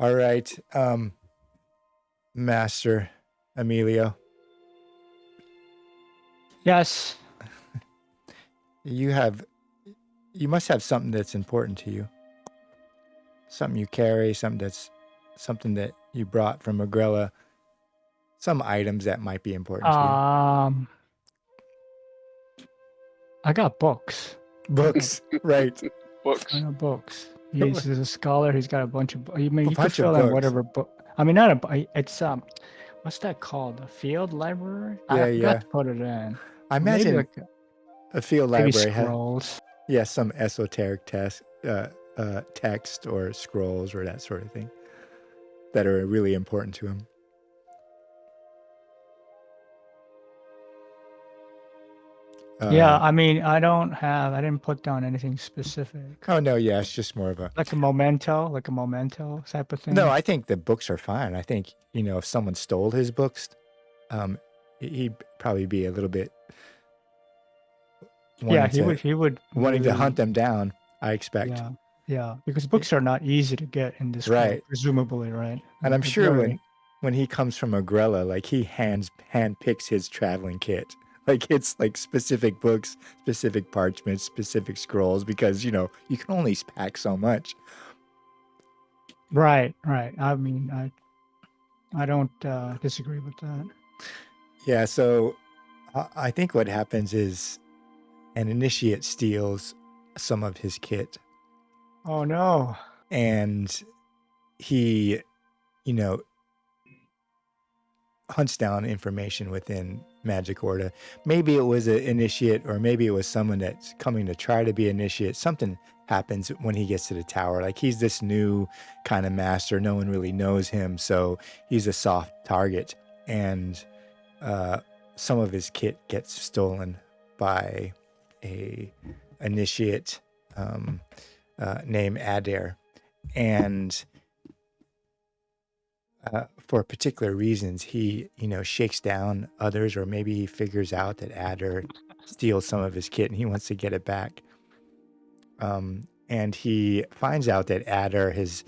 All right, Master Emilio, Yes. you must have something that's important to you. Something you carry, something that you brought from Agrella. Some items that might be important to you. Um, I got books. Books, right? I Books. got books. He's a scholar. He's got a bunch of. I mean, A you could bunch of fill in books. whatever book. I mean, not a. It's what's that called? A field library? Yeah, I forgot yeah. to put it in. I Maybe imagine like a field maybe library has scrolls. some esoteric text or scrolls or that sort of thing that are really important to him. Yeah, I mean, I didn't put down anything specific. Oh no, yeah, it's just more of a Like a memento type of thing. No, I think the books are fine. I think, if someone stole his books, he'd probably be a little bit Yeah, he would wanting to really- hunt them down, I expect. Yeah, because books are not easy to get in this world, Right. presumably, right? And I'm They're sure very- when he comes from Agrella, like he hand picks his traveling kit. Like it's like specific books, specific parchments, specific scrolls, because you can only pack so much. Right. I mean, I don't disagree with that. Yeah, so I think what happens is an initiate steals some of his kit, Oh no. and he, hunts down information within Magic Order. Maybe it was an initiate, or maybe it was someone that's coming to try to be initiate. Something happens when he gets to the tower. Like he's this new kind of master. No one really knows him, so he's a soft target. And some of his kit gets stolen by a initiate named Adair. And for particular reasons, he, shakes down others, or maybe he figures out that Adair steals some of his kit and he wants to get it back. And he finds out that Adair has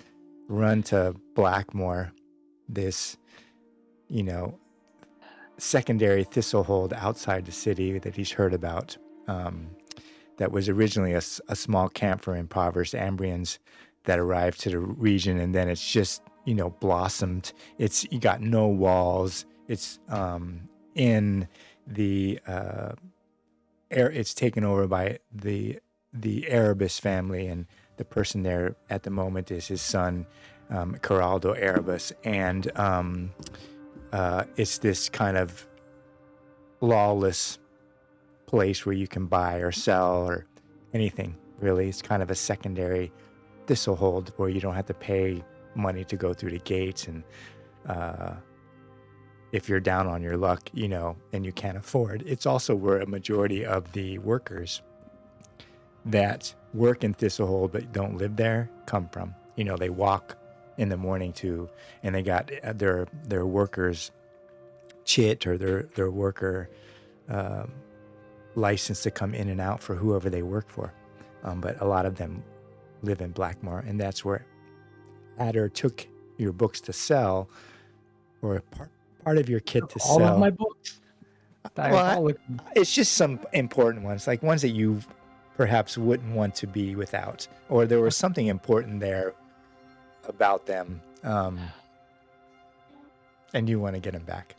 run to Blackmoor, this, secondary thistlehold outside the city that he's heard about, that was originally a small camp for impoverished Ambrians that arrived to the region, and then it's just blossomed. You got no walls. It's in the it's taken over by the Erebus family, and the person there at the moment is his son, Geraldo Erebus, and it's this kind of lawless place where you can buy or sell or anything, really. It's kind of a secondary thistlehold where you don't have to pay money to go through the gates, and if you're down on your luck, and you can't afford. It's also where a majority of the workers that work in Thistlehold but don't live there come from. They walk in the morning and they got their workers chit, or their worker license to come in and out for whoever they work for. But a lot of them live in Blackmoor, and that's where Adair took your books to sell, or part of your kit to all sell. of my books. It's just some important ones, like ones that you perhaps wouldn't want to be without, or there was something important there about them, and you want to get them back.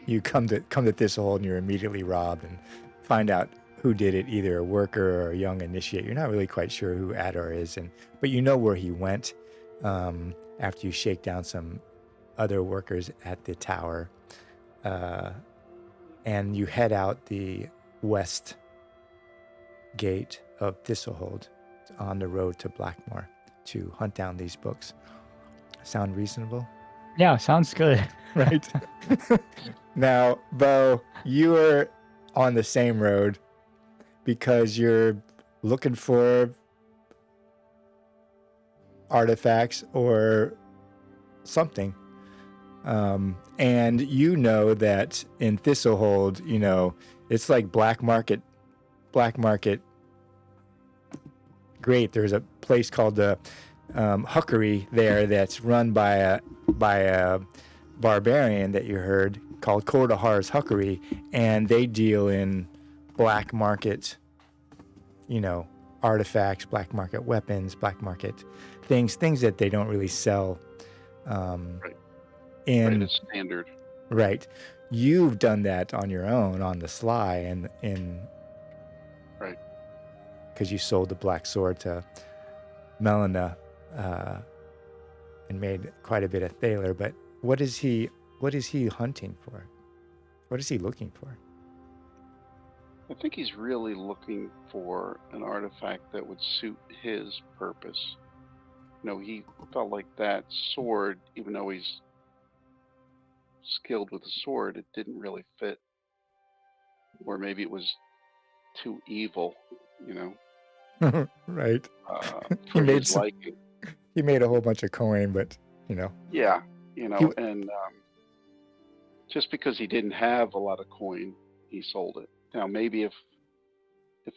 You come to Thistlehold and you're immediately robbed, and find out who did it, either a worker or a young initiate. You're not really quite sure who Adair is, but you know where he went after you shake down some other workers at the tower, and you head out the west gate of Thistlehold on the road to Blackmoor to hunt down these books. Sound reasonable? Yeah, sounds good. Right. Now, Bo, you are on the same road because you're looking for artifacts or something. And you know that in Thistlehold, it's like black market. Great. There's a place called the hookery there that's run by a barbarian that you heard called Kordahar's Hookery, and they deal in black market, artifacts, black market weapons, black market things that they don't really sell Right. in It's standard. right. You've done that on your own on the sly, and Right. because you sold the black sword to Melina and made quite a bit of thaler. But what is he hunting for? What is he looking for? I think he's really looking for an artifact that would suit his purpose. He felt like that sword, even though he's skilled with the sword, it didn't really fit. Or maybe it was too evil, Right. for his liking. He made a whole bunch of coin, but Yeah, and just because he didn't have a lot of coin, he sold it. Now, maybe if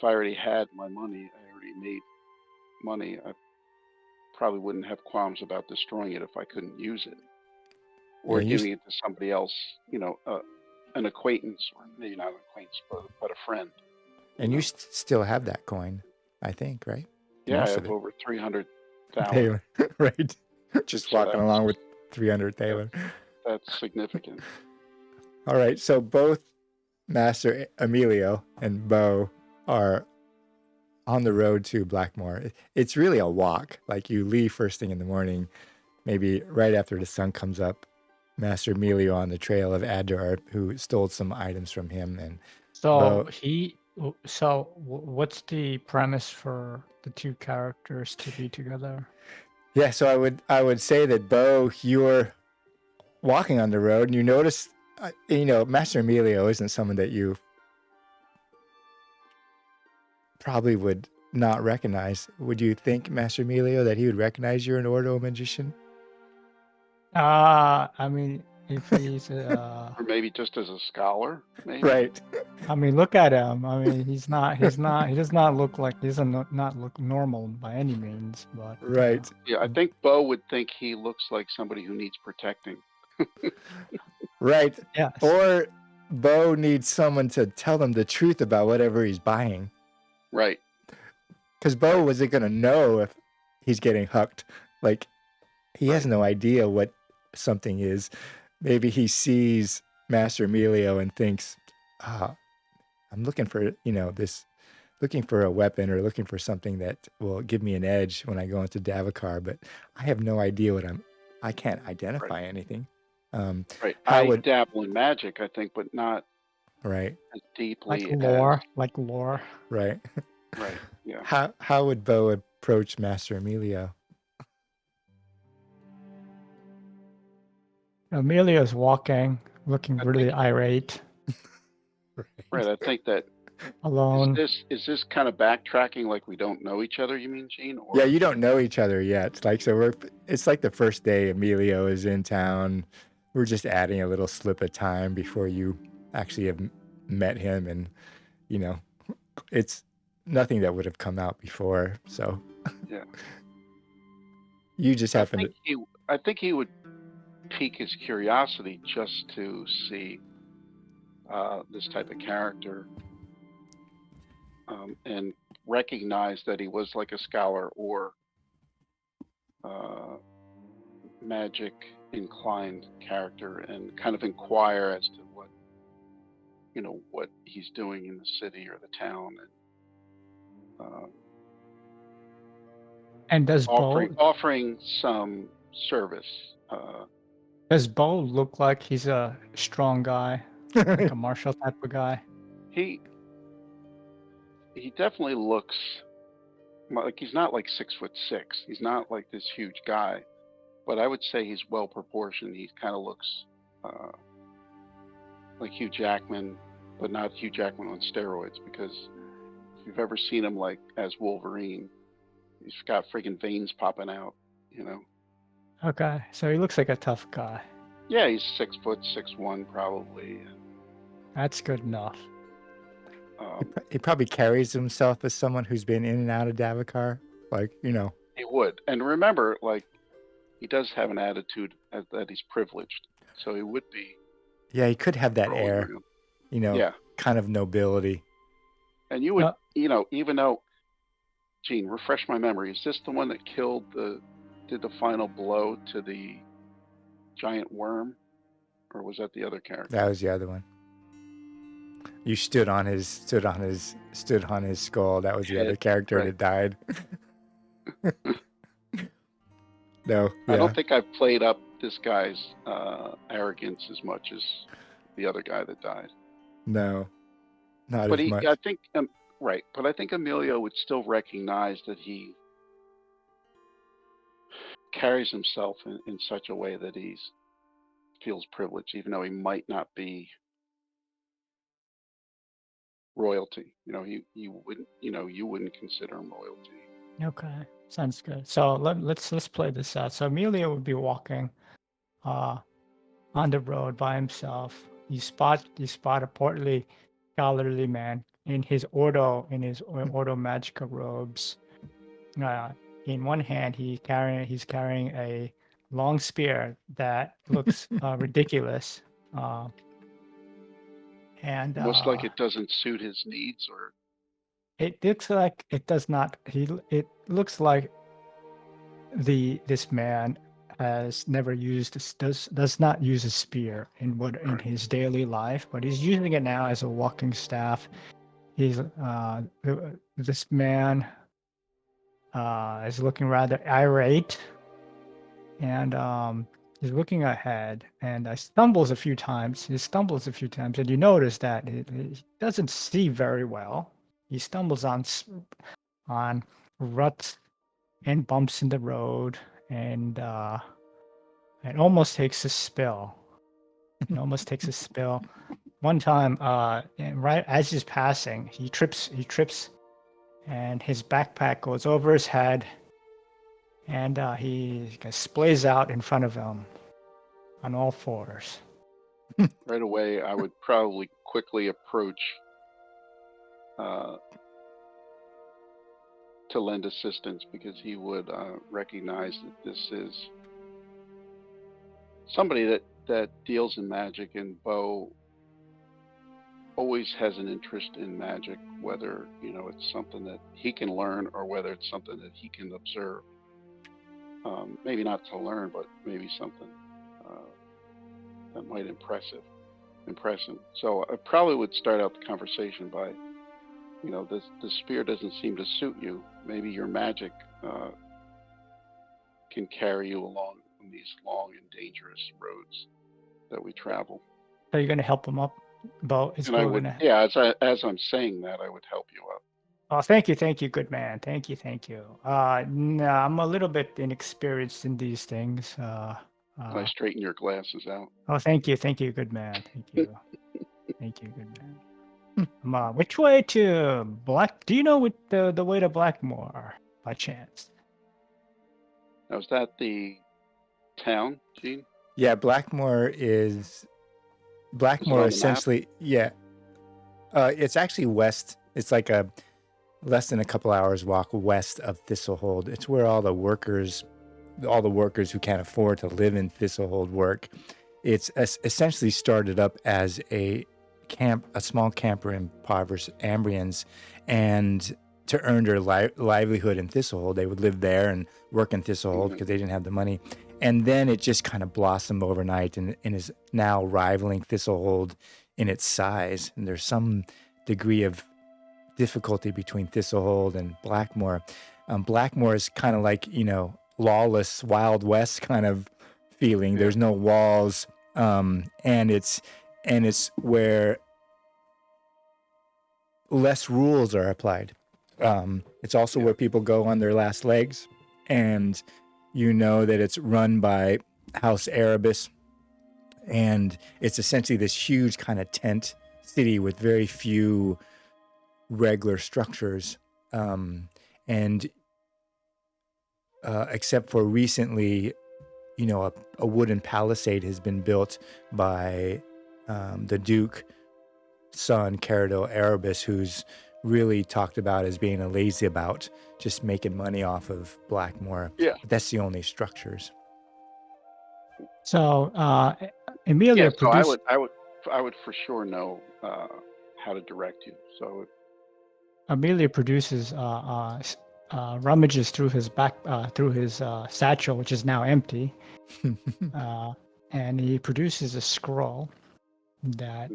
I already had my money, I already made money, I probably wouldn't have qualms about destroying it if I couldn't use it, or giving it to somebody else, an acquaintance, or maybe not an acquaintance, but a friend. And you still have that coin, I think, right? Yeah, I have over 300,000. Right. Just walking along with 300 thaler. That's significant. All right, so both Master Emilio and Bo are on the road to Blackmoor. It's really a walk. Like, you leave first thing in the morning, maybe right after the sun comes up. Master Emilio on the trail of Adar, who stole some items from him, and so what's the premise for the two characters to be together? Yeah, so I would say that Bo, you're walking on the road and you notice, Master Emilio isn't someone that you probably would not recognize. Would you think, Master Emilio, that he would recognize you're an Ordo magician? I mean, if he's or maybe just as a scholar, maybe. Right. I mean, look at him. I mean, he does not look normal by any means, but right. Yeah, I think Bo would think he looks like somebody who needs protecting. Right. Yes. Or Bo needs someone to tell him the truth about whatever he's buying. Right. Because Bo wasn't going to know if he's getting hooked. Like, he has no idea what something is. Maybe he sees Master Emilio and thinks, I'm looking for, looking for a weapon or looking for something that will give me an edge when I go into Davokar, but I have no idea I can't identify anything. Right. I dabble in magic, I think, but not as deeply. Like lore. Right. Right. Yeah. How would Bo approach Master Emilio? Emilio's walking, looking really irate. Right. I think that alone. Is this kind of backtracking, like we don't know each other, you mean, Gene? Or... Yeah, you don't know each other yet. Like, so it's like the first day Emilio is in town. We're just adding a little slip of time before you actually have met him, and it's nothing that would have come out before. So yeah, you just happen to. I think he would pique his curiosity just to see this type of character. And recognize that he was like a scholar or magic inclined character, and kind of inquire as to what he's doing in the city or the town, and does offering some service. Does Bo look like he's a strong guy, like a martial type of guy? He definitely looks like he's not like 6'6". He's not like this huge guy, but I would say he's well proportioned. He kind of looks like Hugh Jackman, but not Hugh Jackman on steroids, because if you've ever seen him like as Wolverine, he's got freaking veins popping out, Okay, so he looks like a tough guy. Yeah, he's 6 foot, 6'1", probably. That's good enough. He probably carries himself as someone who's been in and out of Davokar, like, He would. And remember, like, he does have an attitude that he's privileged, so he would be Yeah, he could have that rolling air, around. you know, Yeah, kind of nobility. and you would, Uh, even though, Gene, refresh my memory. Is this the one that did the final blow to the giant worm, or was that the other character? That was the other one. You stood on his skull. That was the other Head, character right. that died. No, I yeah, don't think I've played up this guy's arrogance as much as the other guy that died. no, not But as much. I think, right. But I think Emilio would still recognize that he carries himself in such a way that feels privileged, even though he might not be royalty. You wouldn't consider him royalty. okay, sounds good. So let's play this out. So Emilio would be walking on the road by himself. You spot a portly, scholarly man in his Ordo Magica robes. In one hand, he's carrying a long spear that looks ridiculous, and Almost like it doesn't suit his needs, or it looks like it does not. It looks like this man has never used does not use a spear in his daily life, but he's using it now as a walking staff. He's this man is looking rather irate, and he's looking ahead, and stumbles a few times. He stumbles a few times, and you notice that he doesn't see very well. He stumbles on ruts and bumps in the road, and almost takes a spill. One time, and right as he's passing, he trips, and his backpack goes over his head, and he splays out in front of him on all fours. right away, I would probably quickly approach to lend assistance, because he would recognize that this is somebody that deals in magic, and Bo always has an interest in magic, whether it's something that he can learn or whether it's something that he can observe. Maybe not to learn, but maybe something that might impress him. So I probably would start out the conversation by, the spear doesn't seem to suit you. Maybe your magic can carry you along on these long and dangerous roads that we travel. So you're gonna help him up, Bo? And I would, yeah, as I'm saying that, I would help you up. Oh, thank you, good man. Thank you. No, I'm a little bit inexperienced in these things. Can I straighten your glasses out? Oh, thank you, good man. Thank you, good man. Which way to Black? Do you know the way to Blackmore by chance? Now, is that the town, Gene? Yeah, Blackmore essentially. Yeah, it's actually west. It's like less than a couple hours walk west of Thistlehold. It's where all the workers who can't afford to live in Thistlehold work. It's essentially started up as a small camp for impoverished Ambrians, and to earn their livelihood in Thistlehold, they would live there and work in Thistlehold because they didn't have the money. And then it just kind of blossomed overnight and is now rivaling Thistlehold in its size. And there's some degree of difficulty between Thistlehold and Blackmore. Blackmore is kind of like, lawless Wild West kind of feeling. There's no walls, and it's where less rules are applied. It's also where people go on their last legs, and that it's run by House Erebus, and it's essentially this huge kind of tent city with very few regular structures, and except for recently, a wooden palisade has been built by the Duke son, Caradil Erebus, who's really talked about as being a lazy about, just making money off of Blackmore. Yeah. That's the only structures. So Amelia Yeah. So produced. I would for sure know how to direct you. So Amelia produces rummages through his satchel, which is now empty, and he produces a scroll that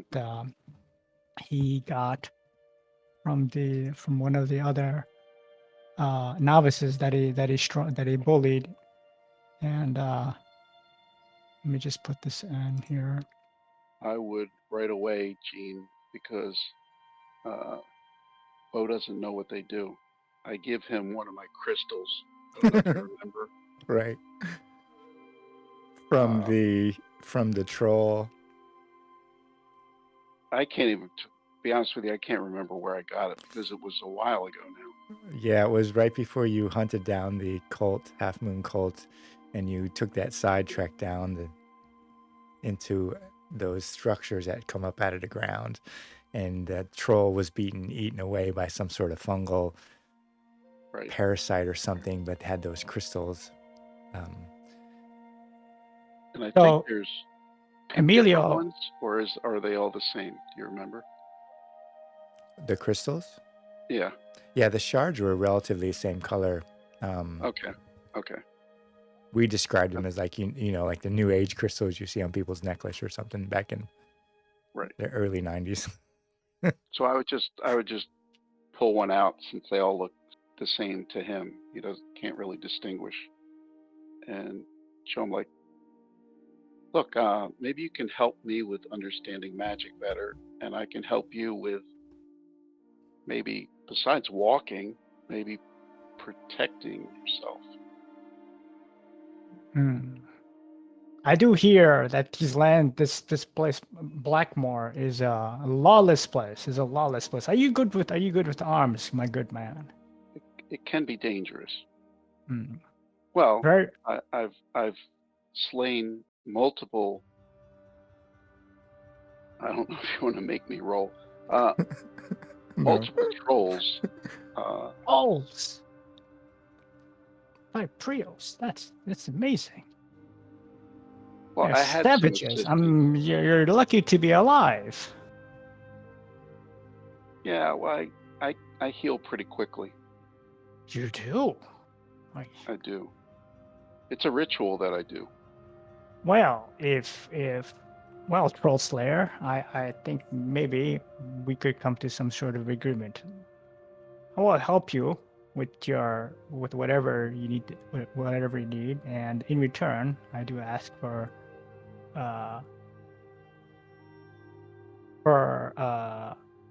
he got from one of the other novices that he bullied, and let me just put this in here. I would right away, Gene, because Bo doesn't know what they do. I give him one of my crystals. I don't know if you remember. Right. From the troll. I can't even, to be honest with you, I can't remember where I got it because it was a while ago now. Yeah, it was right before you hunted down the cult, Half Moon cult, and you took that sidetrack down into those structures that come up out of the ground. And that troll was eaten away by some sort of fungal Right. parasite or something, but had those crystals. And I So, think there's Emilio, different ones, or are they all the same? Do you remember? The crystals? Yeah. Yeah, the shards were relatively the same color. Okay. We described them as like like the new age crystals you see on people's necklace or something back in the early 90s. So I would just pull one out since they all look the same to him. He can't really distinguish, and show him like, look, maybe you can help me with understanding magic better, and I can help you with maybe, besides walking, maybe protecting yourself. I do hear that this place, Blackmore, is a lawless place. Are you good with arms, my good man? It can be dangerous. Hmm. Well, Very. I've slain multiple. I don't know if you want to make me roll. Multiple trolls. Trolls. By Prios. That's amazing. Well, They're I had some savages. assistance. You're lucky to be alive. Yeah, well, I heal pretty quickly. You do? I do. It's a ritual that I do. Well, well, Troll Slayer, I think maybe we could come to some sort of agreement. I will help you with whatever you need, and in return, I do ask for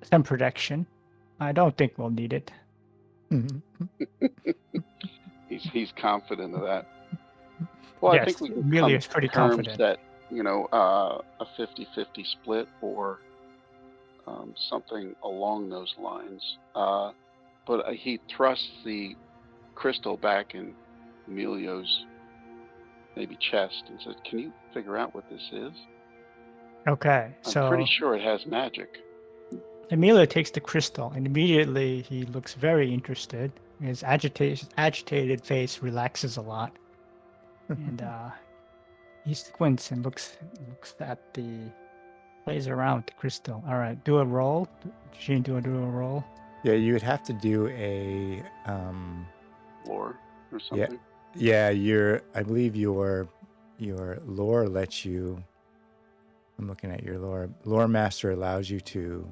some protection. I don't think we'll need it. He's confident of that. Well, yes, I think we can Amelia come is pretty to terms confident that a 50-50 split or something along those lines. But he thrusts the crystal back in Emilio's maybe chest and says, "Can you figure out what this is?" Okay, I'm pretty sure it has magic. Emilio takes the crystal, and immediately he looks very interested. His agitated face relaxes a lot, and he squints and looks at plays around with the crystal. All right, do a roll. Gene, do a roll. Yeah, you would have to do a lore or something. Yeah, I believe your lore lets you. I'm looking at your lore. Lore Master allows you to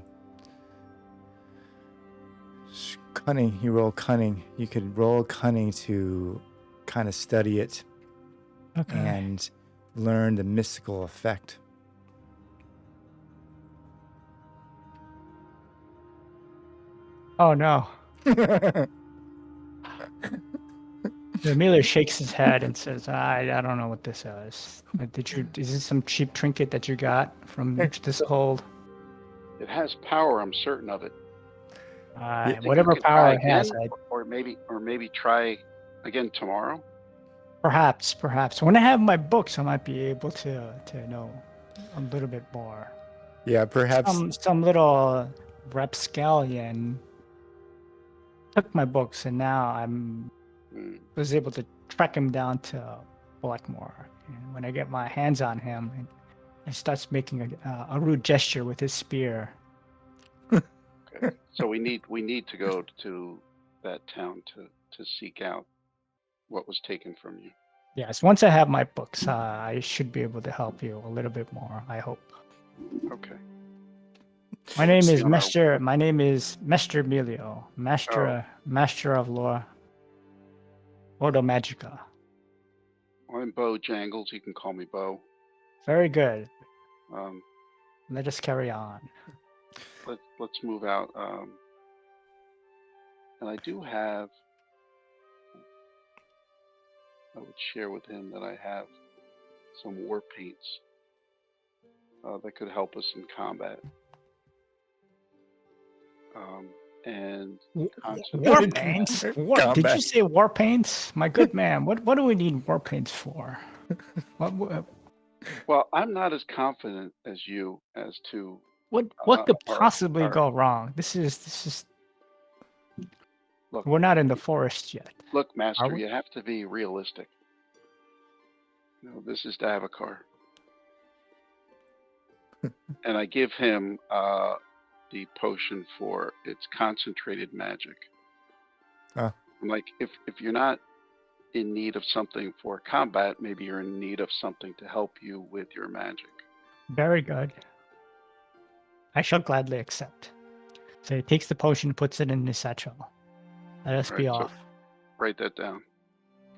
cunning. You roll cunning. You could roll cunning to kind of study it and learn the mystical effect. Oh no. Emilio shakes his head and says, I don't know what this is. Is this some cheap trinket that you got from this hold? It has power, I'm certain of it. Whatever power it has. Or maybe try again tomorrow. Perhaps. When I have my books, I might be able to know a little bit more. Yeah, perhaps some little rapscallion took my books, and now I'm Hmm. was able to track him down to Blackmore. And when I get my hands on him, and he starts making a rude gesture with his spear. Okay. So we need to go to that town to seek out what was taken from you. Yes, once I have my books, I should be able to help you a little bit more. I hope. Okay. My name See is on our- Master. My name is Master Emilio, Master of Lore, Ordo Magica. I'm Bo Jangles. You can call me Bo. Very good. Um, Let us carry on. let's move out. And I do have. I would share with him that I have some war paints that could help us in combat. And War concentrated paints? Combat. What did you say? War paints? My good man. What do we need war paints for? Well, I'm not as confident as you as to What could our- possibly our- go wrong? This is. Look, We're not in the forest yet. look, Master. we? You have to be realistic. You know, this is Davokar, and I give him the potion for its concentrated magic. Ah. I'm like, if you're not in need of something for combat, maybe you're in need of something to help you with your magic. Very good. I shall gladly accept. So he takes the potion, puts it in his satchel. Let us be Right, so- off. Write that down.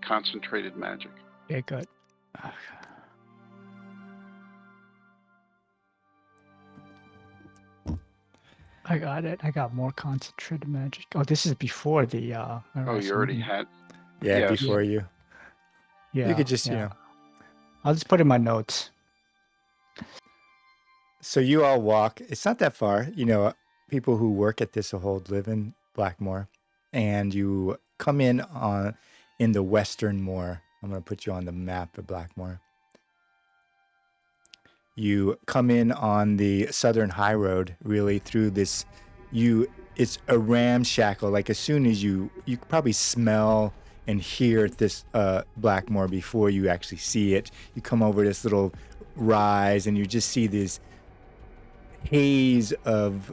Concentrated magic. Okay, good. I got it. I got more concentrated magic. Oh, this is before the Oh, you already had. Yeah, Yeah. before you. Yeah. You could just, you yeah. know. I'll just put in my notes. So you all walk. It's not that far. You know, people who work at Thistlehold live in Blackmore, and you come in the Western Moor. I'm going to put you on the map of Blackmore. You come in on the Southern High Road, really through this. It's a ramshackle. Like as soon as you probably smell and hear this Blackmore before you actually see it. You come over this little rise, and you just see this haze of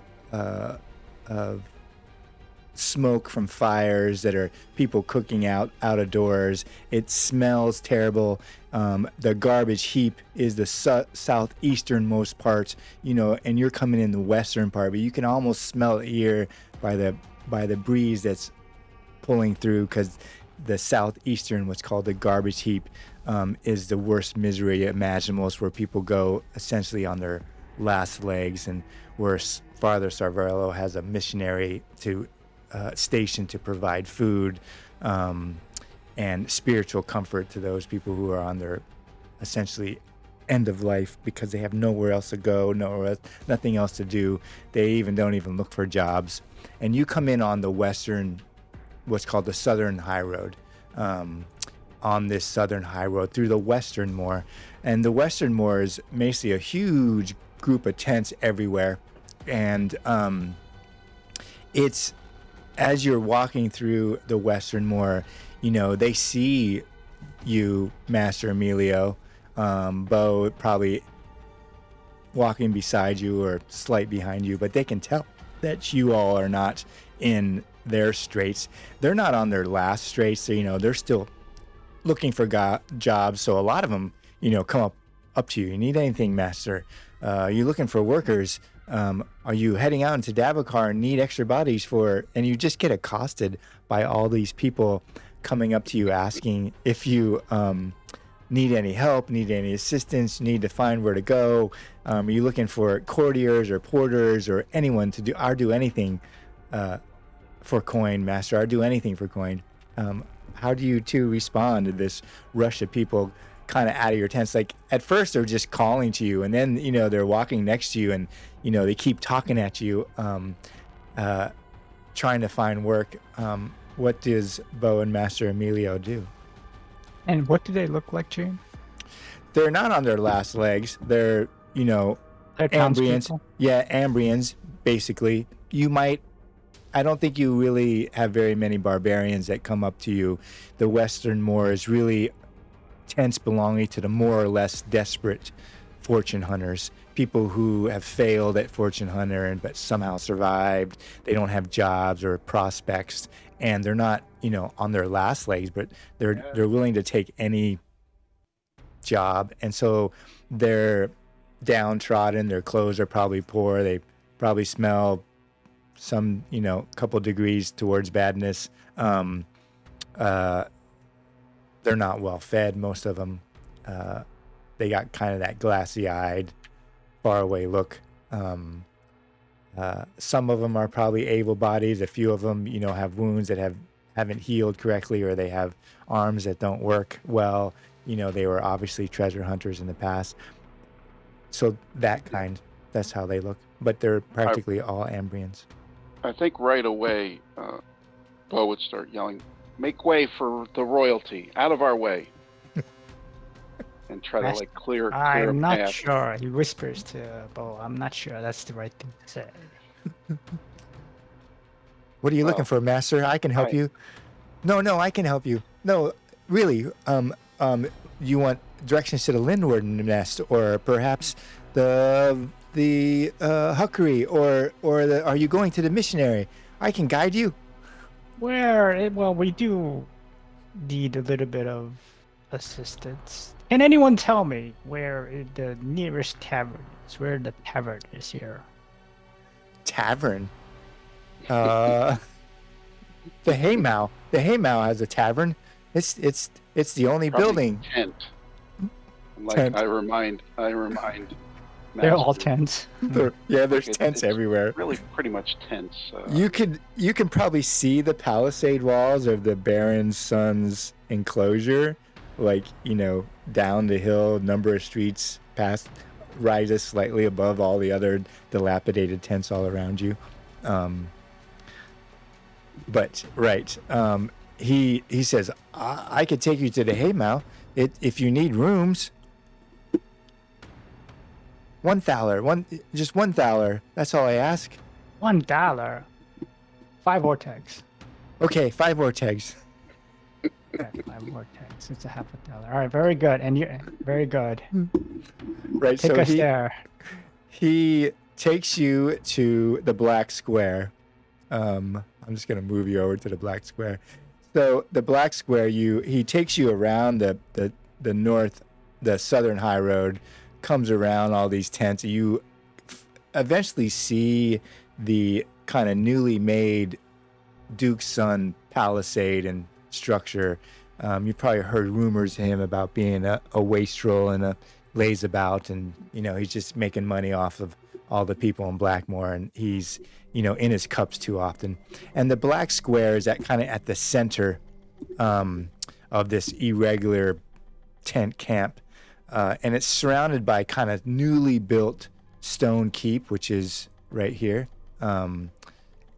smoke from fires that are people cooking out of doors. It smells terrible. The garbage heap is the southeasternmost part, you know, and you're coming in the western part, but you can almost smell it here by the breeze that's pulling through, because the southeastern, what's called the garbage heap, is the worst misery imaginable. It's where people go essentially on their last legs, and where Father Sarvello has a missionary station to provide food and spiritual comfort to those people who are on their essentially end of life, because they have nowhere else to go, nothing else to do. They don't even look for jobs. And you come in on the western, what's called the Southern High Road, on this Southern High Road through the Western Moor. And the Western Moor is basically a huge group of tents everywhere. And it's, as you're walking through the Western Moor, you know, they see you, Master Emilio, Bo probably walking beside you or slight behind you, but they can tell that you all are not in their straits. They're not on their last straits, so, you know, they're still looking for jobs. So a lot of them, you know, come up to you. You need anything, Master? You looking for workers? Are you heading out into Davokar and need extra bodies and you just get accosted by all these people coming up to you asking if you need any help, need any assistance, need to find where to go. Are you looking for courtiers or porters or anyone to do anything for coin, Master? I'll do anything for coin. How do you two respond to this rush of people kind of out of your tents? Like at first they're just calling to you, and then, you know, they're walking next to you, and, you know, they keep talking at you, trying to find work. What does Bo and Master Emilio do? And what do they look like, Jane? They're not on their last legs. They're, you know, They're Ambrians. townspeople? Yeah, Ambrians, basically. You might I don't think you really have very many barbarians that come up to you. The Western Moor is really tents belonging to the more or less desperate fortune hunters, people who have failed at fortune hunter and but somehow survived. They don't have jobs or prospects, and they're not, on their last legs, but they're willing to take any job, and so they're downtrodden. Their clothes are probably poor. They probably smell some, couple degrees towards badness. They're not well fed, most of them. They got kind of that glassy-eyed, faraway look. Some of them are probably able-bodied. A few of them, have wounds that haven't healed correctly, or they have arms that don't work well. They were obviously treasure hunters in the past. So that's how they look. But they're practically all Ambrians. I think right away, Bo would start yelling, "Make way for the royalty! Out of our way!" And try to clear I'm a not path. sure. He whispers to Bo, "I'm not sure that's the right thing to say." What are you looking for, Master? I can help you. No, I can help you. No, really. You want directions to the Lindward Nest, or perhaps the Huckery, or are you going to the missionary? I can guide you. Well, we do need a little bit of assistance. Can anyone tell me where the nearest tavern is? Where the tavern is here? Tavern? The Haymow. The Haymow has a tavern. It's the only Probably building. Tent. Tent. I remind. They're all Master, tents. There's tents it's everywhere. Really, pretty much tents. You can probably see the palisade walls of the Baron's son's enclosure, down the hill, number of streets past, rises slightly above all the other dilapidated tents all around you. He says, I could take you to the Haymow if you need rooms. $1. That's all I ask. $1. 5 vortex. Okay, 5 vortex. Okay, 5 vortex. It's a half $1. All right, very good. And you very good. Right. Take us there. He takes you to the Black Square. I'm just gonna move you over to the Black Square. So the Black Square, he takes you around the southern high road, comes around all these tents. You eventually see the kind of newly made Duke's Son palisade and structure. You probably heard rumors of him about being a wastrel and a lazeabout, and he's just making money off of all the people in Blackmoor, and he's in his cups too often. And the Black Square is at the center of this irregular tent camp, and it's surrounded by kind of newly built stone keep, which is right here, and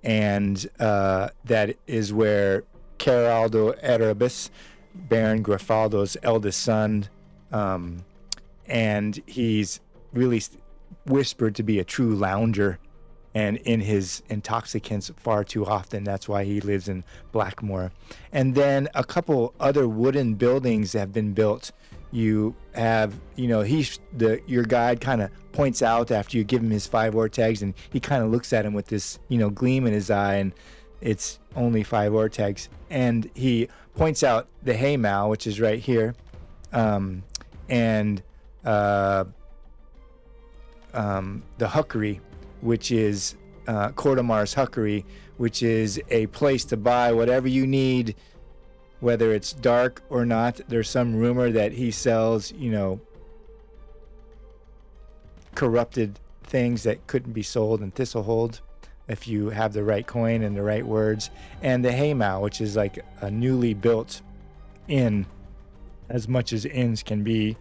that is where Caraldo Erebus, Baron Grafaldo's eldest son, and he's really whispered to be a true lounger and in his intoxicants far too often. That's why he lives in Blackmoor. And then a couple other wooden buildings have been built. You have, your guide kind of points out after you give him his 5 vortex, and he kind of looks at him with this, gleam in his eye, and it's only 5 vortex. And he points out the Haymow, which is right here, and the Huckery, which is Cordomar's Huckery, which is a place to buy whatever you need, whether it's dark or not. There's some rumor that he sells, corrupted things that couldn't be sold in Thistlehold if you have the right coin and the right words. And the Haymow, which is like a newly built inn, as much as inns can be,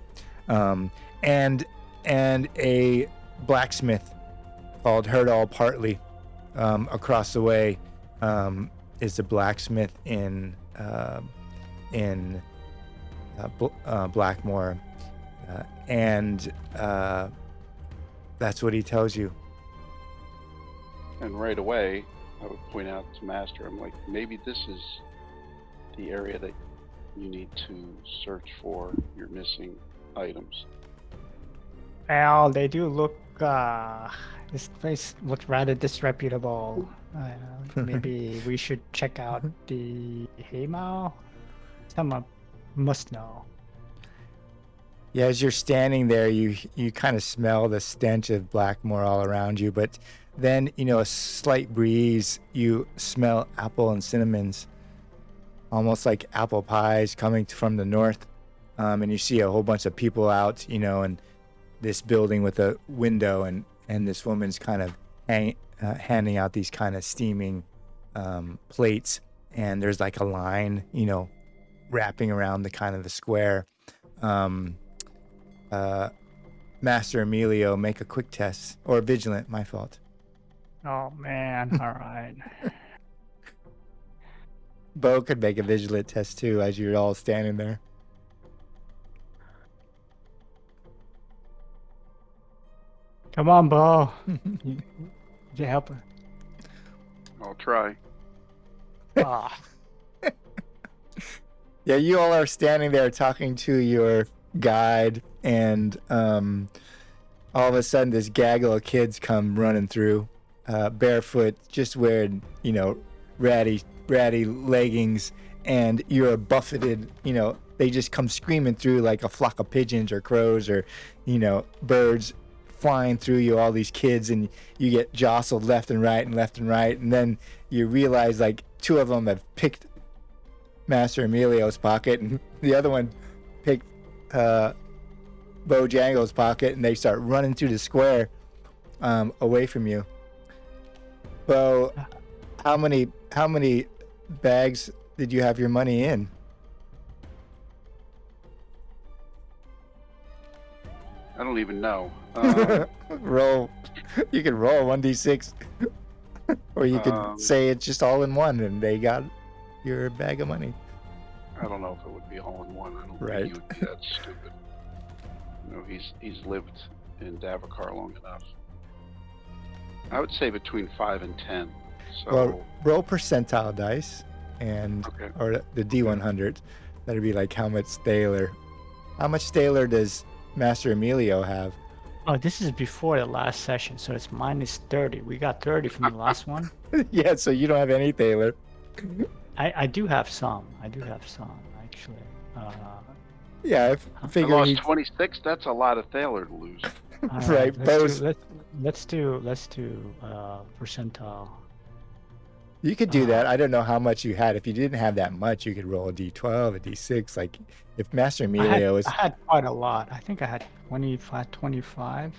and a blacksmith called Herdall Partly. Across the way is the blacksmith in Blackmoor, and that's what he tells you. And right away, I would point out to Master, I'm like, maybe this is the area that you need to search for your missing items. Well, they do look. This place looks rather disreputable. Maybe we should check out the Heimao. Someone must know. Yeah, as you're standing there, you kind of smell the stench of Blackmore all around you, but then, a slight breeze, you smell apple and cinnamons, almost like apple pies coming from the north. And you see a whole bunch of people out, in this building with a window, and this woman's kind of handing out these kind of steaming plates, and there's like a line, wrapping around the square. Master Emilio, make a quick test, or vigilant, my fault. Oh man! All right. Bo could make a vigilant test too, as you're all standing there. Come on, Bo. You help. I'll try. Ah. Yeah, you all are standing there talking to your guide, and all of a sudden this gaggle of kids come running through, barefoot, just wearing, ratty leggings, and you're buffeted, they just come screaming through like a flock of pigeons or crows or, birds flying through you, all these kids, and you get jostled left and right, and then you realize like two of them have picked Master Emilio's pocket, and the other one picked Bojangles' pocket, and they start running through the square away from you. Bo, how many bags did you have your money in? I don't even know. Roll. You can roll 1d6, or you could say it's just all in one, and they got your bag of money. I don't know if it would be all in one. I don't Right. think he would be that stupid. He's lived in Davokar long enough. I would say between 5 and 10. So Well, roll percentile dice, and okay. or the D100. That'd be like how much Thaler. How much Thaler does Master Emilio have? Oh, this is before the last session, so it's -30. We got 30 from the last one. Yeah, so you don't have any Thaler. I do have some. Actually. Yeah, I I figure lost he. 26. That's a lot of Thaler to lose. All Right, Bo's- let's do percentile. You could do that. I don't know how much you had. If you didn't have that much, you could roll a D12, a D6. Like if Master Emilio is. I had quite a lot. I think I had 25.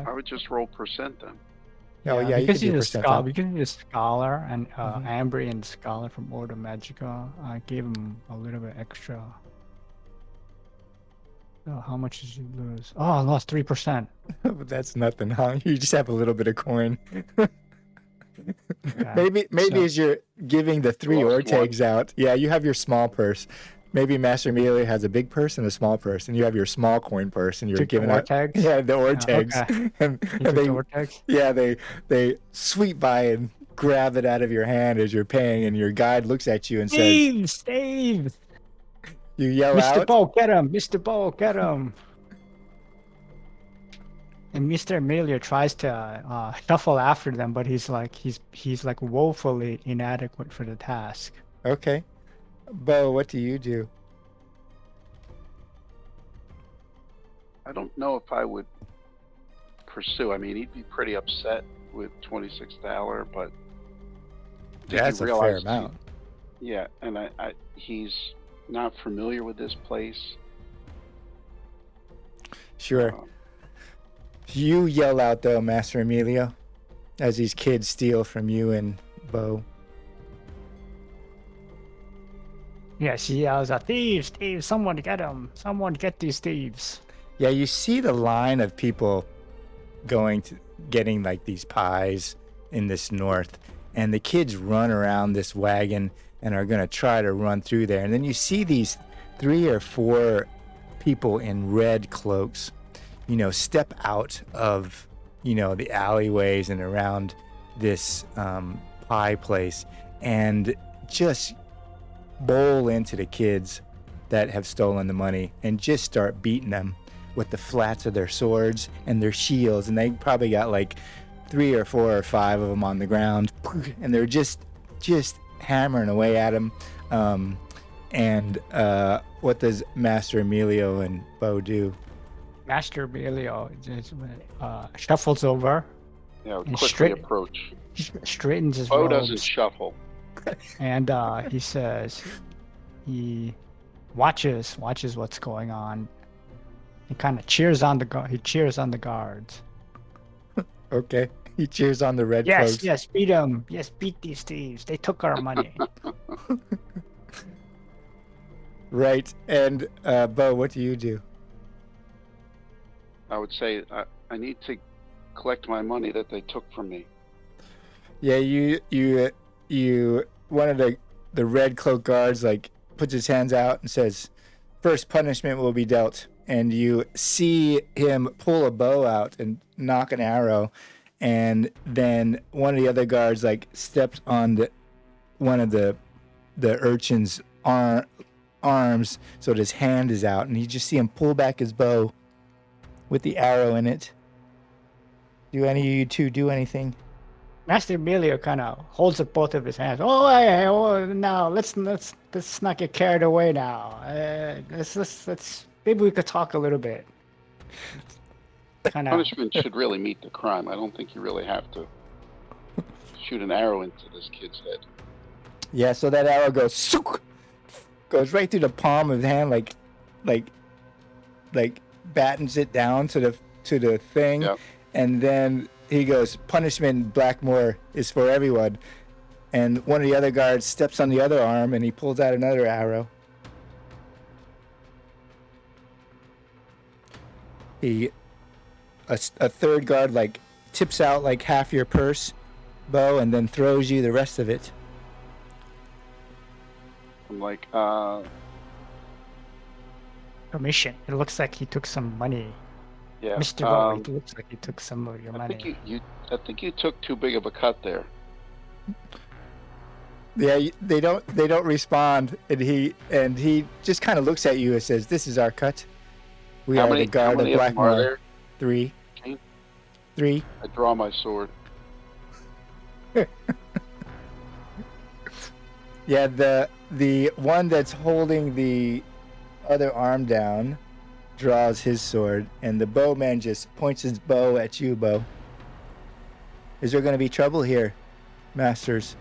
I would just roll percent then. Oh yeah, you could because do he's a percentile. scholar. Because he's a scholar and Mhm. Ambrian scholar from Order Magica, I gave him a little bit extra. Oh, how much did you lose? Oh, I lost 3%. But that's nothing, huh? You just have a little bit of coin. Okay. Maybe So- as you're giving the 3 Lost Ortegs out, yeah, you have your small purse. Maybe Master Emilio has a big purse and a small purse, and you have your small coin purse, and you're Took the giving out. Ortegs? Yeah, the Ortegs. okay. and You and took they, the Ortegs? yeah, they sweep by and grab it out of your hand as you're paying, and your guide looks at you and says, Steve! "You yell Mr. out." Bo, get him! Mr. Bo, get him! And Mr. Emilio tries to shuffle after them, but he's like woefully inadequate for the task. Okay, Bo, what do you do? I don't know if I would pursue. I mean, he'd be pretty upset with $26, but did Yeah, that's you a fair realize amount. Yeah, and he's not familiar with this place. Sure. Um, You yell out though, Master Emilio, as these kids steal from you and Bo. Yes, he yells out, "Thieves! Thieves! Someone get them! Someone get these thieves!" Yeah, you see the line of people getting like these pies in this north, and the kids run around this wagon and are going to try to run through there. And then you see these 3 or 4 people in red cloaks, step out of, the alleyways and around this pie place and just bowl into the kids that have stolen the money and just start beating them with the flats of their swords and their shields. And they probably got like 3 or 4 or 5 of them on the ground, and they're just hammering away at him. What does Master Emilio and Bo do? Master Emilio just shuffles over, Yeah, And quickly straight- approach. straightens his Bo robes, doesn't shuffle. and he says he watches what's going on. He kind of cheers on the guards. Okay. He cheers on the red Yes, cloaks. yes, beat them. Yes, beat these thieves. They took our money. Right. And Bo, what do you do? I would say I need to collect my money that they took from me. Yeah, you one of the red cloak guards like puts his hands out and says, "First punishment will be dealt." And you see him pull a bow out and knock an arrow, and then one of the other guards like steps on one of the urchin's arms so that his hand is out, and you just see him pull back his bow with the arrow in it. Do any of you two do anything? Master Emilio kind of holds up both of his hands. Oh, hey, now let's not get carried away now. Let's maybe we could talk a little bit. Kind of. Punishment should really meet the crime. I don't think you really have to shoot an arrow into this kid's head. Yeah, so that arrow goes right through the palm of his hand, like battens it down to the thing, Yep. and then he goes, "Punishment in Blackmore is for everyone." And one of the other guards steps on the other arm, and he pulls out another arrow. A third guard like tips out like half your purse, Bo, and then throws you the rest of it. I'm like, Commission. It looks like he took some money. yeah. Mr. Bo, it looks like he took some of your I money. think I think you took too big of a cut there. Yeah, they don't respond, and he just kind of looks at you and says, "This is our cut. We How are many, the guard how many of of them are Blackmore." there? 3. Okay. 3. I draw my sword. Yeah, the one that's holding the other arm down draws his sword, and the bowman just points his bow at you, Bo. Is there going to be trouble here, Masters?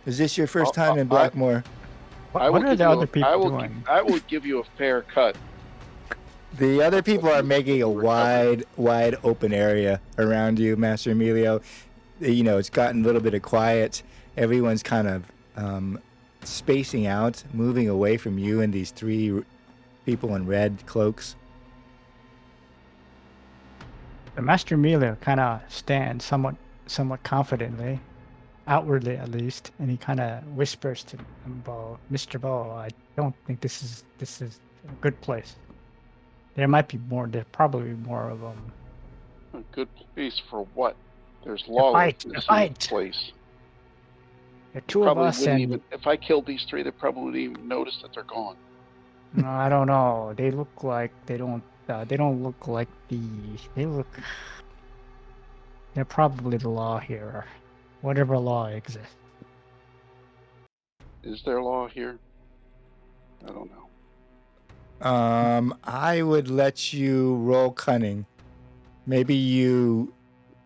Is this your first time in Blackmore? I will What are give the you other a- people doing? I will give you a fair cut. The other people are making a wide open area around you, Master Emilio. You know, it's gotten a little bit of quiet. Everyone's kind of spacing out, moving away from you and these 3 people in red cloaks. The Master Emilio kind of stands somewhat confidently, outwardly at least, and he kind of whispers to Bo, "Mr. Bo, I don't think this is a good place. There might be more. There's probably more of them." A good place for what? There's fight, lawlessness the in this fight. place. There are 2 of Probably us, wouldn't and even. If I killed these 3, they probably wouldn't even notice that they're gone. no, I don't know. They look like they don't look like thieves. They look. They're probably the law here, whatever law exists. Is there law here? I don't know. I would let you roll cunning. Maybe you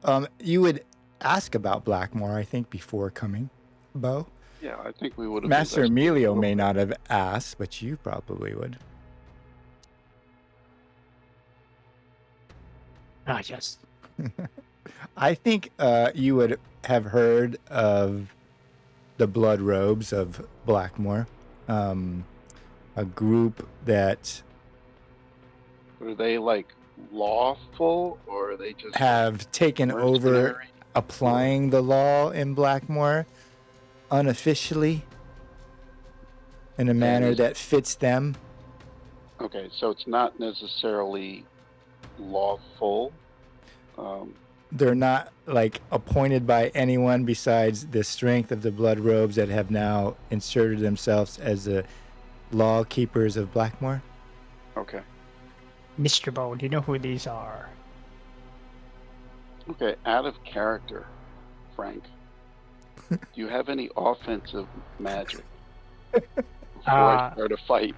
would ask about Blackmore, I think, before coming, Bo. Yeah, I think we would have. Master investigated Emilio a little may bit. not have asked, but you probably would. Ah, yes. I think you would have heard of the Blood Robes of Blackmore, a group that Are they like lawful, or are they just have taken over mercenary? applying the law in Blackmore unofficially in a manner is- that fits them. Okay, so it's not necessarily lawful. they're not like appointed by anyone besides the strength of the blood robes that have now inserted themselves as the law keepers of Blackmore. Okay. Mr. Bow, do you know who these are? Okay. Out of character, Frank. Do you have any offensive magic before I start a fight?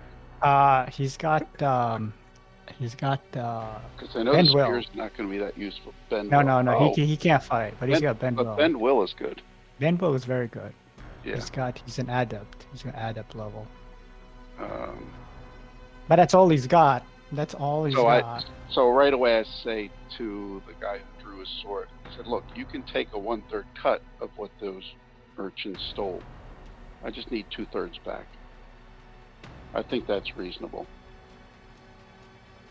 He's got Because I know Bend the Will. spear's not going to be that useful. Bend No, Will. no, no. Oh, He can't fight, but he's got Bend but Will. Bend Will is good. Bend Will is very good. Yeah. He's an adept. He's an adept level. But that's all he's got. That's all he's got. So right away I say to the guy who drew his sword, I said, look, you can take a 1/3 cut of what those urchins stole. I just need 2/3 back. I think that's reasonable.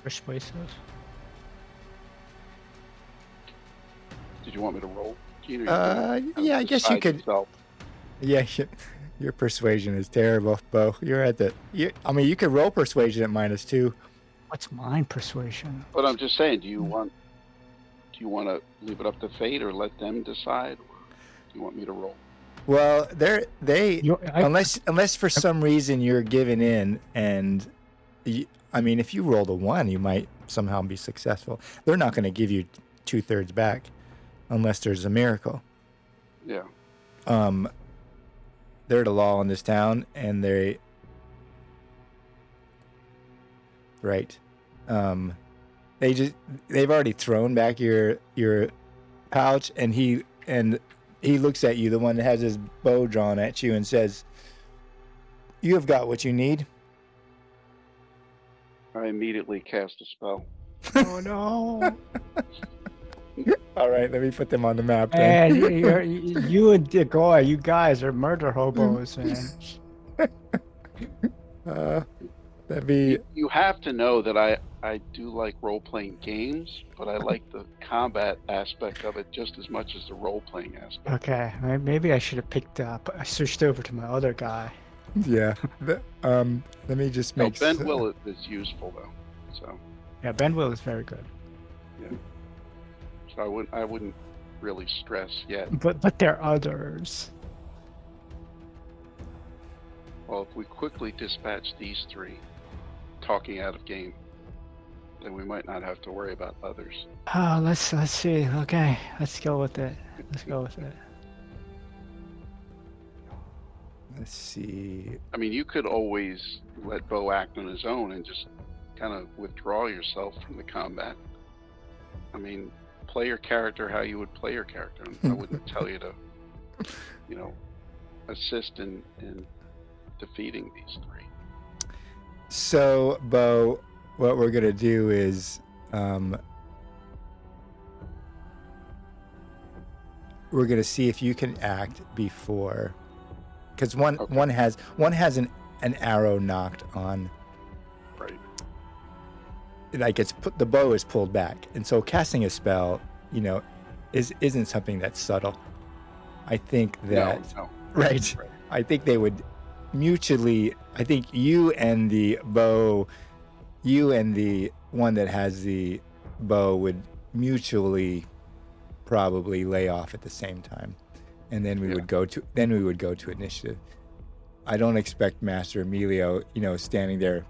Persuasive. Did you want me to roll? Gene, Yeah, I guess you could. Yourself? Yeah, your persuasion is terrible, Bo. You're at the. You could roll persuasion at -2. What's mine persuasion? But I'm just saying, do you want to leave it up to fate or let them decide, or do you want me to roll? Well, unless for some reason you're giving in, and if you rolled a 1, you might somehow be successful. They're not going to give you 2/3 back unless there's a miracle. Yeah. They're the law in this town, and they've already thrown back your pouch, and he looks at you, the one that has his bow drawn at you, and says, "You have got what you need." I immediately cast a spell. Oh no! All right, let me put them on the map then. Man, you and Degoy, you guys are murder hobos, man. That'd be. You have to know that I do like role-playing games, but I like the combat aspect of it just as much as the role-playing aspect. Okay, maybe I should have picked up. I switched over to my other guy. Yeah. Let me just make. Bend Will is useful though, so. Yeah, Bend Will is very good. Yeah. So I wouldn't really stress yet. But there are others. Well, if we quickly dispatch these 3, talking out of game, then we might not have to worry about others. Oh, let's see. Okay, let's go with it. Let's see. I mean, you could always let Bo act on his own and just kind of withdraw yourself from the combat. I mean, play your character how you would play your character. I wouldn't tell you to, assist in defeating these 3. So, Bo, what we're gonna do is we're gonna see if you can act before, because one has an arrow knocked on. Right. Like the bow is pulled back, and so casting a spell, isn't something that's subtle. I think that No. Right. I think they would mutually. I think you and the one that has the bow would mutually probably lay off at the same time, and then we would go to initiative. I don't expect Master Emilio, standing there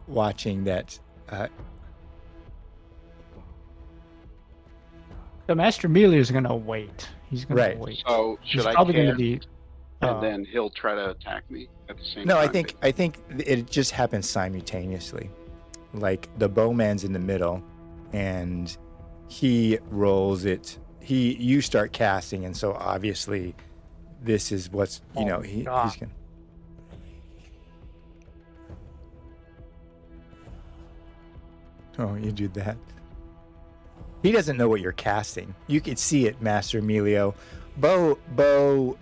watching that. The Master Emilio is gonna wait. He's gonna wait. So He's should I probably cast, gonna be. and then he'll try to attack me at the same time? No, I think it just happens simultaneously. Like the bowman's in the middle, and he rolls it. You start casting, and so obviously, this is what's he's gonna. Oh, you do that. He doesn't know what you're casting. You could see it, Master Emilio. Bo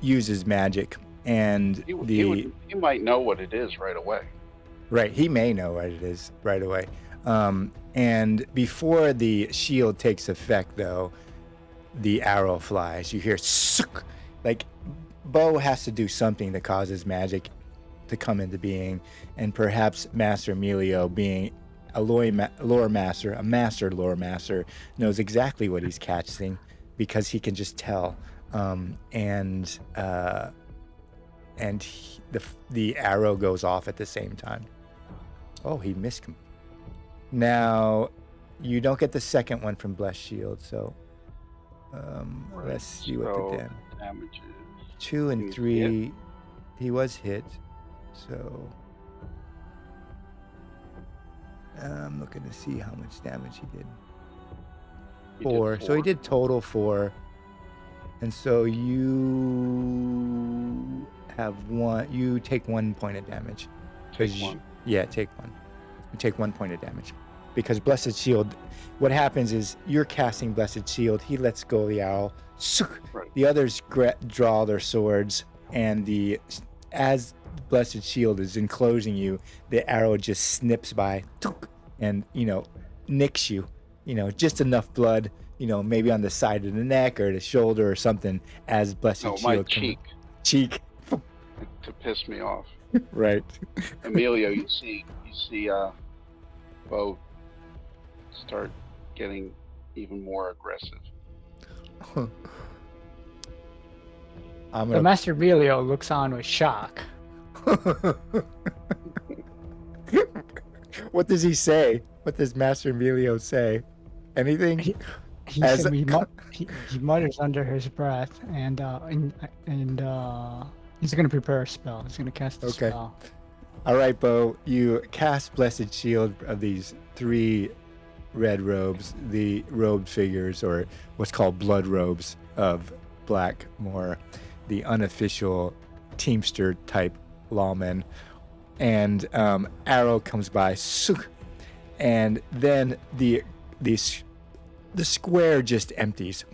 uses magic, and he might know what it is right away. Right, he may know what it is right away. And before the shield takes effect, though, the arrow flies. You hear "suk," like Bo has to do something that causes magic to come into being, and perhaps Master Emilio, being lore master, a master lore master, knows exactly what he's casting because he can just tell. The arrow goes off at the same time. Oh, he missed him. Now, you don't get the second one from Blessed Shield, so let's see what the damage is. 2 and He's 3. hit. He was hit, so I'm looking to see how much damage he did. He did 4. So he did total 4. And so you have 1. You take 1 point of damage. Take 1. Yeah, take 1. You take 1 point of damage. Because Blessed Shield, what happens is you're casting Blessed Shield. He lets go of the arrow. Right. The others draw their swords, and as Blessed Shield is enclosing you, the arrow just snips by, and nicks you. Just enough blood. Maybe on the side of the neck or the shoulder or something. As Blessed No, Shield my cheek. Cheek. To piss me off. Right. Emilio, you see, Bo start getting even more aggressive. I'm The gonna. Master Emilio looks on with shock. What does he say? What does Master Emilio say? Anything? He As- he mutters under his breath, and he's gonna prepare a spell. He's gonna cast a Okay. spell. All right, Bo. You cast Blessed Shield of these 3 red robes, the robed figures, or what's called blood robes of Blackmore, the unofficial Teamster type lawmen. And arrow comes by, and then the square just empties.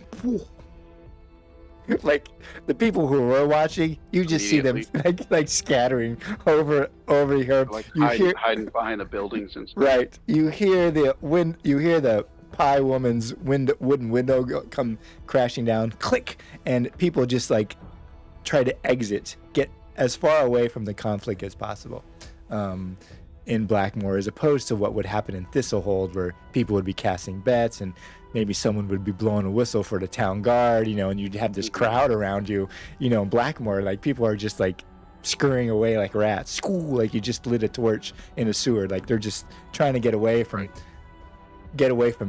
Like the people who were watching, you just see them like scattering over here. Like You hear hiding behind the buildings and stuff. right. You hear the wind. You hear the Pie Woman's wooden window come crashing down. Click, and people just like try to exit, get as far away from the conflict as possible. In Blackmore, as opposed to what would happen in Thistlehold, where people would be casting bets and maybe someone would be blowing a whistle for the town guard, and you'd have this crowd around you. In Blackmore, like people are just like scurrying away like rats, like you just lit a torch in a sewer. Like they're just trying to get away from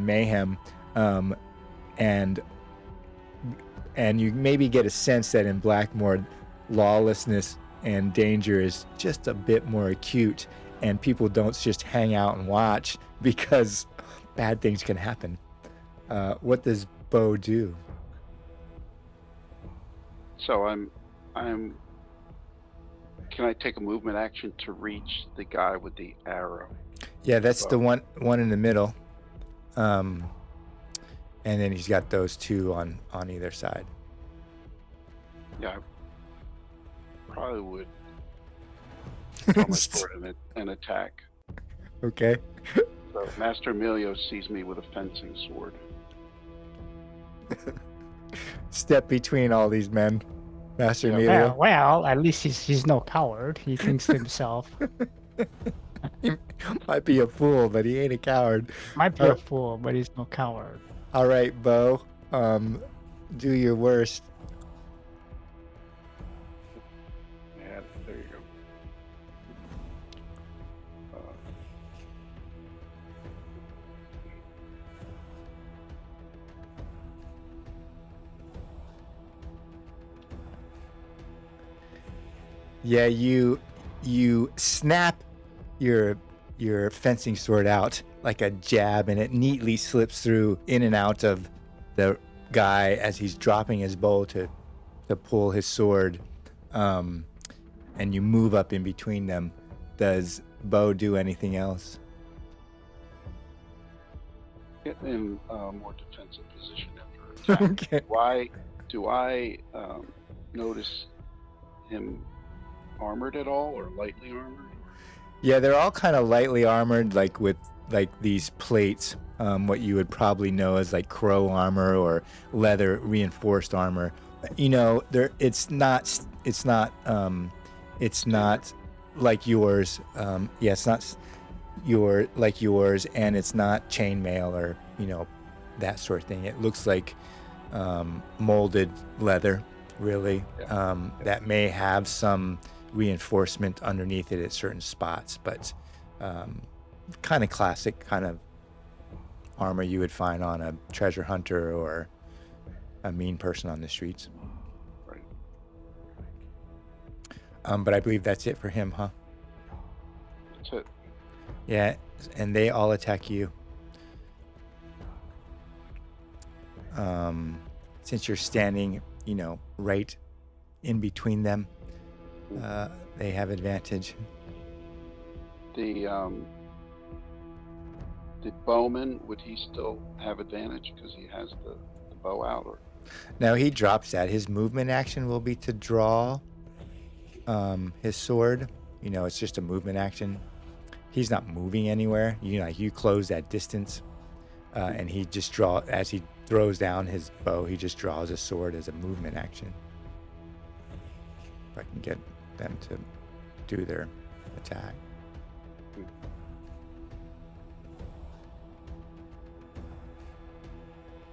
mayhem, and you maybe get a sense that in Blackmore, lawlessness and danger is just a bit more acute, and people don't just hang out and watch because bad things can happen. What does Bo do? So I'm. Can I take a movement action to reach the guy with the arrow? Yeah, that's the one in the middle, and then he's got those 2 on either side. Yeah, I probably would draw my sword and attack. Okay. So Master Emilio sees me with a fencing sword. Step between all these men, Master Yeah. Emilio. Well, at least he's no coward. He thinks to himself. He might be a fool, but he ain't a coward. Might be a fool, but he's no coward. All right, Bo. Do your worst. Yeah, there you go. Yeah, you snap your fencing sword out like a jab, and it neatly slips through in and out of the guy as he's dropping his bow to pull his sword, and you move up in between them. Does Bo do anything else? Get in a more defensive position after attack. Okay. Why do I notice him armored at all, or lightly armored? Yeah, they're all kind of lightly armored, like with like these plates, what you would probably know as like crow armor or leather reinforced armor. It's not like yours. Yeah, it's not. yours, and it's not chainmail or that sort of thing. It looks like molded leather, really. That may have some reinforcement underneath it at certain spots, but kind of classic kind of armor you would find on a treasure hunter or a mean person on the streets. Right. But I believe that's it for him, huh? That's it. Yeah, and they all attack you. Since you're standing, right in between them, they have advantage. Did Bowman, would he still have advantage because he has the bow out? Or Now he drops that. His movement action will be to draw his sword. It's just a movement action. He's not moving anywhere. You close that distance, and he just as he throws down his bow, he just draws a sword as a movement action. If I can get them to do their attack.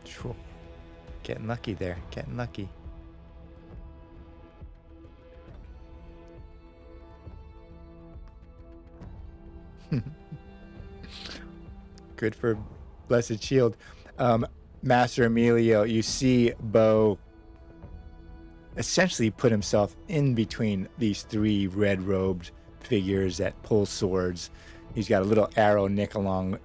Sure. Getting lucky there. Getting lucky. Good for Blessed Shield. Master Emilio, you see Bo essentially put himself in between these three red-robed figures that pull swords. He's got a little arrow nick along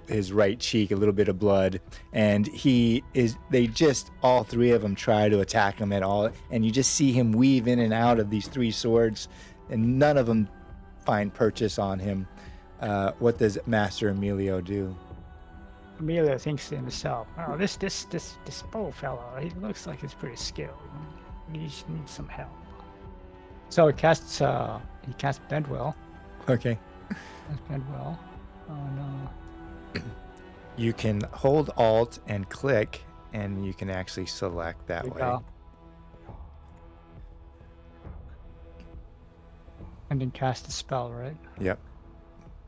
his right cheek, a little bit of blood, and they just, all three of them try to attack him at all, and you just see him weave in and out of these three swords, and none of them find purchase on him. What does Master Emilio do? Emilio thinks to himself, "Oh, this bow fellow, he looks like he's pretty skilled. He needs some help." So he casts Bendwell. Okay. Bendwell. Oh no. You can hold Alt and click, and you can actually select that way. Go. And then cast a spell, right? Yep.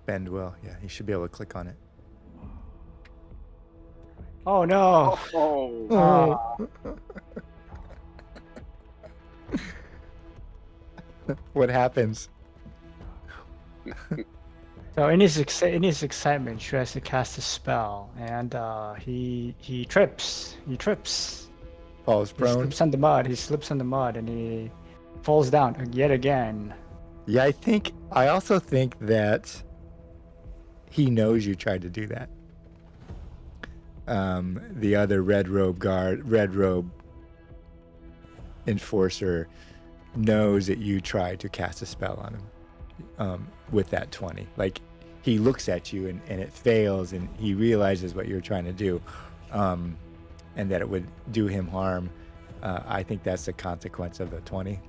Bendwell. Yeah, you should be able to click on it. Oh no! What happens? So in his excitement, he tries to cast a spell, and he trips. He trips. Falls He prone. slips on the mud. He slips on the mud, and he falls down yet again. Yeah, I also think that he knows you tried to do that. The other red robe enforcer knows that you tried to cast a spell on him with that 20. Like, he looks at you and it fails, and he realizes what you're trying to do, and that it would do him harm. I think that's the consequence of the 20.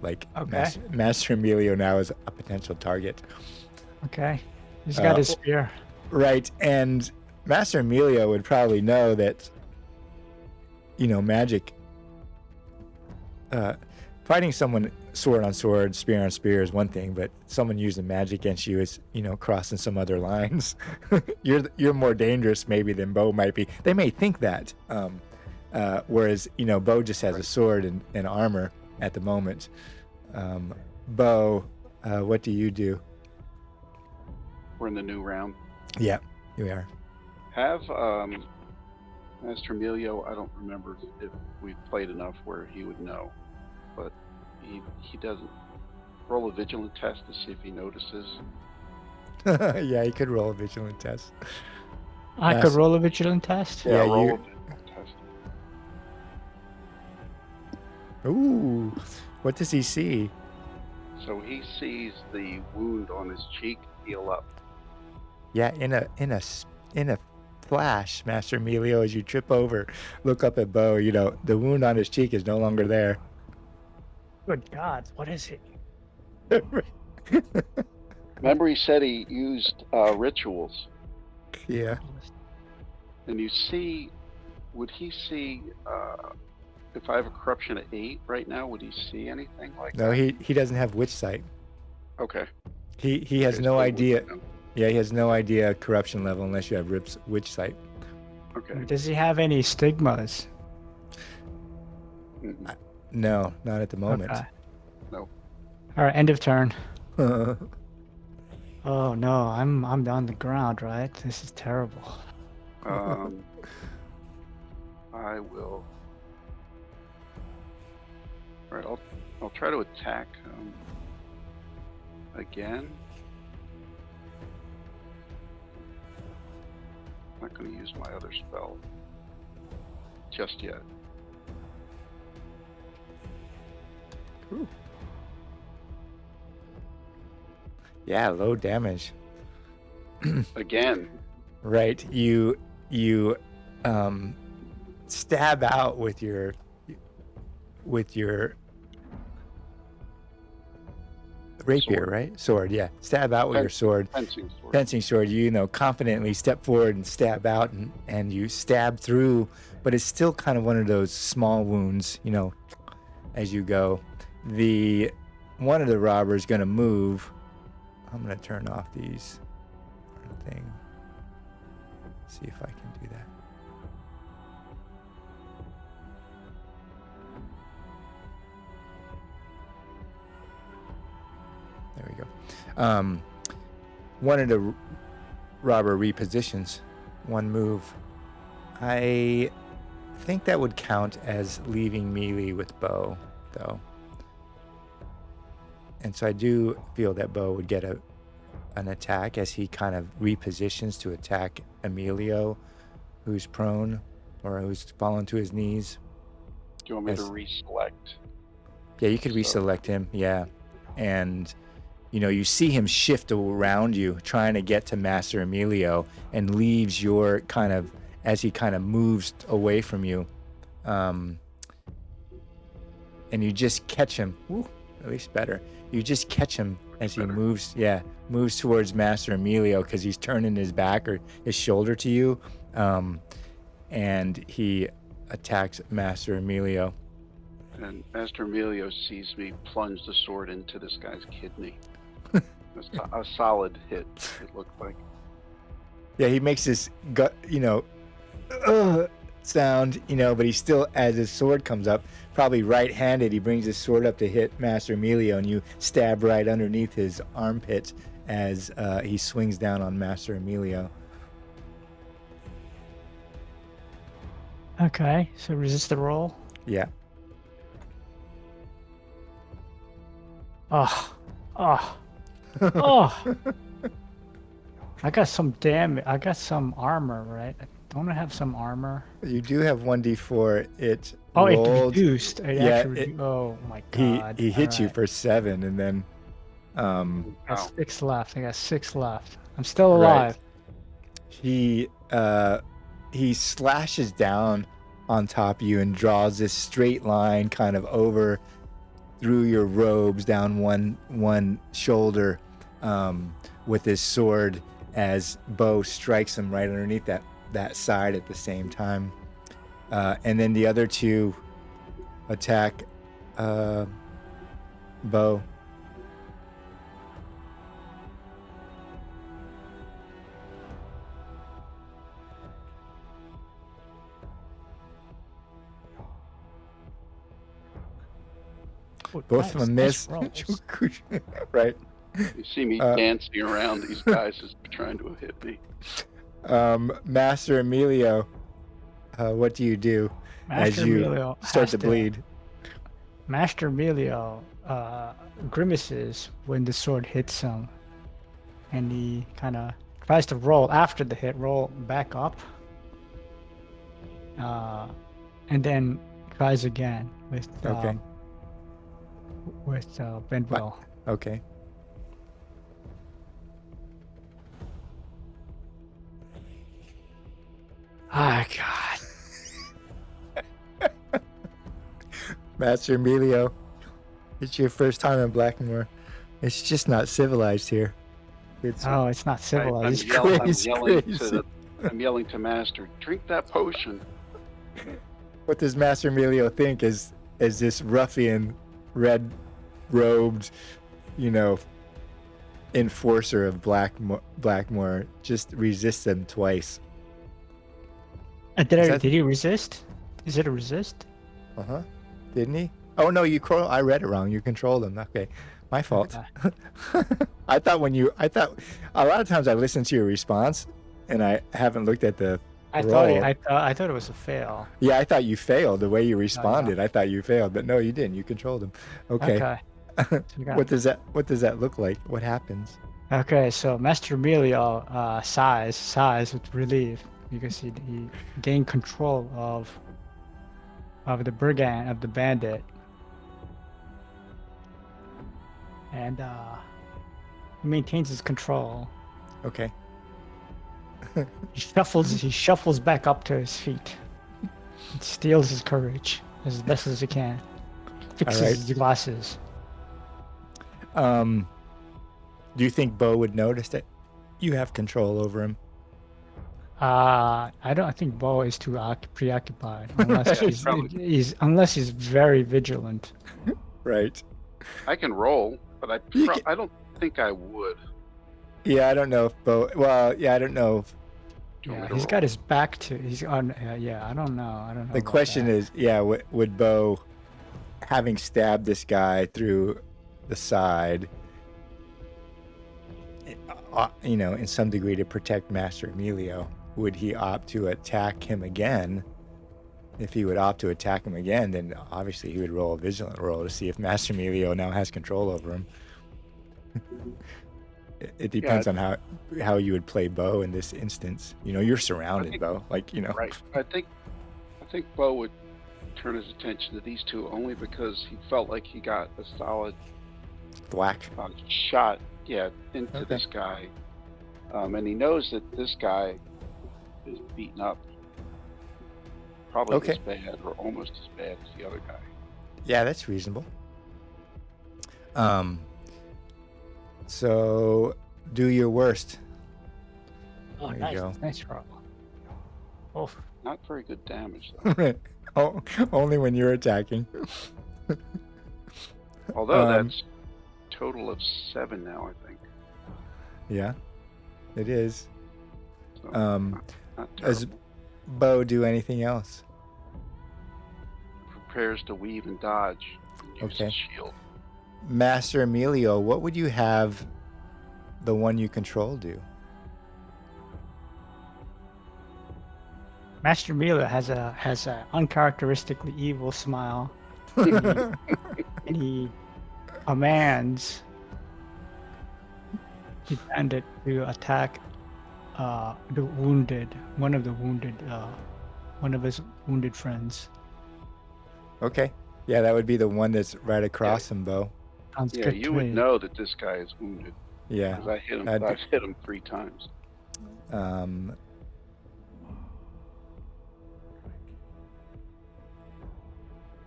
Like, Okay. Master Emilio now is a potential target. Okay. He's got his spear. Right, and Master Emilio would probably know that, magic, fighting someone sword on sword, spear on spear is one thing, but someone using magic against you is, crossing some other lines. You're more dangerous maybe than Bo might be. They may think that, whereas, Bo just has a sword and armor at the moment. Bo, what do you do? we're in the new round. Yeah, you are. Have Master Emilio, I don't remember if we've played enough where he would know, but he doesn't roll a vigilant test to see if he notices. Yeah, he could roll a vigilant test. I could roll a vigilant test. Yeah, roll you- a vigilant test. Ooh, what does he see? So he sees the wound on his cheek heal up. Yeah, in a flash, Master Emilio, as you trip over, look up at Bo, the wound on his cheek is no longer there. Good God, what is it? Remember, he said he used rituals, Yeah. and you see, would he see? If I have a corruption at 8 right now, would he see anything like No, that? he doesn't have witch sight. Okay. He has Okay, no so he idea. wouldn't know. Yeah, he has no idea corruption level unless you have witch sight. Okay. Does he have any stigmas? Mm-mm. No, not at the moment. Okay. No. All right, end of turn. Okay. Oh no, I'm on the ground, right? This is terrible. I will. All right, I'll try to attack again. I'm not going to use my other spell just yet. Yeah, low damage. Again. Right. You stab out with your rapier, Sword. right? Sword, yeah. Stab out with your sword. Fencing sword. Fencing sword, confidently step forward and stab out, and you stab through, but it's still kind of one of those small wounds, as you go. One of the robbers going to move. I'm going to turn off these thing. See if I can do that. There we go. One of the robber repositions, one move. I think that would count as leaving melee with Bo, though. And so I do feel that Bo would get an attack as he kind of repositions to attack Emilio, who's prone or who's fallen to his knees. Do you want me to reselect? Yeah, you could reselect him, yeah. And, you see him shift around you, trying to get to Master Emilio, and leaves your as he kind of moves away from you. And you just catch him. Ooh, at least better. You just catch him as he moves towards Master Emilio because he's turning his back or his shoulder to you. And he attacks Master Emilio. And Master Emilio sees me plunge the sword into this guy's kidney. A solid hit, it looked like. Yeah, he makes this gut, sound, but he still, as his sword comes up, probably right-handed, he brings his sword up to hit Master Emilio, and you stab right underneath his armpit as he swings down on Master Emilio. Okay, so resist the roll. Yeah. Oh. I got some damage. I got some armor, right? Don't I have some armor? You do have 1d4. It rolled. It reduced. Oh my god. He hit you for 7, and then I got 6 left. I got 6 left. I'm still alive. Right. He slashes down on top of you and draws this straight line kind of over through your robes down one shoulder with his sword as Bo strikes him right underneath that side at the same time. And then the other two attack Bo. Both of them miss. Right. You see me dancing around these guys as they're trying to hit me. Master Emilio, what do you do as you start to bleed? Master Emilio grimaces when the sword hits him, and he kind of tries to roll after the hit, roll back up, and then tries again with Benwell. Okay. Oh, God. Master Emilio, it's your first time in Blackmoor. It's just not civilized here. It's not civilized. I'm yelling to Master, drink that potion. What does Master Emilio think as this ruffian, red-robed, enforcer of Blackmore just resists them twice. Did he resist? Is it a resist? Uh-huh. Didn't he? Oh no, I read it wrong. You controlled him. Okay. My fault. Okay. I thought a lot of times I listen to your response and I haven't looked at the I roll. thought it was a fail. Yeah, I thought you failed the way you responded. I thought you failed, but no, you didn't. You controlled him. Okay. So we got- What does that look like? What happens? Okay, so Master Emilio sighs with relief because he gained control of the brigand, of the bandit. And he maintains his control. Okay. He shuffles back up to his feet. And steals his courage as best as he can. Fixes right. his glasses. Do you think Bo would notice that you have control over him? I think Bo is too preoccupied unless unless he's very vigilant. Right. I can roll, but You can- I don't think I would. Yeah, I don't know if Bo. Well, yeah, I don't know. Do you want Yeah, me to he's roll? got his back to. He's on. Yeah, I don't know. The question is, yeah, would Bo, having stabbed this guy through the side, in some degree to protect Master Emilio, would he opt to attack him again? If he would opt to attack him again, then obviously he would roll a vigilant roll to see if Master Emilio now has control over him. It depends on how you would play Bo in this instance. You're surrounded, Bo. Right. I think Bo would turn his attention to these two only because he felt like he got a solid Thwack. shot, into Okay. this guy, and he knows that this guy is beaten up, probably Okay. as bad or almost as bad as the other guy. Yeah, that's reasonable. So do your worst. Oh, There you nice, go. nice roll. Oh, Not very good damage though. Only when you're attacking. Although Um, that's total of 7 now, I think. Yeah, it is. So not Does terrible. Bo do anything else? Prepares to weave and dodge. Use Okay. his shield. Master Emilio, what would you have the one you control do? Master Emilio has a uncharacteristically evil smile, and he commands the bandit to attack one of his wounded friends. Okay. Yeah, that would be the one that's right across him, Bo. Sounds Yeah, good you to would me. know that this guy is wounded. Yeah. 'Cause I hit him. I'd- I've hit him 3 times. Um,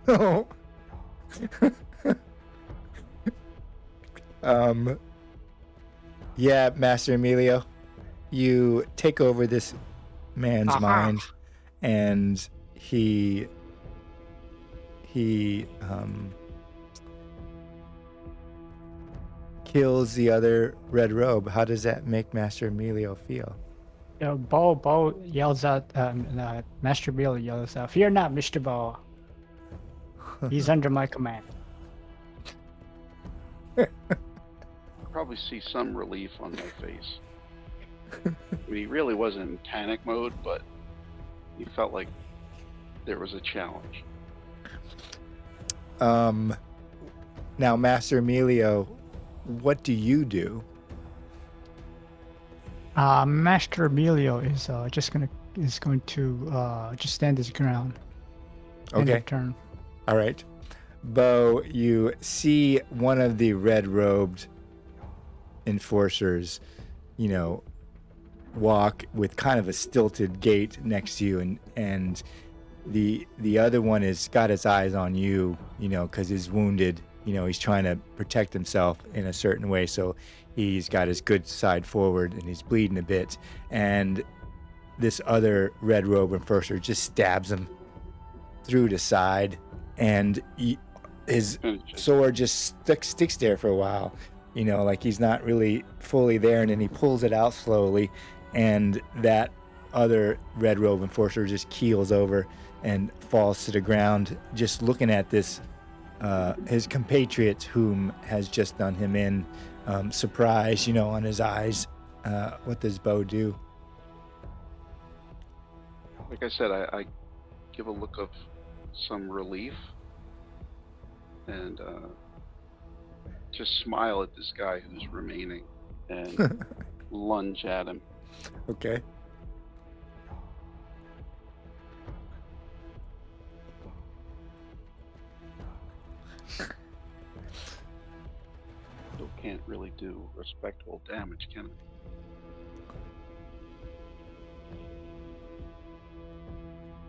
oh. Yeah, Master Emilio, you take over this man's mind, and he kills the other red robe. How does that make Master Emilio feel? Bo yells out. Master Emilio yells out, "Fear not, Mr. Bo. He's under my command." Probably see some relief on my face. I mean, he really wasn't in panic mode, but he felt like there was a challenge. Now, Master Emilio, what do you do? Master Emilio is going to just stand his ground. End Okay. of turn. All right. Bo, you see one of the red-robed enforcers, walk with kind of a stilted gait next to you, and the other one has got his eyes on you, because he's wounded. He's trying to protect himself in a certain way, so he's got his good side forward and he's bleeding a bit. And this other red robe enforcer just stabs him through the side, and his Finishes. sword just sticks there for a while, you know, like he's not really fully there, and then he pulls it out slowly, and that other red robe enforcer just keels over and falls to the ground, just looking at this his compatriot whom has just done him in. Surprise, you know, on his eyes. What does Bo do? Like I said, I give a look of some relief and just smile at this guy who's remaining and lunge at him. Okay. Still can't really do respectable damage, can it?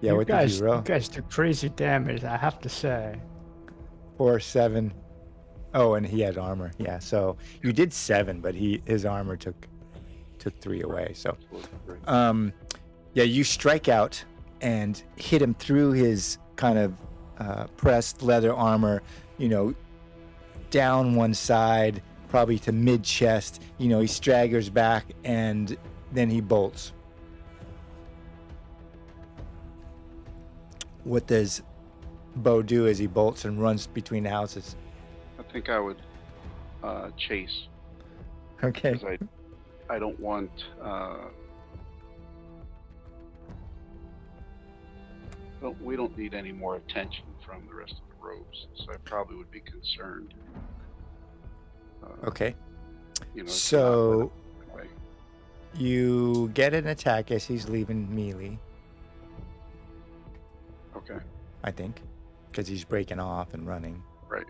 Yeah, what did you roll? You guys do crazy damage, I have to say. 4, 7. Oh, and he had armor. Yeah, so you did 7, but his armor took 3 away. So, yeah, you strike out and hit him through his kind of pressed leather armor. You know, down one side, probably to mid chest. You know, he staggers back and then he bolts. What does Bo do as he bolts and runs between the houses? I think I would chase Okay. because I don't want we don't need any more attention from the rest of the robes, so I probably would be concerned. Okay. You know, to not let So him get away. you get an attack as he's leaving melee, Okay, I think, because he's breaking off and running. right.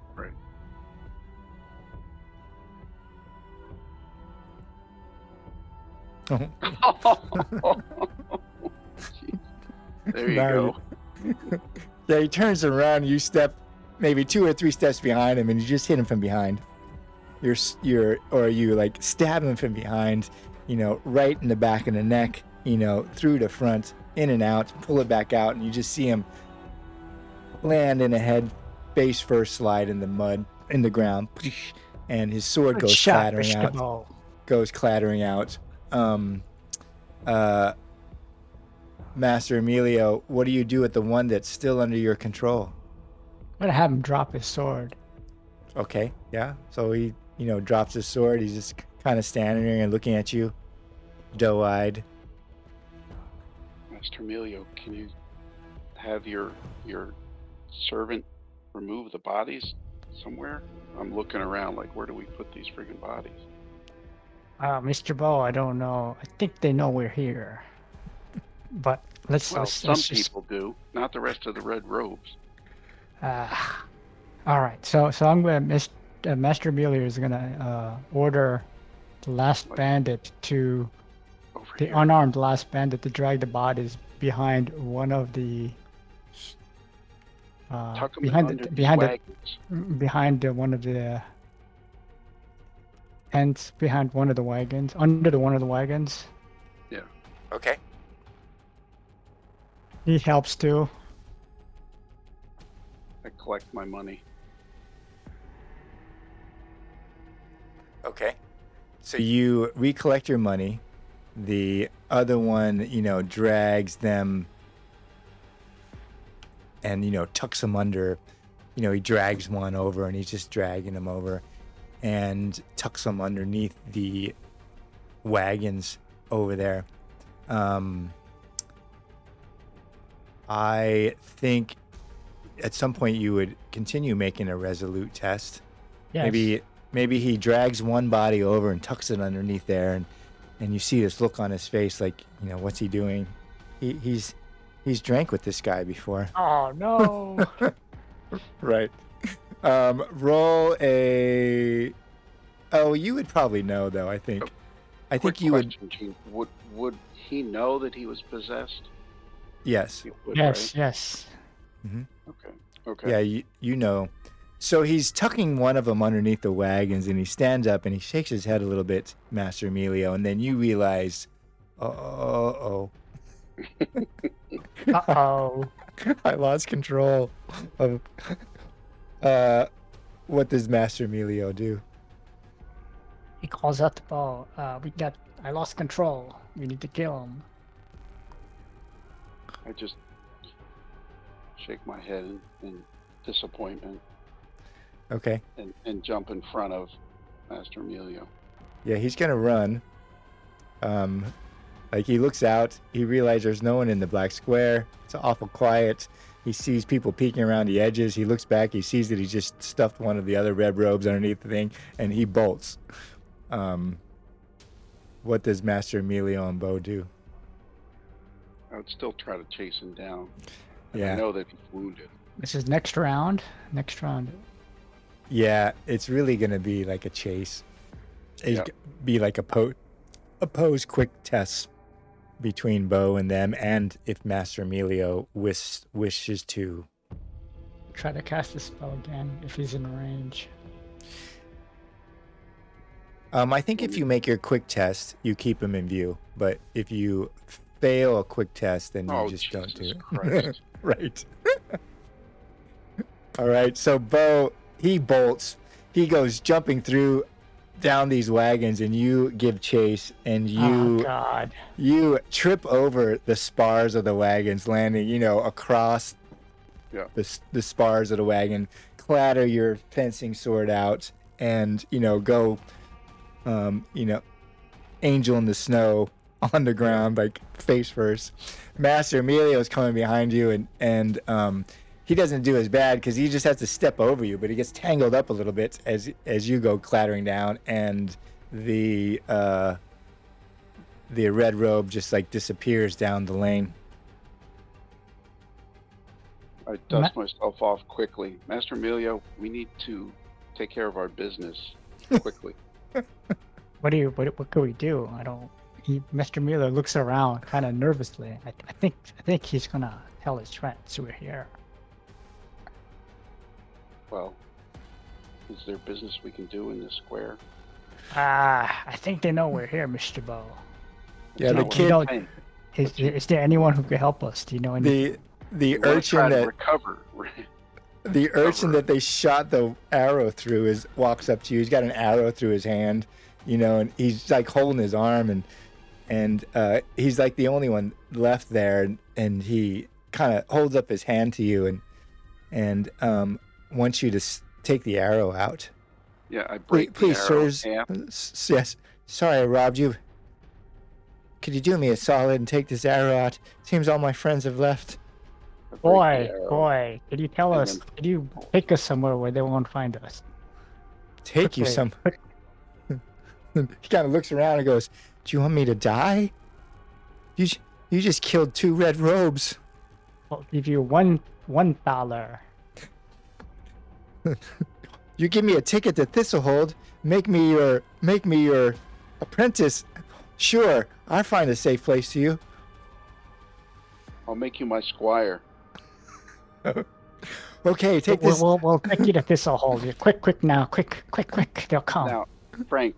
There you Now go. Yeah, he turns around. You step maybe 2 or 3 steps behind him, and you just hit him from behind. You like stab him from behind, you know, right in the back of the neck, you know, through the front, in and out, pull it back out, and you just see him land in a head face first slide in the mud, in the ground, and his sword Good goes shot, clattering Mr. out. Bo. Master Emilio, what do you do with the one that's still under your control? I'm gonna have him drop his sword. Okay, yeah. So he, you know, drops his sword. He's just kind of standing there and looking at you, doe-eyed. Master Emilio, can you have your servant remove the bodies somewhere? I'm looking around like, where do we put these friggin' bodies? Mr. Bo, I don't know. I think they know we're here. But let's Well, let's, some let's just people do, not the rest of the red robes. all right. So I'm gonna Master Emilio is gonna order the last bandit to Over the here. unarmed last bandit to drag the bodies behind one of the Tuck them behind under the, these behind the, wagons. behind the, one of the tents, behind one of the wagons, under one of the wagons. Okay. He helps too. I collect my money. Okay. So you recollect your money. The other one, you know, drags them and, you know, tucks them under. You know, he drags one over and he's just dragging them over and tucks them underneath the wagons over there. I think at some point you would continue making a resolute test. Yes. Maybe he drags one body over and tucks it underneath there, and you see this look on his face, like, you know, what's he doing? He's drank with this guy before. Oh no. Right. Roll a. Oh, you would probably know though. I think Quick you would. question, Gene. Would he know that he was possessed? Yes. He would, Yes, yes. Right? Okay. Yeah. You know. So he's tucking one of them underneath the wagons, and he stands up and he shakes his head a little bit, Master Emilio, and then you realize, oh. Uh-oh. I lost control of. What does Master Emilio do? He calls out to Bo. I lost control. We need to kill him. I just shake my head in disappointment Okay. and jump in front of Master Emilio. Yeah, he's gonna run. Like he looks out, he realizes there's no one in the black square. It's awful quiet. He sees people peeking around the edges. He looks back. He sees that he just stuffed one of the other red robes underneath the thing, and he bolts. What does Master Emilio and Bo do? I would still try to chase him down. Yeah. I know that he's wounded. This is next round. Next round. Yeah, it's really gonna be like a chase. It's Yeah. be like a pose quick test between Bo and them, and if Master Emilio wishes to. Try to cast the spell again if he's in range. I think if you make your quick test, you keep him in view. But if you fail a quick test, then you Oh, just don't do Jesus it. Christ. Right. All right. So Bo, he bolts. He goes jumping through down these wagons, and you give chase, and Oh God. you trip over the spars of the wagons, landing, across Yeah. the spars of the wagon, clatter your fencing sword out, and go, angel in the snow on the ground, like face first. Master Emilio is coming behind you, and he doesn't do as bad because he just has to step over you, but he gets tangled up a little bit as you go clattering down, and the red robe just like disappears down the lane. I dust myself off quickly. Master Emilio, we need to take care of our business quickly. What can we do? Mr. Miller looks around kind of nervously. I think he's gonna tell his friends we're here. Well, is there business we can do in this square? I think they know we're here, Mr. Bo. Yeah, the No, kid, don't- hey, Is there anyone who can help us? Do you know any? the we wanna urchin try to that recover. the urchin cover. that they shot the arrow through walks up to you. He's got an arrow through his hand, and he's like holding his arm, and he's like the only one left there, and he kind of holds up his hand to you, and wants you to take the arrow out. Yeah, I break Please, the arrow sirs. in half. Yes. Sorry I robbed you. Could you do me a solid and take this arrow out? Seems all my friends have left. I break the arrow. Boy, could you tell and us? then- Could you take us somewhere where they won't find us? Take you Quickly, some. quick- He kind of looks around and goes, "Do you want me to die? You just killed 2 red robes." I'll give you $1. You give me a ticket to Thistlehold, make me your apprentice. Sure, I'll find a safe place to you. I'll make you my squire. Okay, take this. We'll take you to Thistlehold. Quick now, quick! They'll come. Now, Frank,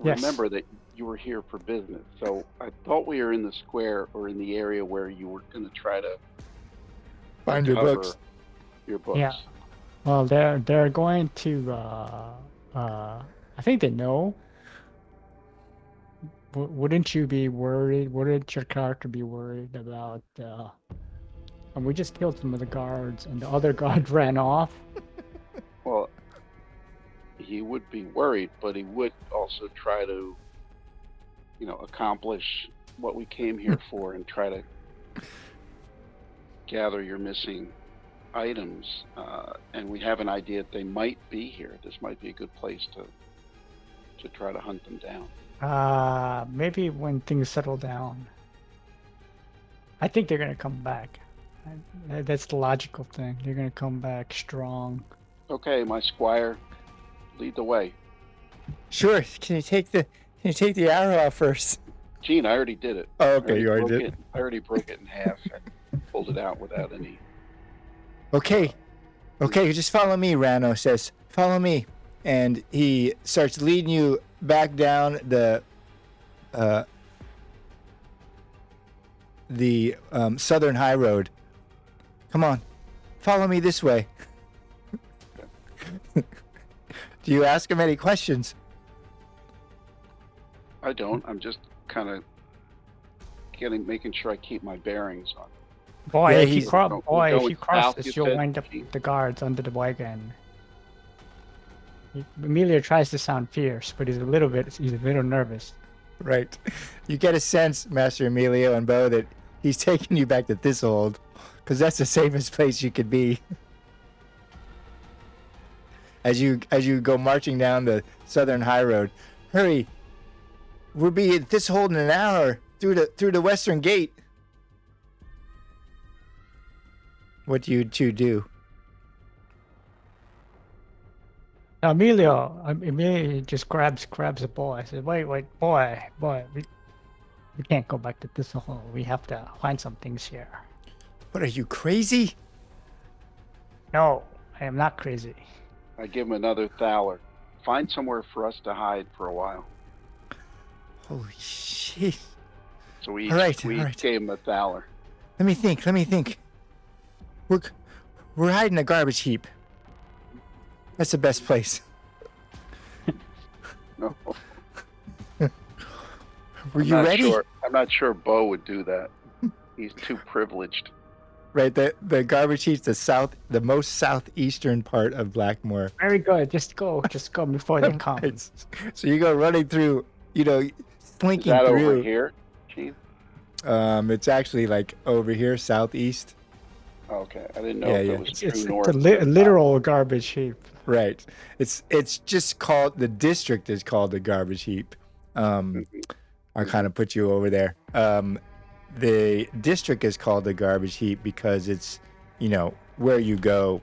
Yes. remember that you were here for business. So I thought we were in the square or in the area where you were going to try to Find your cover books. your books. Yeah. Well, they're going to. I think they know. Wouldn't you be worried? Wouldn't your character be worried about? And we just killed some of the guards, and the other guard ran off. Well, he would be worried, but he would also try to, accomplish what we came here for and try to gather your missing items. And we have an idea that they might be here. This might be a good place to try to hunt them down. Maybe when things settle down. I think they're gonna come back. That's the logical thing. They're gonna come back strong. Okay, my squire, lead the way. Sure. Can you take the arrow out first? Gene, I already did it. Oh, okay, you already broke did. it. I already broke it in half and pulled it out without any. Okay, just follow me, Rano says. Follow me. And he starts leading you back down the southern high road. Come on, follow me this way. Do you ask him any questions? I don't. I'm just kind of making sure I keep my bearings on. Boy, Yeah, if you he's- cross, We're boy, if going you cross south, this, you you'll said, wind up Chief? the guards under the wagon. Emilio tries to sound fierce, but he's a little nervous. Right. You get a sense, Master Emilio and Bo, that he's taking you back to Thistlehold, because that's the safest place you could be. As you go marching down the southern high road, hurry! We'll be at Thistlehold in an hour through the western gate. What do you two do? Now, Emilio just grabs the boy. I said, "Wait, boy, we can't go back to this hole. We have to find some things here." What are you, crazy? No, I am not crazy. I give him another thaler. Find somewhere for us to hide for a while. Holy shit! So we All right, each gave him a thaler. Let me think. We're hiding a garbage heap. That's the best place. No, Were you ready? Sure. I'm not sure Bo would do that. He's too privileged. Right, the garbage heap's the most southeastern part of Blackmore. Very good. Just go before they come. Right. So you go running through, Is slinking that through. over here, Chief? It's actually like over here, southeast. Okay, I didn't know Yeah, if yeah. it was It's true a north. or literal garbage heap. Right. It's just called, the district is called the garbage heap. I kind of put you over there. The district is called the garbage heap because it's, where you go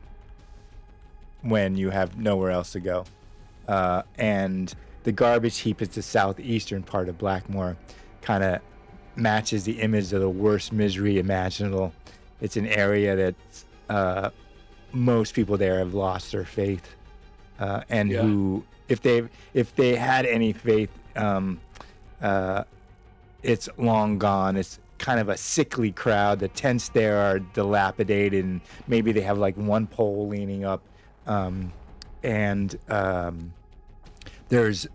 when you have nowhere else to go. And the garbage heap is the southeastern part of Blackmore. Kind of matches the image of the worst misery imaginable. It's an area that most people there have lost their faith, and Yeah. who, if they had any faith, it's long gone. It's kind of a sickly crowd. The tents there are dilapidated, and maybe they have like one pole leaning up, and there's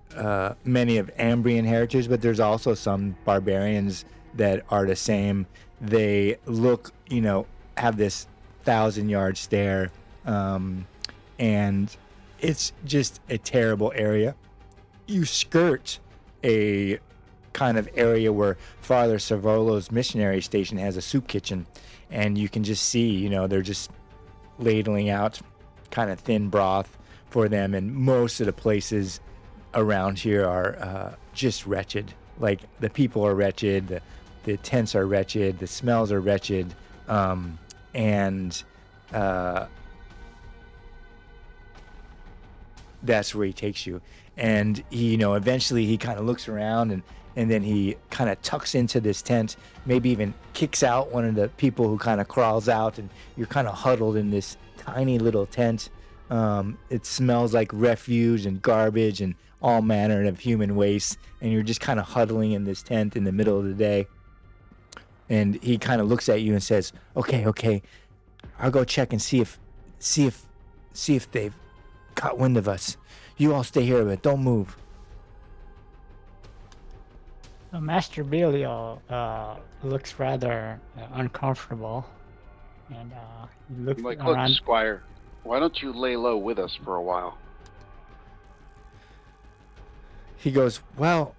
many of Ambrian heritage, but there's also some barbarians that are the same. They look, have this 1,000-yard stare, and it's just a terrible area. You skirt a kind of area where Father Savolo's missionary station has a soup kitchen, and you can just see, they're just ladling out kind of thin broth for them, and most of the places around here are just wretched. Like, the people are wretched, the tents are wretched, the smells are wretched, and that's where he takes you. And he, eventually he kind of looks around, and then he kind of tucks into this tent, maybe even kicks out one of the people who kind of crawls out, and you're kind of huddled in this tiny little tent. It smells like refuge and garbage and all manner of human waste, and you're just kind of huddling in this tent in the middle of the day. And he kind of looks at you and says, okay, I'll go check and see if they've caught wind of us. You all stay here, but don't move. Master Emilio looks rather uncomfortable, and he looks I'm like, look, around. Squire, why don't you lay low with us for a while? He goes, well,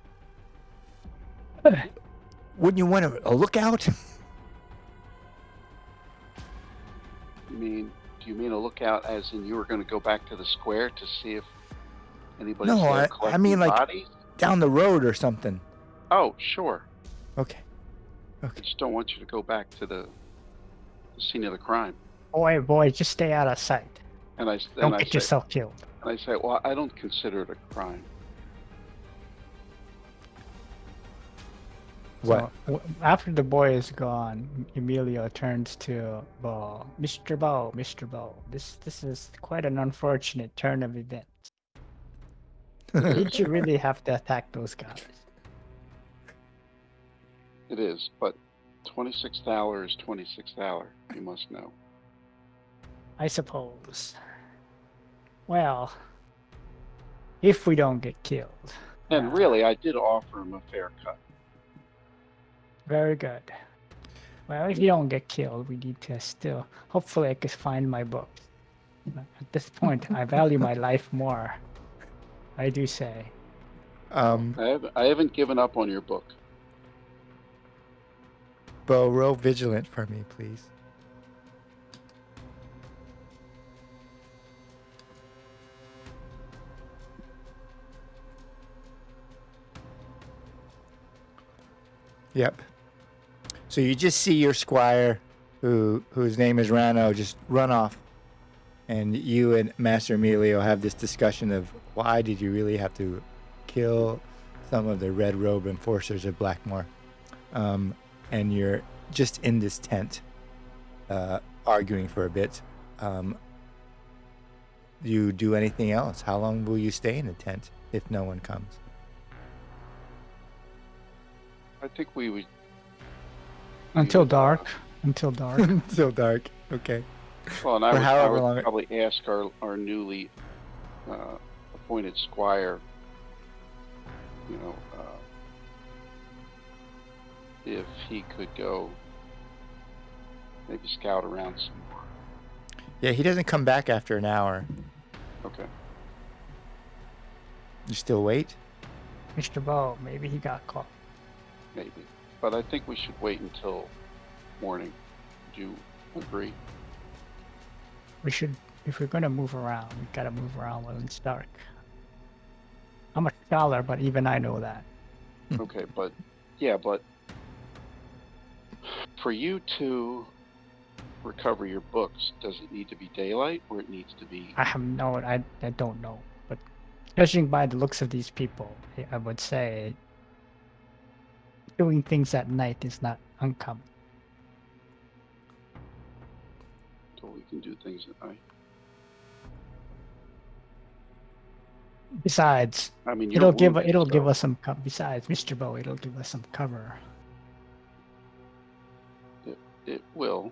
wouldn't you want a lookout? Do you mean a lookout as in you were going to go back to the square to see if anybody's No, there I collecting mean, like, bodies? Down the road or something. Oh, sure. Okay. I just don't want you to go back to the scene of the crime. Boy, just stay out of sight. And I Don't and get I say, yourself killed. and I say, well, I don't consider it a crime. What? So, after the boy is gone, Emilio turns to Bo. Mr. Bo, this is quite an unfortunate turn of events. Did you really have to attack those guys? It is, but $26 is $26. You must know. I suppose. Well, if we don't get killed, And really, I did offer him a fair cut. Very good. Well, if you don't get killed, we need to still. Hopefully, I can find my books. At this point, I value my life more. I do say. I haven't given up on your book. Bo, roll vigilant for me, please. Yep. So you just see your squire, whose name is Rano, just run off. And you and Master Emilio have this discussion of why did you really have to kill some of the red robe enforcers of Blackmore? And you're just in this tent, arguing for a bit. Do you do anything else? How long will you stay in the tent if no one comes? I think we would. Until dark. Until dark. Still dark. Okay. Well, and For I however would long it- probably ask our newly appointed squire, you know, if he could go maybe scout around some more. Yeah, he doesn't come back after an hour. Okay. You still wait? Mr. Bow, maybe he got caught. Maybe. But I think we should wait until morning. Do you agree? We should, if we're gonna move around, we gotta move around when it's dark. I'm a scholar, but even I know that. Okay, but yeah, but for you to recover your books, does it need to be daylight or it needs to be? I don't know. But judging by the looks of these people, I would say doing things at night is not uncommon. So we can do things at night. Besides, I mean, it'll give so- us some besides Mr. Bow, it'll give us some cover. It will.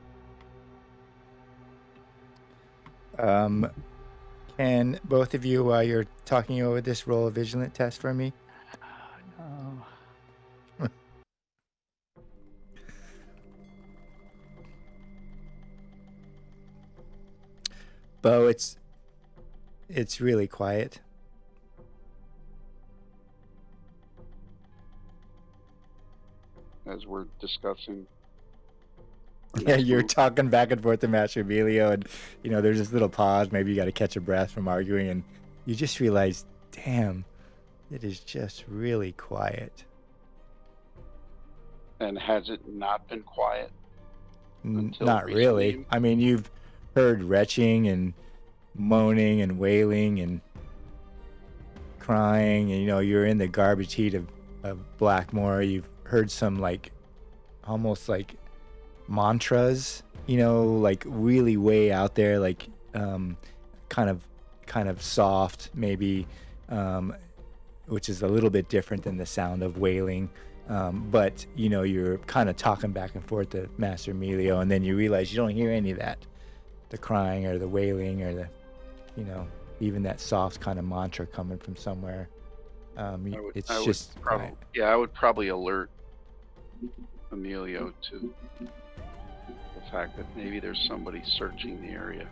Can both of you, while you're talking over this, roll a vigilant test for me? No. Bo, it's really quiet. As we're discussing. our Yeah, next you're move. talking back and forth to Master Emilio, and there's this little pause. Maybe you got to catch a breath from arguing, and you just realize, damn, it is just really quiet. And has it not been quiet? Until Not really. recently? I mean, you've heard retching and moaning and wailing and crying, and you're in the garbage heap of Blackmore. You've heard some almost like mantras, like really way out there, like kind of soft, maybe, which is a little bit different than the sound of wailing. But you're kind of talking back and forth to Master Emilio, and then you realize you don't hear any of that, the crying or the wailing or the, even that soft kind of mantra coming from somewhere. I would Just probably, quiet. yeah, I would probably alert Emilio to the fact that maybe there's somebody searching the area.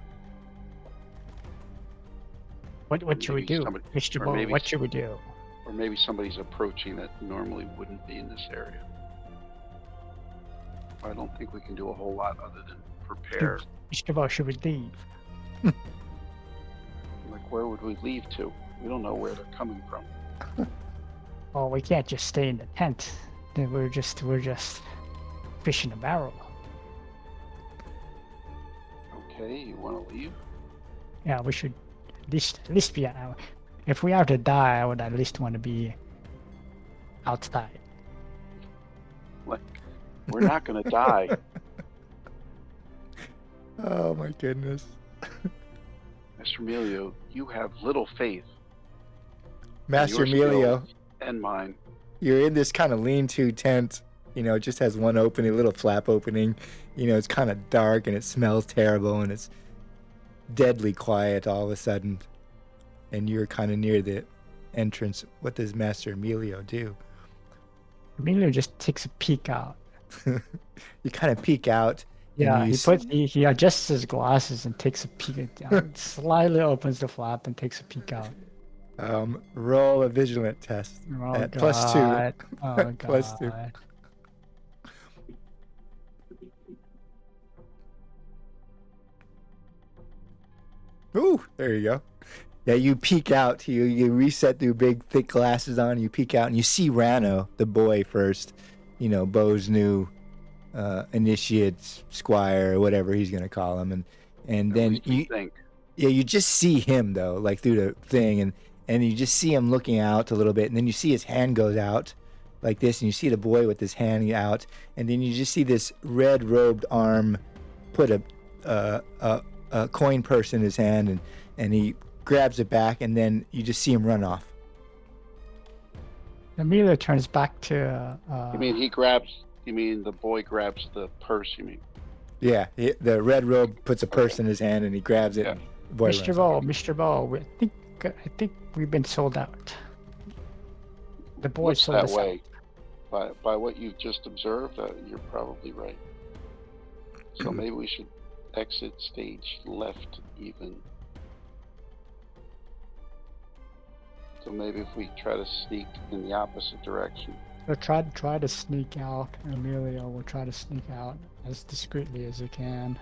What should we Maybe do, somebody- Mr. or Bow? maybe What should we do? Or maybe somebody's approaching that normally wouldn't be in this area. I don't think we can do a whole lot other than prepare. Mr. Bow, should we leave? Like, where would we leave to? We don't know where they're coming from. Oh, we can't just stay in the tent. Then we're just fish in a barrel. Okay, you want to leave? Yeah, we should at least be out. If we are to die, I would at least want to be outside. Like, we're not going to die. Oh my goodness. Mr. Emilio, you have little faith. in Master your Emilio, skills and mine. you're in this kind of lean-to tent. It just has one opening, little flap opening. It's kind of dark and it smells terrible and it's deadly quiet all of a sudden. And you're kind of near the entrance, what does Master Emilio do? Emilio just takes a peek out. You kind of peek out, and Yeah, you he adjusts his glasses and takes a peek down. Slightly opens the flap and takes a peek out. roll a vigilant test Oh at god. +2. Oh Plus 2. god. Ooh, there you go. Yeah, you peek out. You reset your big thick glasses on. You peek out and you see Rano, the boy first. You know, Bo's new initiate, squire, whatever he's gonna call him, and At then least we think. yeah, you just see him though, like through the thing, and you just see him looking out a little bit, and then you see his hand goes out like this, and you see the boy with his hand out, and then you just see this red robed arm put a coin purse in his hand, and he grabs it back, and then you just see him run off. Emilio turns back to You mean the boy grabs the purse? You mean? Yeah, the red robe puts a purse in his hand, and he grabs it. Yeah. And the boy Mr. runs Bo, off. Mr. Bo, I think we've been sold out. The boy Looks sold that us way. By what you've just observed, you're probably right. So maybe we should exit stage left even. So maybe if we try to sneak in the opposite direction. out. So try to sneak out. Emilio will try to sneak out as discreetly as he can.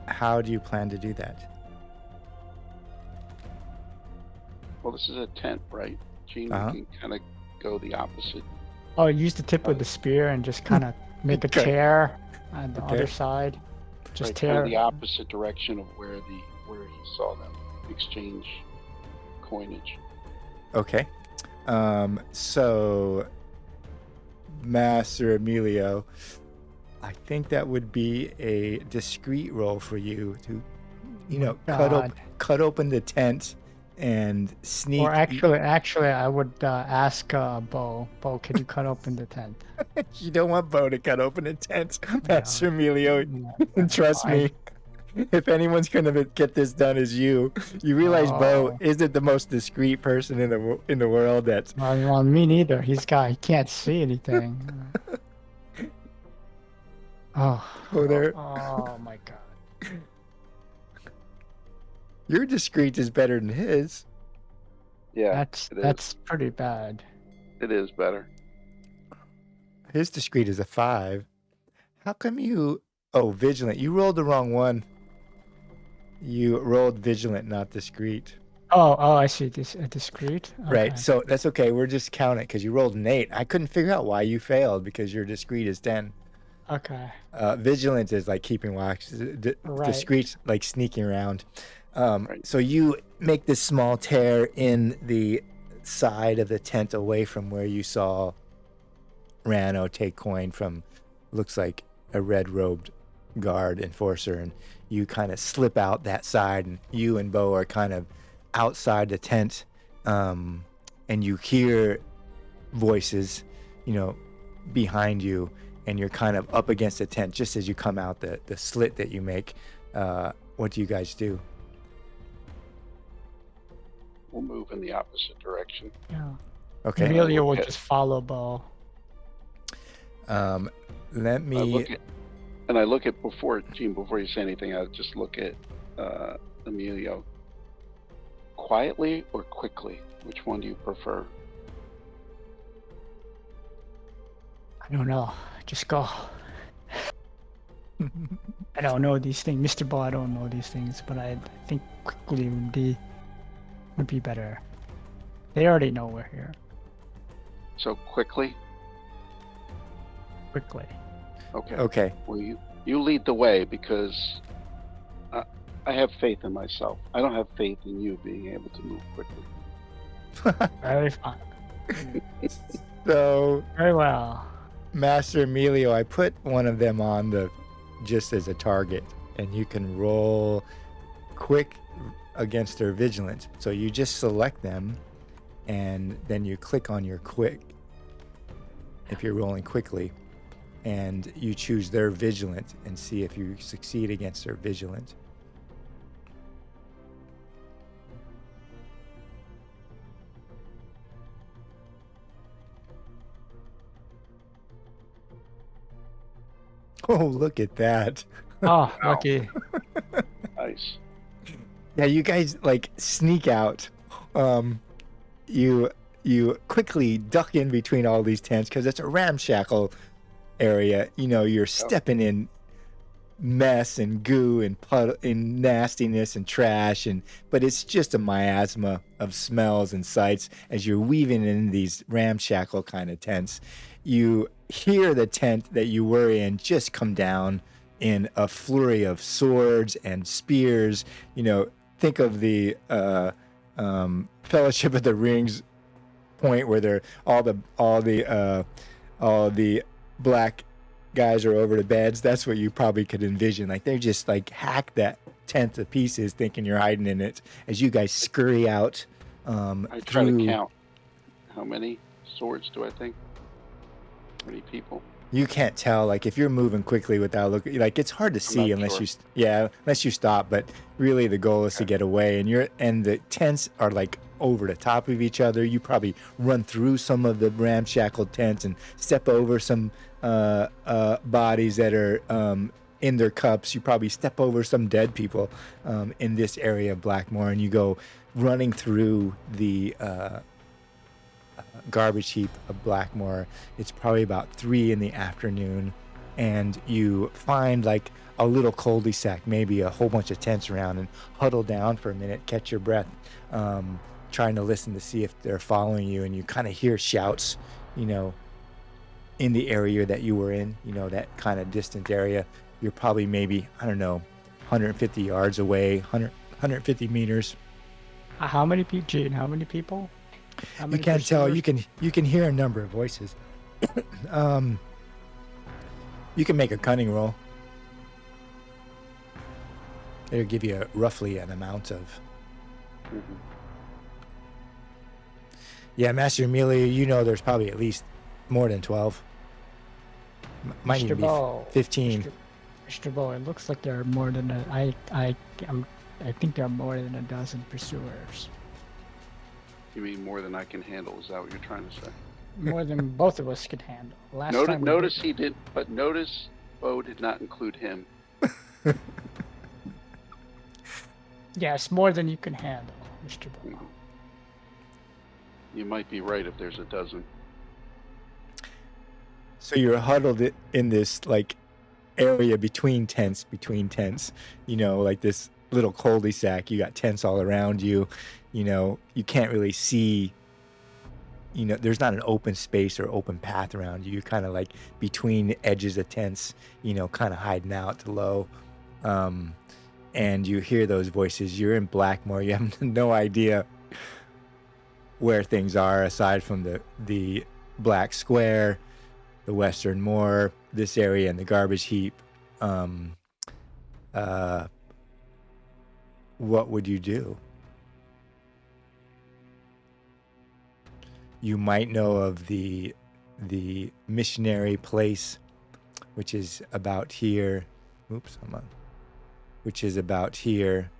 How do you plan to do that? Well, this is a tent, right? Gene, Uh-huh. we can kind of go the opposite. Oh, use the tip of the spear and just kind of make a Okay. tear on the Okay. other side. Just Right, kind tear. of the opposite direction of where he saw them exchange coinage. Okay. So, Master Emilio, I think that would be a discreet roll for you to, God. cut open the tent and sneak. Or actually, I would ask Bo. Bo, can you cut open the tent? You don't want Bo to cut open a tent, Master Emilio. Yeah, Trust fine. me. If anyone's gonna get this done, is you. You realize Bo Oh. isn't the most discreet person in the world. That Well, me neither. He can't see anything. Oh. Oh, there. Oh my god. Your discreet is better than his. Yeah, it is. That's pretty bad. It is better. His discreet is a 5. How come you? Oh, vigilant. You rolled the wrong one. You rolled vigilant, not discreet. Oh, I see. This discreet. Right. Okay. So that's okay. We're just counting because you rolled an 8. I couldn't figure out why you failed because your discreet is 10. Okay. Vigilant is like keeping watch. Right. Discreet's like sneaking around. Right. So you make this small tear in the side of the tent away from where you saw Rano take coin from, looks like a red-robed guard enforcer, and you kind of slip out that side, and you and Bo are kind of outside the tent, and you hear voices, behind you, and you're kind of up against the tent just as you come out the slit that you make. What do you guys do? We'll move in the opposite direction. Yeah. Okay. Emilio will Okay. just follow Bo. Let me. I look at before you say anything, I just look at Emilio. Quietly or quickly? Which one do you prefer? I don't know. Just go. I don't know these things, Mr. Bo. I don't know these things, but I think quickly would be better. They already know we're here. So quickly? Quickly. Okay. Okay. Well, you lead the way because I have faith in myself. I don't have faith in you being able to move quickly. Very fine. So, Very well. Master Emilio, I put one of them on just as a target, and you can roll quick against their vigilance. So you just select them, and then you click on your quick if you're rolling quickly, and you choose their vigilant and see if you succeed against their vigilant. Oh, look at that. Oh, Wow. lucky. Nice. Yeah, you guys like sneak out. Um, you you quickly duck in between all these tents because it's a ramshackle area. You know, you're stepping in mess and goo and puddle and nastiness and trash, and but it's just a miasma of smells and sights as you're weaving in these ramshackle kind of tents. You hear the tent that you were in just come down in a flurry of swords and spears. You know, think of the Fellowship of the Rings point where they're all the black guys are over the beds. That's what you probably could envision. Like they're just like hack that tent to pieces, thinking you're hiding in it. As you guys scurry out I try to through, count. How many swords do I think? How many people? you can't tell. Like if you're moving quickly without looking, like it's hard to see not unless sure. unless you stop. But really, the goal is to Okay. get away. And the tents are like over the top of each other. You probably run through some of the ramshackle tents and step over some bodies that are in their cups. You probably step over some dead people in this area of Blackmore, and you go running through the garbage heap of Blackmore. It's probably about 3 in the afternoon, and you find like a little cul-de-sac, maybe a whole bunch of tents around, and huddle down for a minute, catch your breath, trying to listen to see if they're following you. And you kind of hear shouts, you know, in the area that you were in, you know, that kind of distant area. You're probably maybe, I don't know, 150 yards away, 150 meters. How many people, Gene? How many people? How You many can't tell. pursuers? You can hear a number of voices. You can make a cunning roll. It'll give you roughly an amount of. Mhm. Yeah, Master Amelia, you know there's probably at least more than 12. Might Mr. even be Bow. 15. Mr. Bow, it looks like there are more than I think there are more than a dozen pursuers. You mean more than I can handle? Is that what you're trying to say? More than both of us could handle. Last Notice, time we notice did- he did, but notice Bo did not include him. Yes, more than you can handle, Mr. Bow. Mhm. You might be right if there's a dozen. So you're huddled in this like area between tents, you know, like this little cul-de-sac. You got tents all around you. You know, you can't really see, you know, there's not an open space or open path around you. You're kind of like between the edges of tents, you know, kind of hiding out to low. And you hear those voices. You're in Blackmore. You have no idea where things are aside from the Black Square, the Western Moor, this area, and the garbage heap. What would you do? You might know of the missionary place, which is about here. Oops, hold on. Which is about here.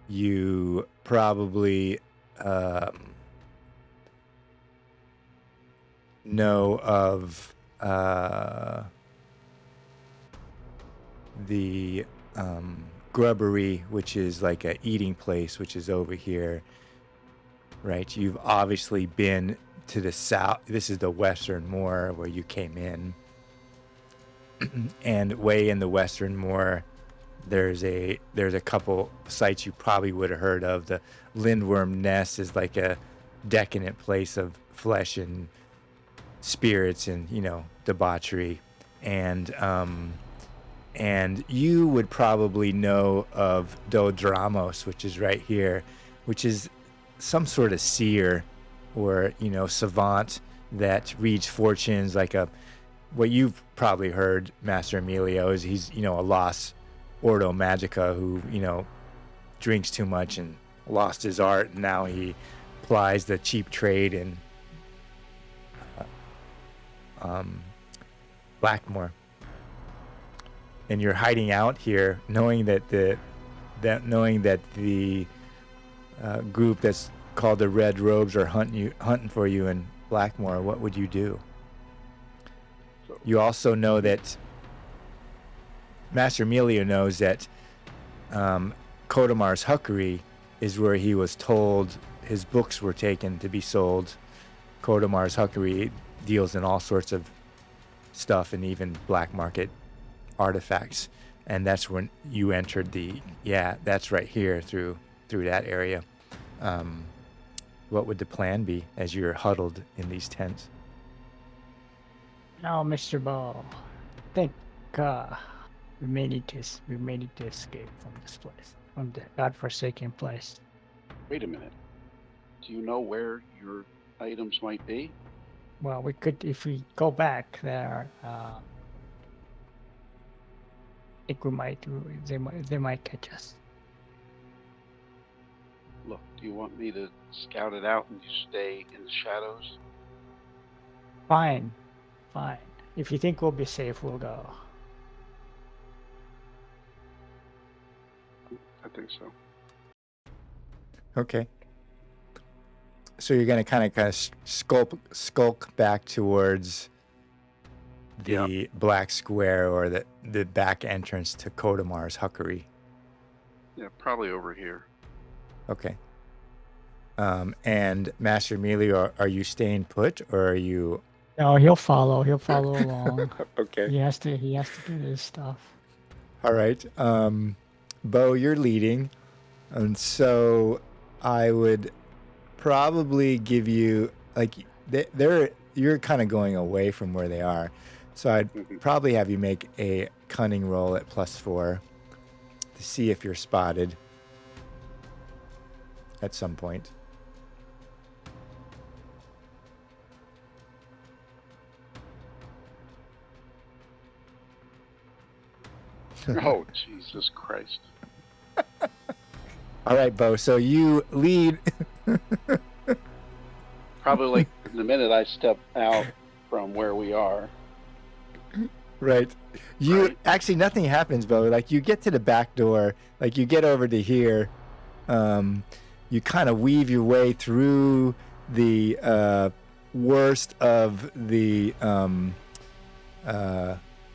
You probably know of the grubbery, which is like a eating place, which is over here, right? You've obviously been to the south. This is the Western Moor where you came in, and way in the Western Moor, there's a couple sites you probably would have heard of. The Lindworm Nest is like a decadent place of flesh and spirits and, you know, debauchery, and you would probably know of Dodramus, which is right here, which is some sort of seer or, you know, savant that reads fortunes, like what you've probably heard, Master Emilio, is he's, you know, a lost Ordo Magica who, you know, drinks too much and lost his art, and now he plies the cheap trade in Blackmore. And you're hiding out here, knowing that the group that's called the Red Robes are hunting for you in Blackmore. What would you do? So You also know that Master Emilio knows that Kodamar's Huckery is where he was told his books were taken to be sold. Kodamar's Huckery deals in all sorts of stuff and even black market artifacts. And that's when you entered that's right here through that area. What would the plan be as you're huddled in these tents? Now, Mr. Ball, I think we may need to escape from this place, from the godforsaken place. Wait a minute. Do you know where your items might be? Well, we could, if we go back there, I think they might catch us. Look, do you want me to scout it out and you stay in the shadows? Fine. If you think we'll be safe, we'll go. I think so. Okay. So you're going to kind of skulk back towards the black square or the back entrance to Kodamar's Huckery. Yeah, probably over here. Okay. And Master Emilio, are you staying put or are you? No, he'll follow along. Okay. He has to do this stuff. All right. Bo, you're leading. And so I would probably give you, like, you're kind of going away from where they are. So I'd probably have you make a cunning roll at +4 to see if you're spotted at some point. Oh, Jesus Christ. All right, Bo. So you lead. Probably like the minute I step out from where we are. Right. Actually, nothing happens, Bo. Like, you get to the back door, like you get over to here, you kind of weave your way through the worst of the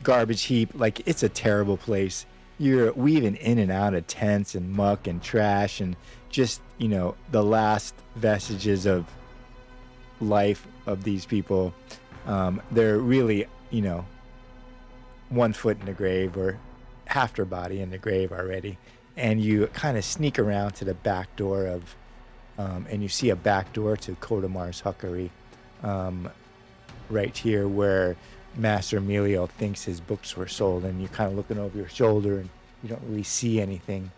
garbage heap. Like, it's a terrible place. You're weaving in and out of tents and muck and trash and just, the last vestiges of life of these people. They're really, 1 foot in the grave or half their body in the grave already. And you kind of sneak around to the back door of, and you see a back door to Kodamar's Huckery right here where Master Emilio thinks his books were sold, and you're kind of looking over your shoulder and you don't really see anything.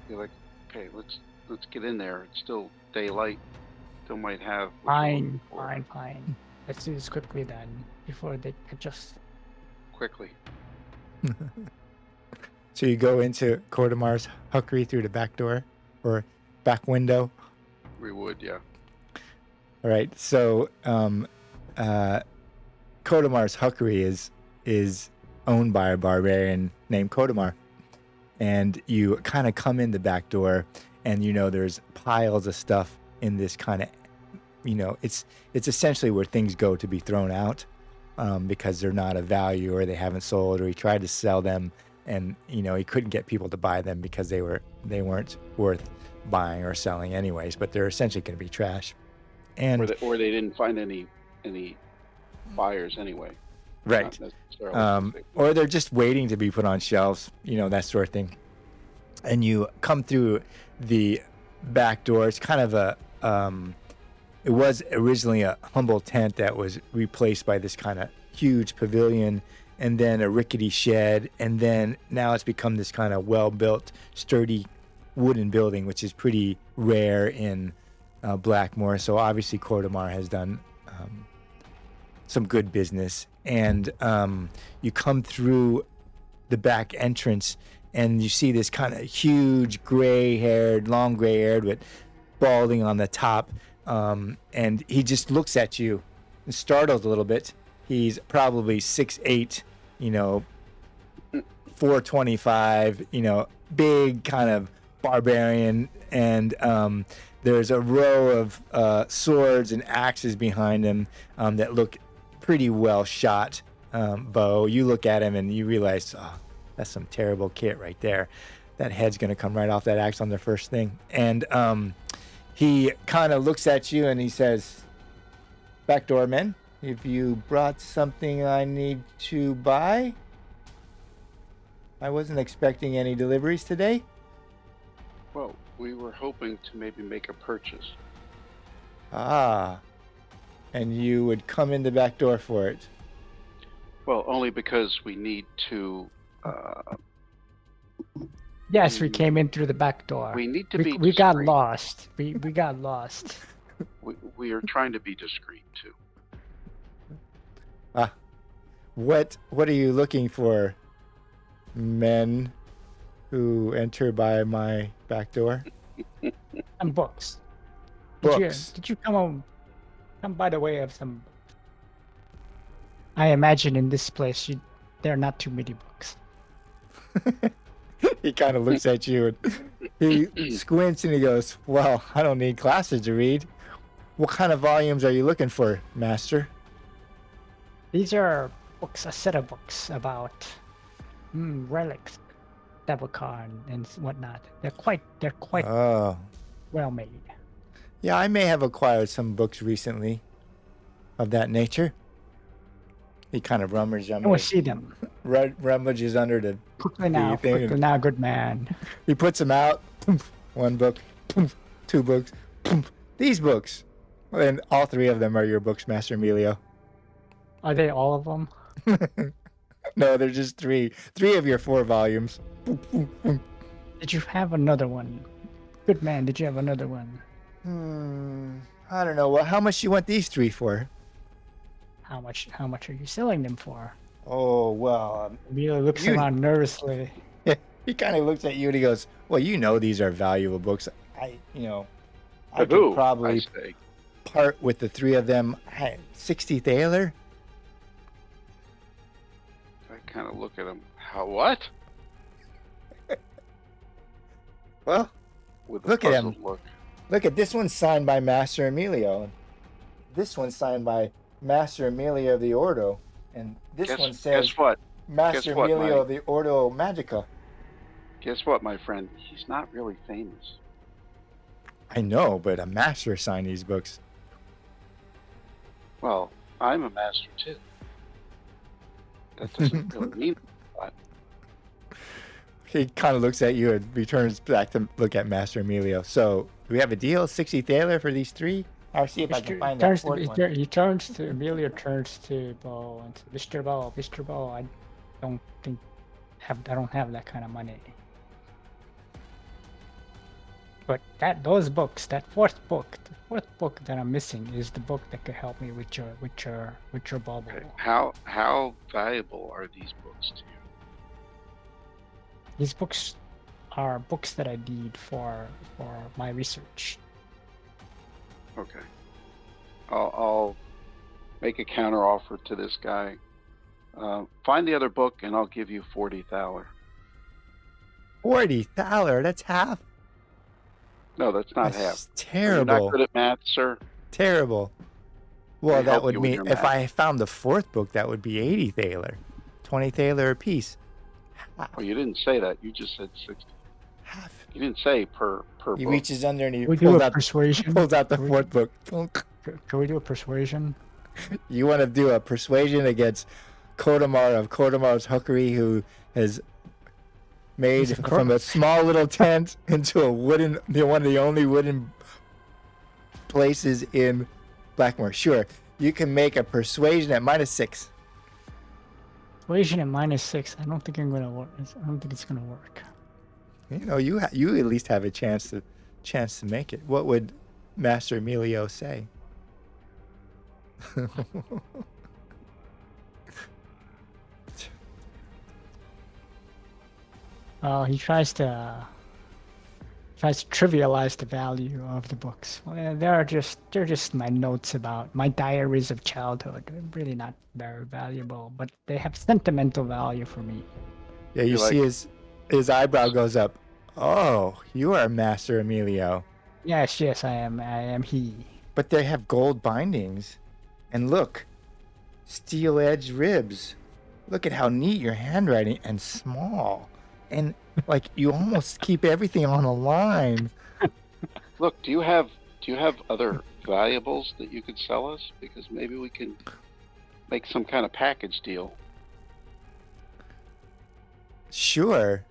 You're like, okay, let's get in there. It's still daylight. Still might have. Fine. Let's do this quickly then, before they catch us. Quickly. So you go into Kodamar's Huckery through the back door or back window. We would, yeah. All right. So Kodamar's Huckery is owned by a barbarian named Kodamar. And you kind of come in the back door and, there's piles of stuff in this kind of, it's essentially where things go to be thrown out because they're not of value or they haven't sold, or he tried to sell them and, he couldn't get people to buy them because they weren't worth buying or selling anyways, but they're essentially going to be trash. And or they didn't find any buyers anyway. Right. Or they're just waiting to be put on shelves, that sort of thing. And you come through the back door. It's kind of it was originally a humble tent that was replaced by this kind of huge pavilion and then a rickety shed. And then now it's become this kind of well-built, sturdy wooden building, which is pretty rare in Blackmoor. So obviously Kodamar has done some good business. And you come through the back entrance and you see this kind of huge long gray-haired with balding on the top. And he just looks at you and startled a little bit. He's probably 6'8", 425, big kind of barbarian, and there's a row of swords and axes behind him that look pretty well shot. Bo, you look at him and you realize, oh, that's some terrible kit right there. That head's gonna come right off that axe on the first thing. And he kind of looks at you and he says, "Backdoor men, if you brought something I need to buy, I wasn't expecting any deliveries today." Well, we were hoping to maybe make a purchase. Ah, and you would come in the back door for it. Well, only because we need to. Yes, we came in through the back door. We need to we, be. we got discreet. lost. We got lost. We are trying to be discreet too. What are you looking for, men who enter by my back door? Some books. Books. Did you come by the way of some? I imagine in this place, there are not too many books. He kind of looks at you and he squints and he goes, "Well, I don't need glasses to read. What kind of volumes are you looking for, master?" These are books, a set of books about relics, Devakan, and whatnot. They're quite Oh, well made. yeah, I may have acquired some books recently of that nature. He kind of rummages I will see them. rummages under the. Quickly now, thing. quickly now, good man. He puts them out. One book, two books, these books, and all three of them are your books, Master Emilio. Are they all of them? No, they're just three of your 4 volumes. Did you have another one? Good man, did you have another one? I don't know. Well, how much you want these 3 for? How much are you selling them for? Oh, well, Emilio looks You- around nervously. he kind of looks at you and he goes, "Well, you know these are valuable books. I To could who? I probably say. part with the 3 of them. 60 thaler." I kind of look at him. How? What? Well, With a Look at him. puzzled look. look at this one signed by Master Emilio. This one's signed by Master Emilio of the Ordo. And this one says Guess what? Master what, Emilio Mike? of the Ordo Magica. Guess what, my friend? He's not really famous. I know, but a master signed these books. Well, I'm a master too. That doesn't really mean a lot. He kind of looks at you and returns back to look at Master Emilio. So, do we have a deal? 60 thaler for these 3? I'll see if I can find that turns fourth to, one. he turns to Emilio, turns to Bo, and says, Mr. Bo, I don't have that kind of money. But those books, the fourth book that I'm missing is the book that could help me with your bubble. Okay. How valuable are these books to you? These books are books that I need for my research. Okay. I'll make a counter offer to this guy. Find the other book, and I'll give you 40 thaler. 40 thaler? That's half? No, that's not half. That's You're not terrible. good at math, sir. Terrible. Well, I that help would you with mean your if math. I found the 4th book, that would be 80 thaler. 20 thaler apiece. Oh, you didn't say that. You just said 60. Half. You didn't say per He book. reaches under and he Can we do pulls a out, persuasion? pulls out the Can we- 4th book. Plunk. Can we do a persuasion? You want to do a persuasion against Kodamar of Kodamar's Hookery, who has made He's a from a small little tent into a wooden, one of the only wooden places in Blackmore. Sure, you can make a persuasion at -6. Persuasion at -6. I don't think I'm gonna work. I don't think it's gonna work. You know, you at least have a chance to make it. What would Master Emilio say? He tries to trivialize the value of the books. Well, they're just my notes about my diaries of childhood. They're really not very valuable, but they have sentimental value for me. Yeah, you You see his eyebrow goes up. Oh, you are Master Emilio. Yes, yes, I am. I am he. But they have gold bindings. And look, steel edged ribs. Look at how neat your handwriting and small. And like you almost keep everything on a line. Look, do you have other valuables that you could sell us? Because maybe we can make some kind of package deal. Sure.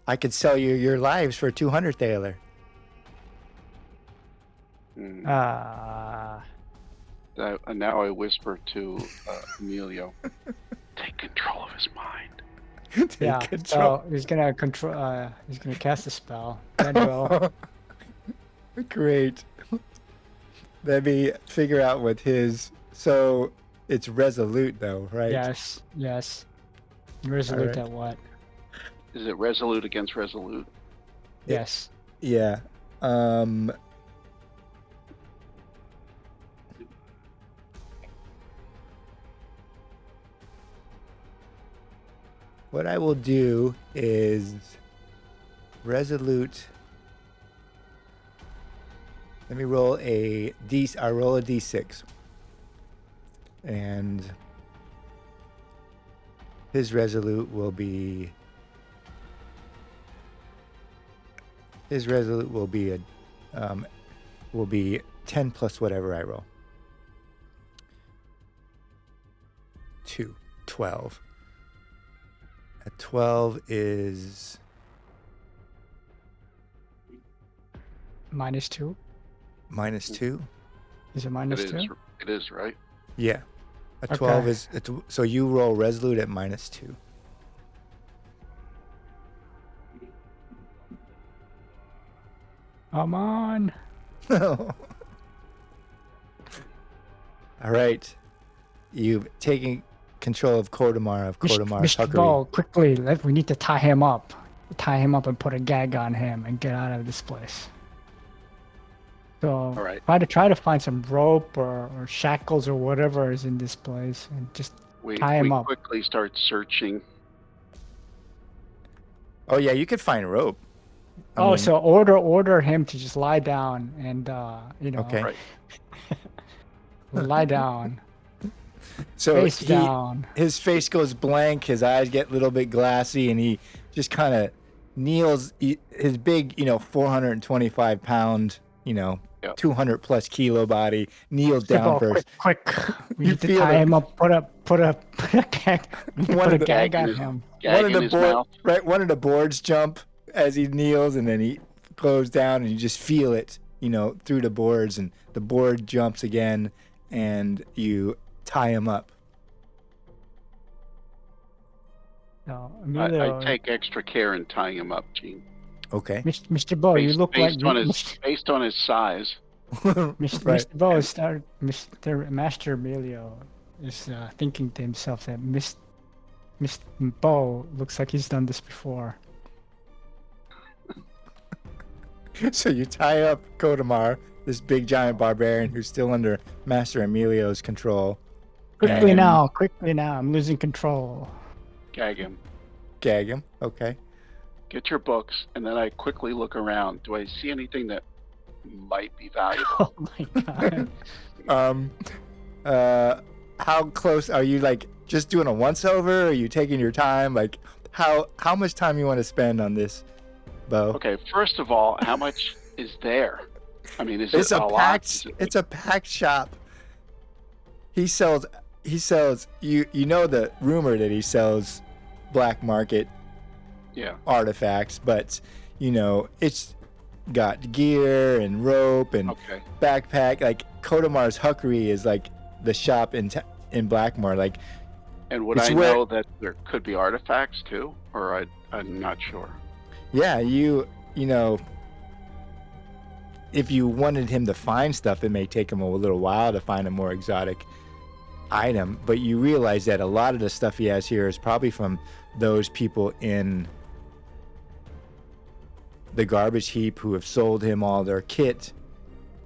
I could sell you your lives for 200 thaler. Hmm. And Now I whisper to Emilio, take control of his mind. Take yeah, control. so he's gonna control. He's gonna cast a spell. Then will Great. Let me figure out what his. So it's resolute though, right? yes, yes. Resolute Alright. at what? Is it resolute against resolute? Yeah. Yes. Yeah. What I will do is resolute. Let me roll a d. I roll a d6, and his resolute will be. His resolute will be will be 10 plus whatever I roll. 12. A 12 is -2. -2. Is it It minus is. two? It is, right? Yeah. A 12 Okay. is so you roll resolute at -2. Come on. All right. You've taken control of Kodamar of Kodamar's Mr. Huckery. Ball, quickly, we need to tie him up. Tie him up and put a gag on him and get out of this place. So All right. try to find some rope or shackles or whatever is in this place and just We tie him up. quickly start searching. Oh yeah, you could find rope. I mean, so order him to just lie down and Okay. Right. lie down, so face down. his face goes blank, his eyes get a little bit glassy, and he just kind of kneels. His big, 425 pound, Yep. 200 plus kilo body kneels Mr. down Ball, first. quick! We You need to feel tie the- him up. Put a gag. We need to One put a of the- gag Gag on in his- him. Gag in his mouth. Right, one of the boards jump as he kneels, and then he goes down, and you just feel it, through the boards, and the board jumps again, and you tie him up. No, I Emilio, take extra care in tying him up, Gene. Okay. Mr. Bo, you look like based on his size. Mr. Right. Mr. Bo is Mr. Master Emilio is thinking to himself that Mr. Bo looks like he's done this before. So you tie up Kodamar, this big giant barbarian who's still under Master Emilio's control. Quickly And now, I'm losing control. Gag him. Gag him. Okay. Get your books, and then I quickly look around. Do I see anything that might be valuable? Oh my god. How close are you? Like just doing a once over? Or are you taking your time? Like how much time you want to spend on this, Bo? Okay, first of all, how much is there? I mean, is It's it a a lot? packed. Is it- It's a packed shop. He sells. You know the rumor that he sells black market yeah. artifacts, but it's got gear and rope and Okay. backpack. Like Kodamar's Huckery is like the shop in Blackmore. Like And would It's I where- know that there could be artifacts too, or I'm not sure. yeah, you know. If you wanted him to find stuff, it may take him a little while to find a more exotic item, but you realize that a lot of the stuff he has here is probably from those people in the garbage heap who have sold him all their kit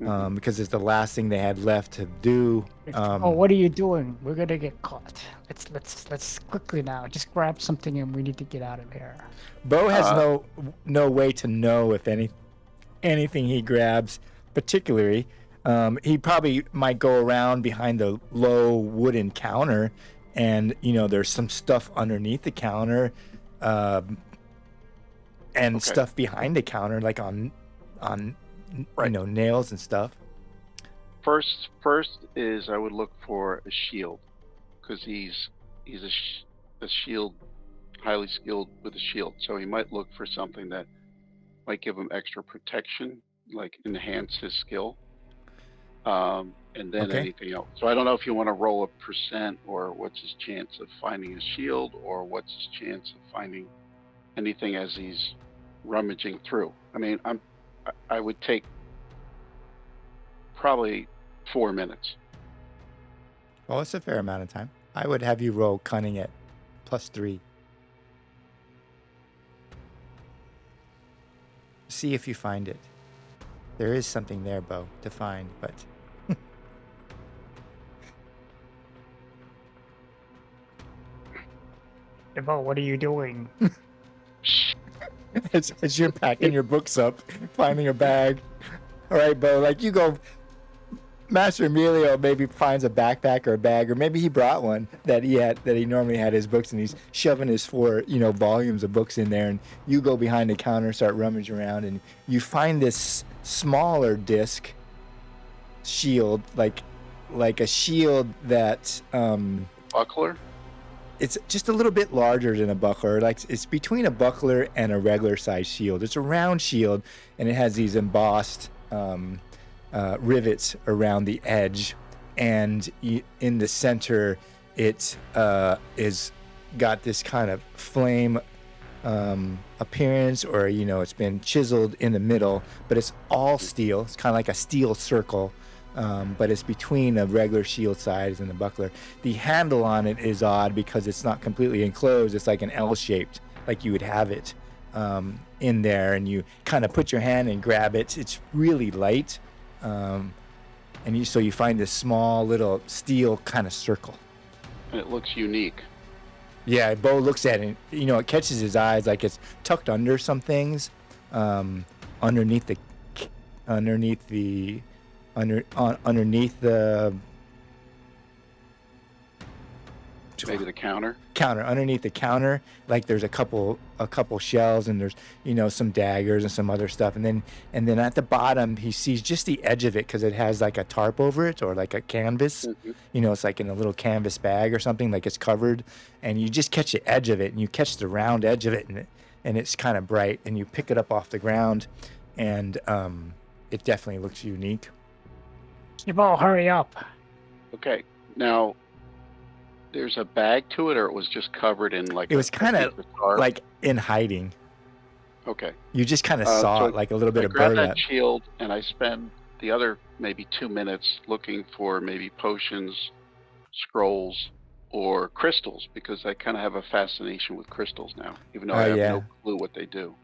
because it's the last thing they had left to do. Oh, what are you doing? We're gonna get caught. Let's quickly now. Just grab something and we need to get out of here. Bo has no way to know if anything he grabs, particularly. He probably might go around behind the low wooden counter, and there's some stuff underneath the counter, and stuff behind the counter, like on Right. nails and stuff. First is I would look for a shield, because he's a shield, highly skilled with a shield. So he might look for something that might give him extra protection, like enhance his skill. And then Okay. anything else. So I don't know if you want to roll a percent, or what's his chance of finding a shield, or what's his chance of finding anything as he's rummaging through. I mean, I would take probably 4 minutes. Well, it's a fair amount of time. I would have you roll cunning at +3. See if you find it. There is something there, Bo, to find, but Bo, what are you doing? as you're packing your books up, finding a bag. All right, Bo, like you go. Master Emilio maybe finds a backpack or a bag, or maybe he brought one that he normally had his books, and he's shoving his 4 volumes of books in there, and you go behind the counter, start rummaging around, and you find this smaller disc shield, like a shield that Buckler? it's just a little bit larger than a buckler. Like it's between a buckler and a regular size shield. It's a round shield, and it has these embossed rivets around the edge, and in the center, it is got this kind of flame appearance, or it's been chiseled in the middle, but it's all steel. It's kind of like a steel circle. But it's between a regular shield size and the buckler. The handle on it is odd because it's not completely enclosed. It's like an L-shaped, like you would have it in there, and you kind of put your hand and grab it. It's really light, and so you find this small little steel kind of circle. And it looks unique. Yeah, Bo looks at it. It catches his eyes, like it's tucked under some things, underneath the underneath the Maybe the counter. Underneath the counter, like there's a couple shelves, and there's some daggers and some other stuff, and then at the bottom he sees just the edge of it, because it has like a tarp over it, or like a canvas. It's like in a little canvas bag or something, like it's covered, and you just catch the edge of it, and you catch the round edge of it, and it's kind of bright, and you pick it up off the ground, and it definitely looks unique. Bo, hurry up. Okay. Now, there's a bag to it, or it was just covered in like It was kind of like in hiding. Okay. You just kind of So saw it, like a little bit I of grab that burlap. shield, and I spend the other maybe 2 minutes looking for maybe potions, scrolls, or crystals, because I kind of have a fascination with crystals now, even though I have no clue what they do.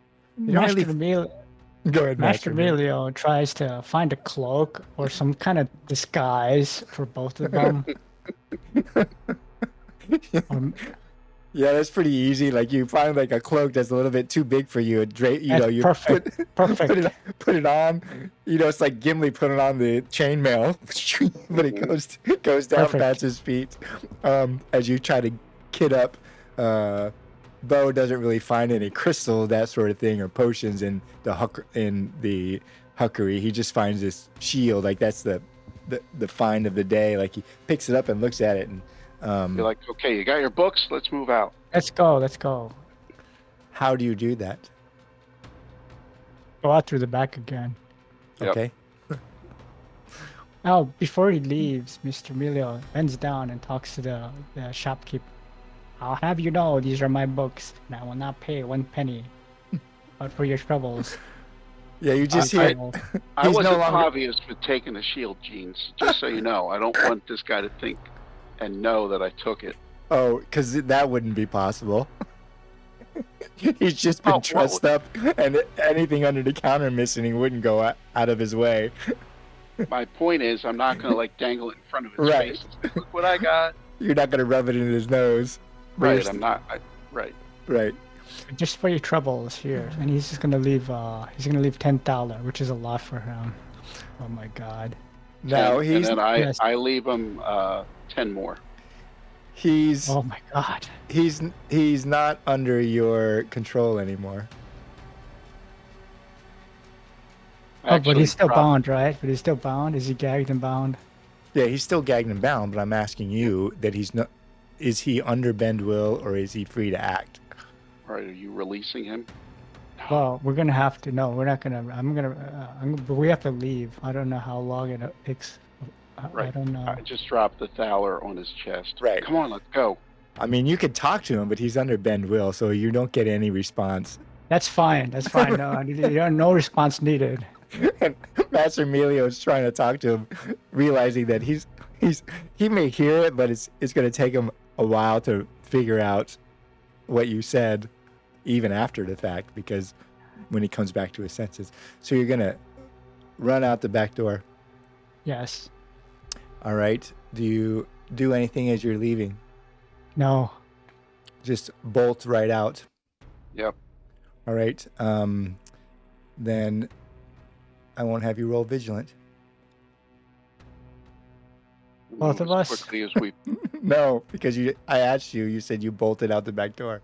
Go ahead, Master Emilio tries to find a cloak or some kind of disguise for both of them. Yeah, that's pretty easy. Like you find like a cloak that's a little bit too big for you. You perfect. put it on. It's like Gimli putting on the chainmail, but it goes down Perfect. past his feet. As you try to kit up, Bo doesn't really find any crystal, that sort of thing, or potions in the huckery. He just finds this shield. Like that's the find of the day. Like he picks it up and looks at it, and You're like, okay, you got your books, let's move out. Let's go. how do you do that? Go out through the back again. Yep. Okay. Oh, before he leaves, Mr. Emilio bends down and talks to the shopkeeper. I'll have you know these are my books, and I will not pay 1 penny. But for your troubles, Yeah, you just I hear. will. I He's wasn't no longer- obvious with taking the shield, Jeans. Just so you know, I don't want this guy to think and know that I took it. Oh, because that wouldn't be possible. He's just been Oh, trussed up, and anything under the counter missing, he wouldn't go out of his way. My point is, I'm not gonna like dangle it in front of his Right. face. And say, look what I got. You're not gonna rub it in his nose. But Right. you're I'm not. Right. right. Just for your troubles here, and he's just gonna leave. He's gonna leave $10, which is a lot for him. Oh my God. Now 10, and then yes. I leave him 10 more. he's Oh my God. he's not under your control anymore. Oh, but Actually, he's still prob- bound, right? But he's still bound. Is he gagged and bound? Yeah, he's still gagged and bound, but I'm asking you that he's not. Is he under bend will or is he free to act? All right, are you releasing him? Well, we're gonna have to. No, we're not gonna. But we have to leave. I don't know how long it takes. I Right. don't know. I just dropped the Thaler on his chest. Right. Come on, let's go. I mean, you could talk to him, but he's under bend will, so you don't get any response. That's fine. That's fine. No, no response needed. And Master Emilio is trying to talk to him, realizing that he may hear it, but it's going to take him a while to figure out what you said, even after the fact, because when he comes back to his senses. So you're going to run out the back door. Yes. All right. Do you do anything as you're leaving? No. Just bolt right out. Yep. All right. Then I won't have you roll vigilant. Both of As us? Quickly as we No, because I asked you. You said you bolted out the back door,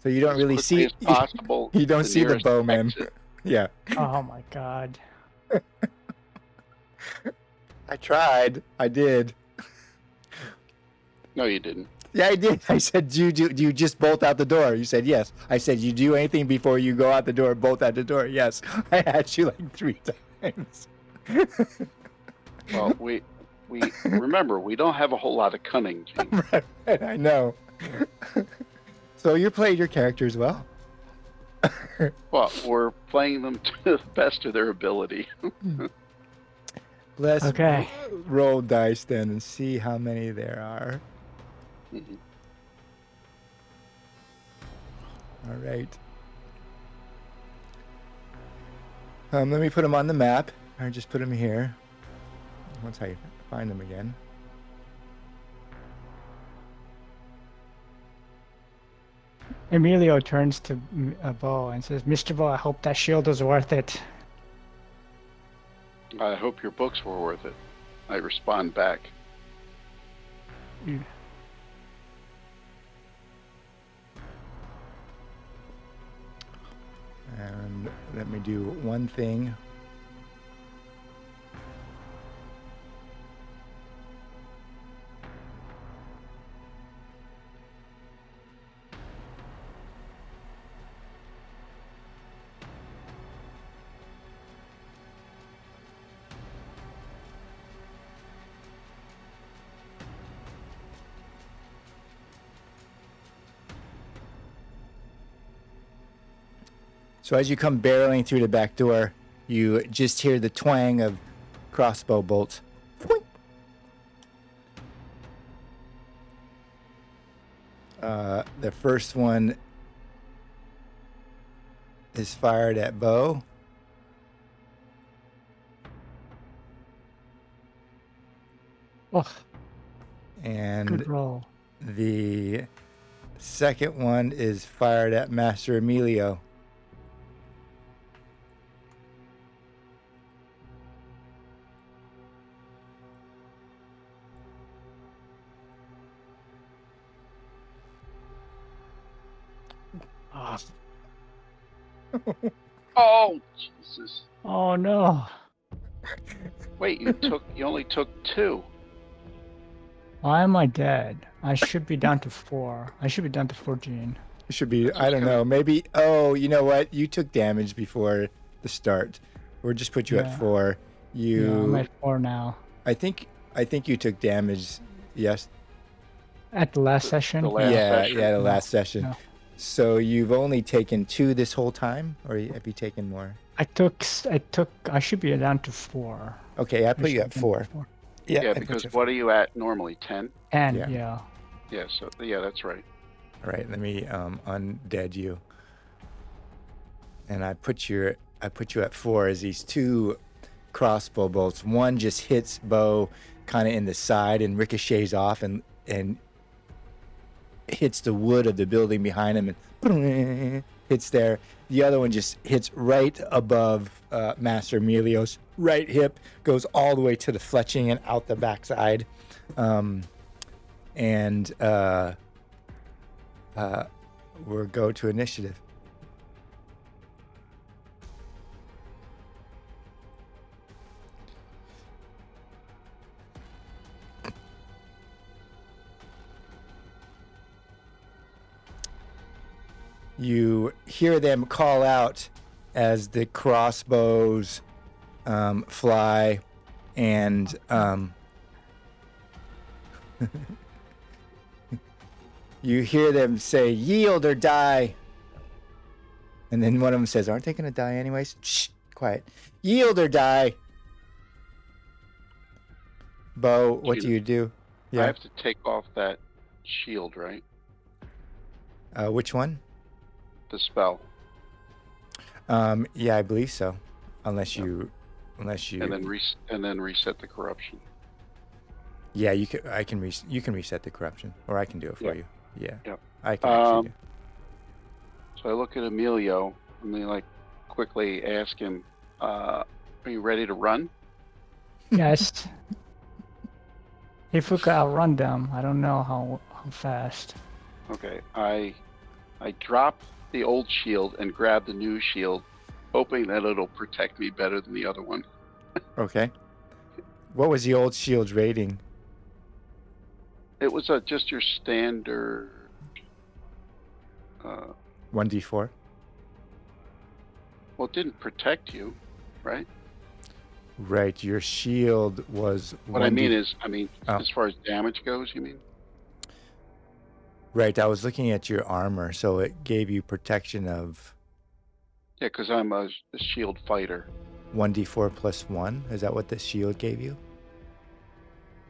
so you don't really as see. quickly as possible. You don't the see the nearest bowman. exit. Yeah, Oh my God. I tried. I did. No, you didn't. Yeah, I did. I said, do you just bolt out the door? You said yes. I said, you do anything before you go out the door? Bolt out the door. Yes. I asked you like 3 times. Well, we remember we don't have a whole lot of cunning, Gene. Right, I know. So you played your characters well. Well, we're playing them to the best of their ability. Let's Okay. roll dice then and see how many there are. Mhm. All right. Let me put them on the map. Or just put them here. Once I find them again. Emilio turns to Bo and says, "Mr. Bo, I hope that shield was worth it." I hope your books were worth it. I respond back. And let me do one thing. So as you come barreling through the back door, you just hear the twang of crossbow bolts. Boing. The first one is fired at Bo. Oh, And good roll. the second one is fired at Master Emilio. Oh, Oh, Jesus. oh no. Wait, you only took 2. Why am I dead? I should be down to 4. I should be down to 14. It should be, That's I don't kinda- know, maybe, oh, you know what? You took damage before the start. We'll just put you Yeah. at 4. Yeah, I'm You, at 4 now. I think you took damage, yes. At the last session? the last Yeah, session. yeah, the No, last session. no. So you've only taken 2 this whole time, or have you taken more? I should be down to 4. Okay, I I put you should at be 4. Yeah, I put because you at what are you at normally? 10? And Yeah. yeah. Yeah, so yeah, that's right. All right, let me undead you. And I put you at 4 as these 2 crossbow bolts. One just hits Bo kind of in the side and ricochets off and hits the wood of the building behind him and hits there. The other one just hits right above Master Emilio's right hip, goes all the way to the fletching and out the backside. We'll go to initiative. You hear them call out as the crossbows fly, and you hear them say, "Yield or die." And then one of them says, "Aren't they going to die anyways?" Shh, quiet. "Yield or die." Bo, what do you do? I have to take off that shield, right? Which one? The spell. Yeah, I believe so. Unless you. And then reset the corruption. Yeah, you can reset the corruption, or I can do it for you. Yeah. Yep. I can actually do. So I look at Emilio and then like quickly ask him, "Are you ready to run?" Yes. If we could outrun them, I don't know how fast. Okay. I drop the old shield and grab the new shield, hoping that it'll protect me better than the other one. Okay. What was the old shield's rating? It was just your standard. 1d4. Well, it didn't protect you, right? Right. Your shield was. What I mean is, as far as damage goes, you mean? Right. I was looking at your armor, so it gave you protection of. Yeah, because I'm a shield fighter. 1d4 plus 1. Is that what the shield gave you?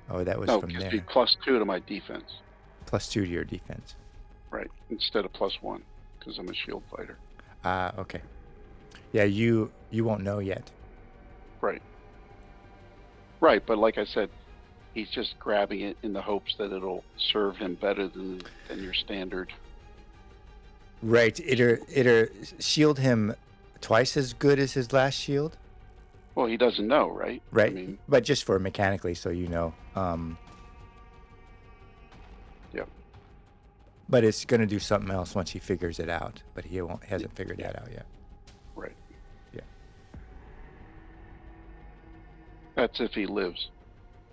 Oh, that was No, from it gives there. me +2 to my defense. +2 to your defense. Right, instead of +1, because I'm a shield fighter. Ah, okay. Yeah, you won't know yet. Right. Right, but like I said, he's just grabbing it in the hopes that it'll serve him better than your standard. Right. It'll shield him twice as good as his last shield. Well, he doesn't know, right? Right. But just for mechanically, so you know. Yep. But it's going to do something else once he figures it out. But he hasn't figured that out yet. Right. Yeah. That's if he lives.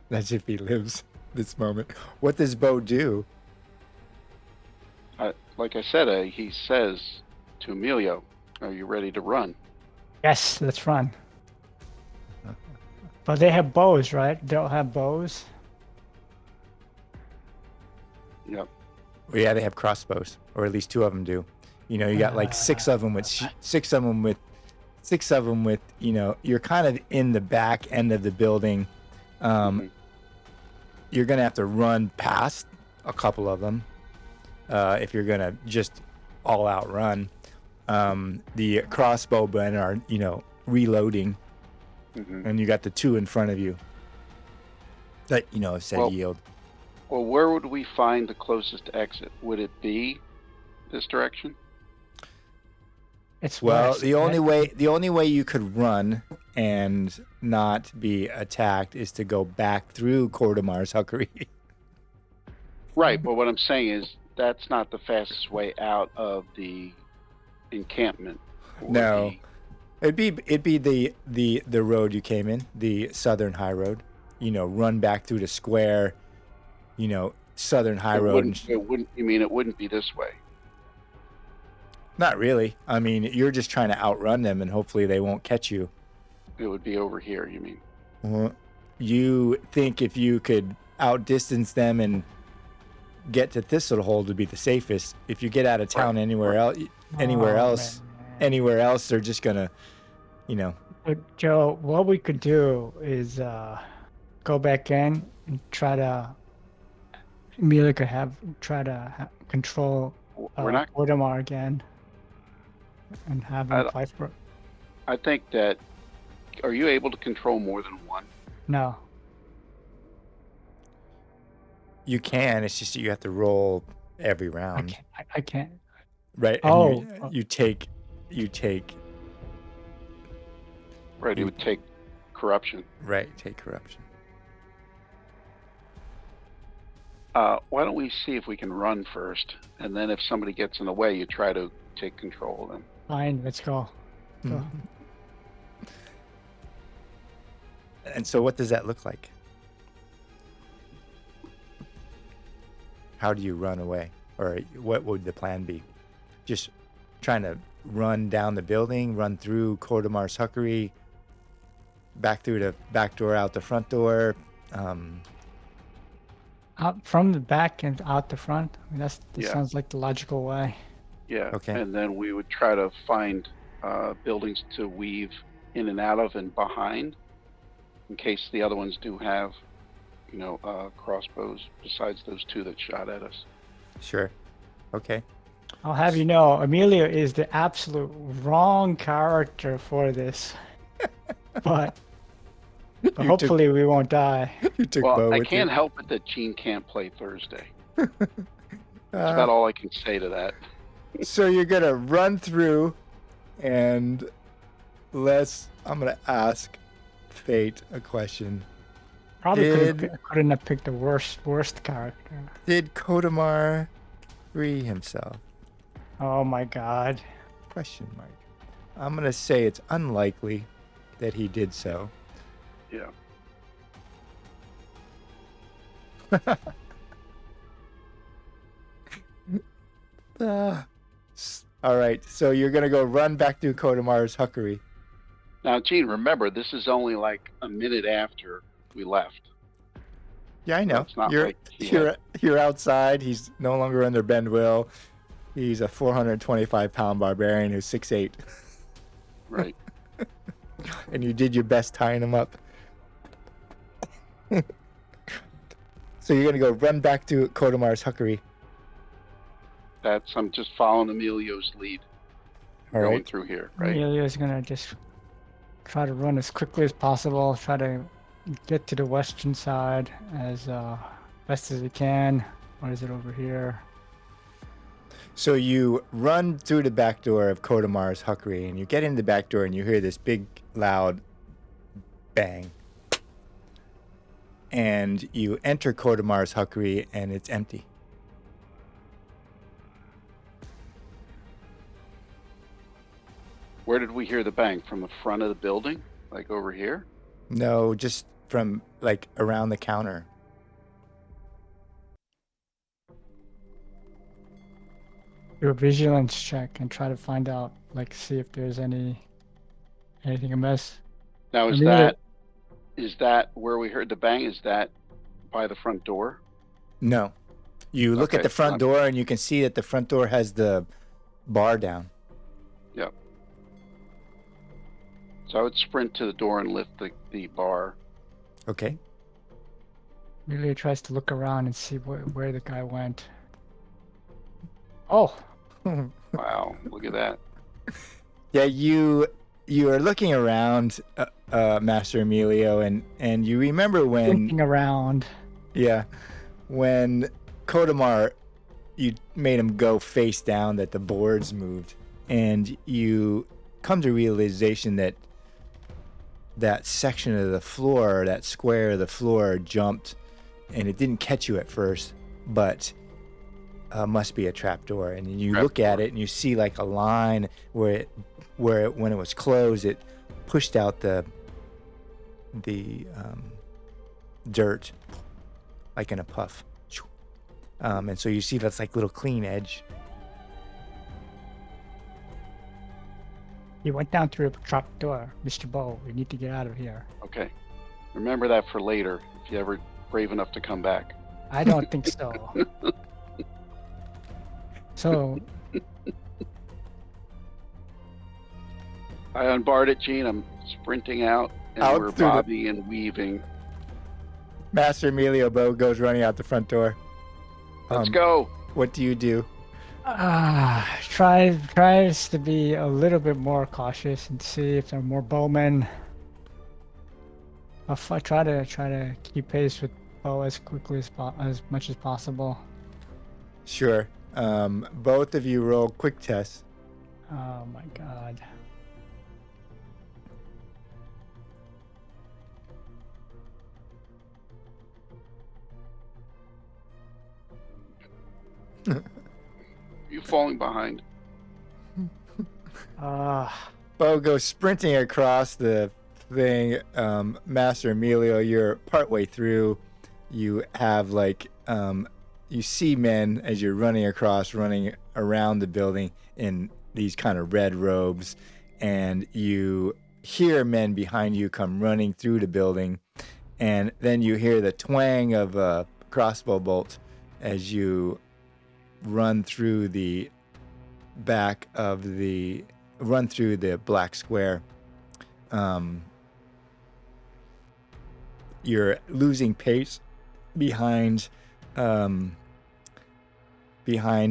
That's if he lives this moment. What does Bo do? Like I said, he says to Emilio, "Are you ready to run?" Yes, let's run. But they have bows, right? They'll have bows. Yep. Well, yeah, they have crossbows, or at least 2 of them do. You know, you got like 6 of them with 6 of them with. You know, you're kind of in the back end of the building. You're gonna have to run past a couple of them if you're gonna just all out run. The crossbowmen are, reloading, and you got the 2 in front of you that said yield. Well, where would we find the closest exit? Would it be this direction? It's Well, west, the right? only way you could run and not be attacked is to go back through Cordomar's Huckery. Right, but what I'm saying is that's not the fastest way out of the encampment. No. It'd be the road you came in, the southern high road. Run back through the square. Southern high road. It wouldn't be this way. Not really. I mean, you're just trying to outrun them, and hopefully they won't catch you. It would be over here, you mean? You think if you could outdistance them and get to Thistlehold would be the safest. If you get out of town anywhere else, they're just gonna, But Joe, what we could do is go back in and try to. Amelia could control We're not. Audemars again, and have him fight for. I think that Are you able to control more than one? No. You can. It's just that you have to roll every I round, can't. I can't. right? Oh, And you take. Right, it You- would take corruption. Right, take corruption. Why don't we see if we can run first, and then if somebody gets in the way, you try to take control of them. fine. Let's go. Go. Mhm. And so, what does that look like? How do you run away, or what would the plan be? Just trying to run down the building, run through Kodamar's Huckery, back through the back door, out the front door. Out from the back and out the front. I mean, that Yeah. sounds like the logical way. Yeah. Okay. And then we would try to find buildings to weave in and out of and behind, in case the other ones do have, crossbows besides those two that shot at us. Sure. Okay. I'll have you know, Emilio is the absolute wrong character for this. But You took- hopefully we won't die. You took Well, Bo I with can't you. help it that Gene can't play Thursday. That's about all I can say to that. So you're gonna run through, and I'm gonna ask Fate a question. Probably Did- couldn't have picked the worst character. Did Kodamar free himself? Oh my god. Question mark. I'm gonna say it's unlikely that he did so. Yeah. All right, so you're gonna go run back to Kodamar's Huckery. Now, Gene, remember, this is only like a minute after we left. Yeah, I know. It's not You're like he had- you're outside. He's no longer under Bendwill. He's a 425-pound barbarian who's 6'8", Right. and you did your best tying him up. So you're gonna go run back to Kodamar's Huckery. I'm just following Emilio's lead, All going right. through here, right? Emilio's gonna just try to run as quickly as possible, try to get to the western side as best as he can. What is it over here? So you run through the back door of Kodamar's Huckery, and you get in the back door, and you hear this big, loud bang. And you enter Kodamar's Huckery, and it's empty. Where did we hear the bang? From the front of the building? Like over here? No, just from like around the counter. Do a vigilance check and try to find out, like, see if there's anything amiss. Now, Emilio- is that where we heard the bang? Is that by the front door? No. You look at Okay, the front fine. door, and you can see that the front door has the bar down. Yep. So I would sprint to the door and lift the bar. Okay. Emilio tries to look around and see where the guy went. Oh, Wow, look at that. Yeah, you are looking around, Master Emilio, and you remember when thinking around. when Kodamar, you made him go face down, that the boards moved, and you come to realization that that section of the floor, that square of the floor, jumped, and it didn't catch you at first, but must be a trap door. And you look at it, and you see like a line where when it was closed, it pushed out the dirt like in a puff. And so you see that's like little clean edge. He went down through a trap door. Mr. Bow, we need to get out of here. Okay. Remember that for later, if you're ever brave enough to come back. I don't think so. So, I unbarred it, Gene. I'm sprinting out, and Out we're through the- bobbing and weaving. Master Emilio Bo goes running out the front door. Let's go. What do you do? tries to be a little bit more cautious and see if there are more bowmen. I try to keep pace with Bo as quickly as much as possible. Sure. Both of you roll quick tests. Oh my god. You falling behind? Bo goes sprinting across the thing. Master Emilio, you're partway through. You have you see men as you're running around the building in these kind of red robes, and you hear men behind you come running through the building, and then you hear the twang of a crossbow bolt as you run through the black square. You're losing pace behind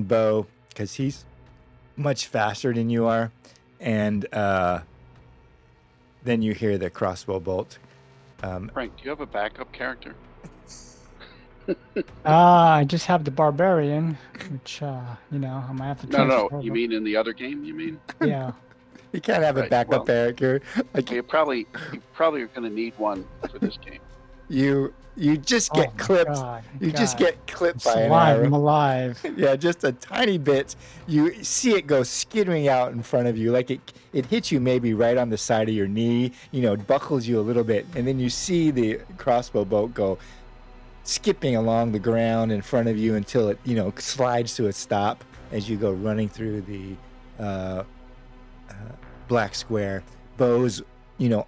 Bo because he's much faster than you are, and then you hear the crossbow bolt. Frank, do you have a backup character? I just have the barbarian, which I might have to No, transfer. you mean in the other game? You mean? Yeah. You can't have a Right, backup well- character. Like You probably are going to need one for this game. you just Oh get my clipped. God, You just God. get clipped by an Alive, arrow. I'm alive. Yeah, just a tiny bit. You see it go skittering out in front of you, like it hits you maybe right on the side of your knee. It buckles you a little bit, and then you see the crossbow bolt go skipping along the ground in front of you until it slides to a stop as you go running through the black square. Bo's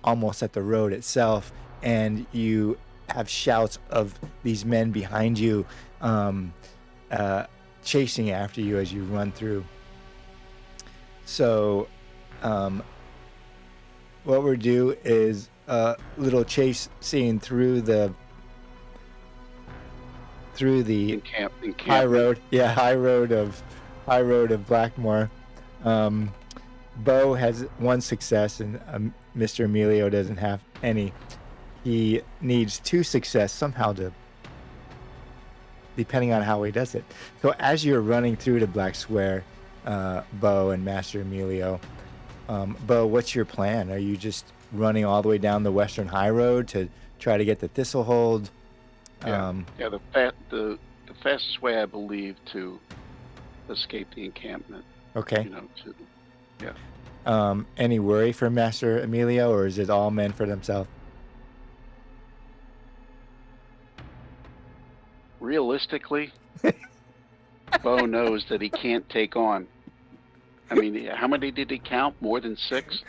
almost at the road itself, and you have shouts of these men behind you chasing after you as you run through. So what we'll do is a little chase scene through the In high road. Yeah, high road of Blackmore. Bo has one success, and Mr. Emilio doesn't have any. He needs 2 success somehow depending on how he does it. So as you're running through the black square, Bo and Master Emilio, Bo, what's your plan? Are you just running all the way down the Western High Road to try to get the Thistlehold? Yeah, the fastest way, I believe, to escape the encampment. Okay. Yeah. Any worry for Master Emilio, or is it all men for themselves? Realistically, Bo knows that he can't take on. I mean, how many did he count? More than 6,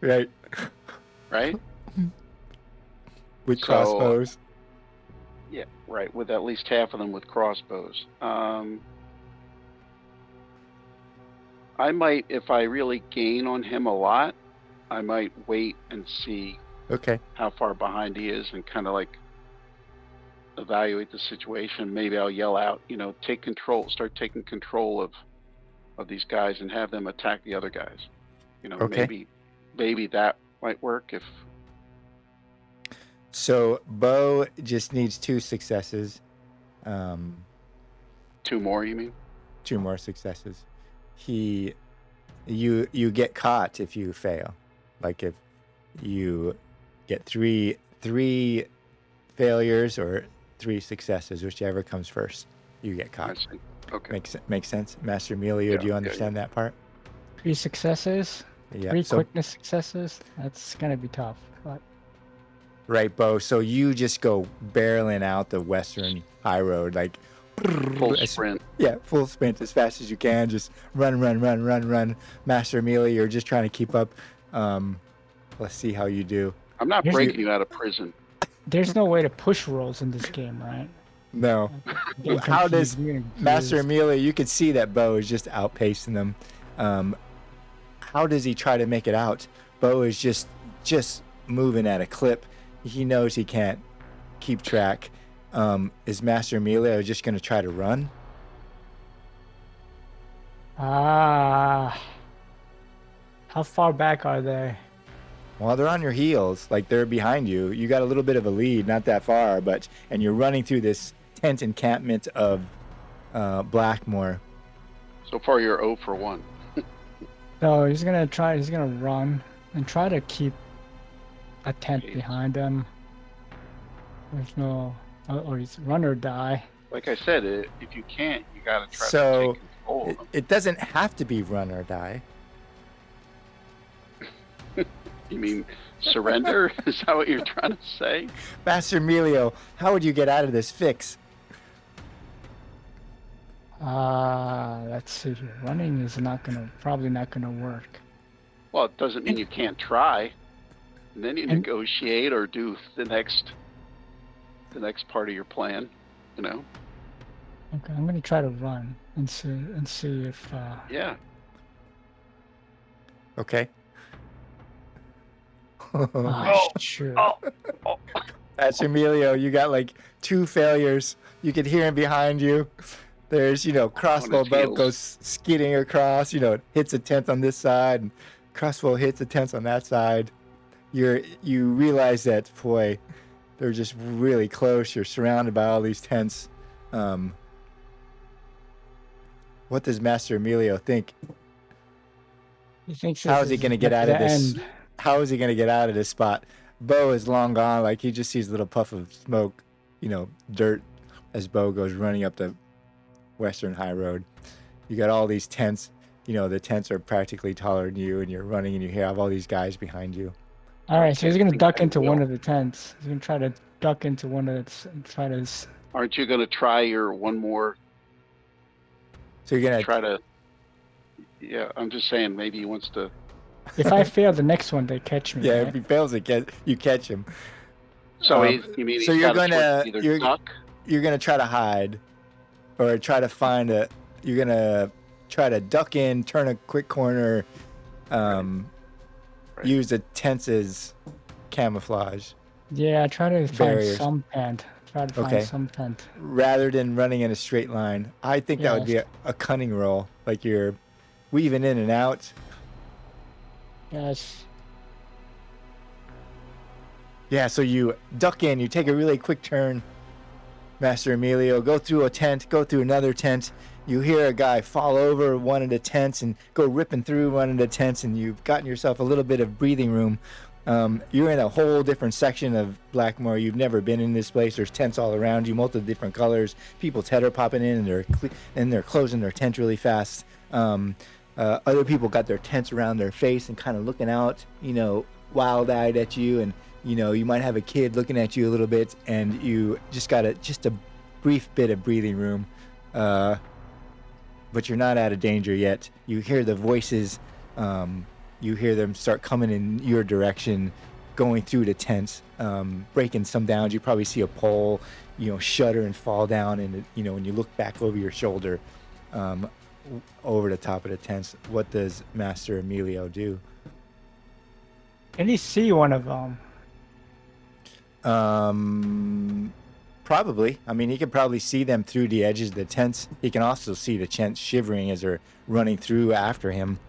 Right. right? With So- crossbows. Yeah, right. With at least half of them with crossbows. I might, if I really gain on him a lot, I might wait and see Okay. how far behind he is and kind of evaluate the situation. Maybe I'll yell out, start taking control of these guys and have them attack the other guys. Okay. Maybe that might work if. So Bo just needs 2 successes. 2 more, you mean? 2 more successes. You get caught if you fail. Like if you get three failures or 3 successes, whichever comes first, you get I caught. see. Okay. Makes sense. Master Emilio, do you Yeah, understand that part? 3 successes, Yeah. 3 So quickness successes. That's gonna be tough. But right, Bo. So you just go barreling out the Western High Road, like Full sprint. Yeah, full sprint as fast as you can. Just run. Master Emilio, you're just trying to keep up. Let's see how you do. I'm not Here's breaking you out of prison. there's no way to push rolls in this game, right? No. I'm getting How does confused, I'm getting Master confused. Emilio, you could see that Bo is just outpacing them. How does he try to make it out? Bo is just moving at a clip. He knows he can't keep track. Is Master Emilio just going to try to run? How far back are they? Well, they're on your heels, like they're behind you. You got a little bit of a lead, not that far, and you're running through this tent encampment of Blackmore. So far, you're 0 for 1. So he's gonna run and try to keep a tent Okay. behind him. There's no, or he's run or die. Like I said, if you can't, you gotta try So to take control of it, them. it doesn't have to be run or die. You mean surrender? Is that what you're trying to say? Master Emilio, how would you get out of this fix? Let's see here. Running is probably not gonna work. Well, it doesn't mean you can't try. And then you And- negotiate or do the next part of your plan. You know? Okay, I'm gonna try to run and see if Yeah. Okay. sure. Master Emilio, you got like 2 failures. You can hear him behind you. There's, crossbow his bolt heels. goes skidding across, it hits a tent on this side, and crossbow hits a tent on that side. You realize that, boy, they're just really close. You're surrounded by all these tents. What does Master Emilio think? He thinks How this is he going to get out the of this? end. How is he going to get out of this spot? Bo is long gone. Like, he just sees a little puff of smoke, dirt, as Bo goes running up the Western High Road. You got all these tents. The tents are practically taller than you, and you're running, and you have all these guys behind you. All right, so he's gonna think duck I into one will. of the tents. He's gonna try to duck into one of the and try to. Aren't you gonna try your one more? So you're going to... Try to. Yeah, I'm just saying. Maybe he wants to. If I fail the next one, they catch me. Yeah, right? if he fails it, you catch him. So You mean he's you're got a choice gonna... to either duck. You're going to try to hide, or try to find you're going to try to duck in, turn a quick corner, Right. use the tents as camouflage Yeah, try to find Barriers. some tent. Try to Okay. find some tent. rather than running in a straight line. I think that would be a cunning roll, like you're weaving in and out. Yes. Yeah, so you duck in, you take a really quick turn, Master Emilio, go through a tent, go through another tent. You hear a guy fall over one of the tents and go ripping through one of the tents, and you've gotten yourself a little bit of breathing room. You're in a whole different section of Blackmore. You've never been in this place. There's tents all around you, multiple different colors. People's head are popping in, and they're closing their tent really fast. Other people got their tents around their face and kind of looking out, wild-eyed at you, and you might have a kid looking at you a little bit, and you just got a brief bit of breathing room, but you're not out of danger yet. You hear the voices. You hear them start coming in your direction, going through the tents, breaking some down. You probably see a pole, shudder and fall down, and when you look back over your shoulder, over the top of the tents. What does Master Emilio do? Can you see one of them? Probably. I mean, he can probably see them through the edges of the tents. He can also see the tents shivering as they're running through after him,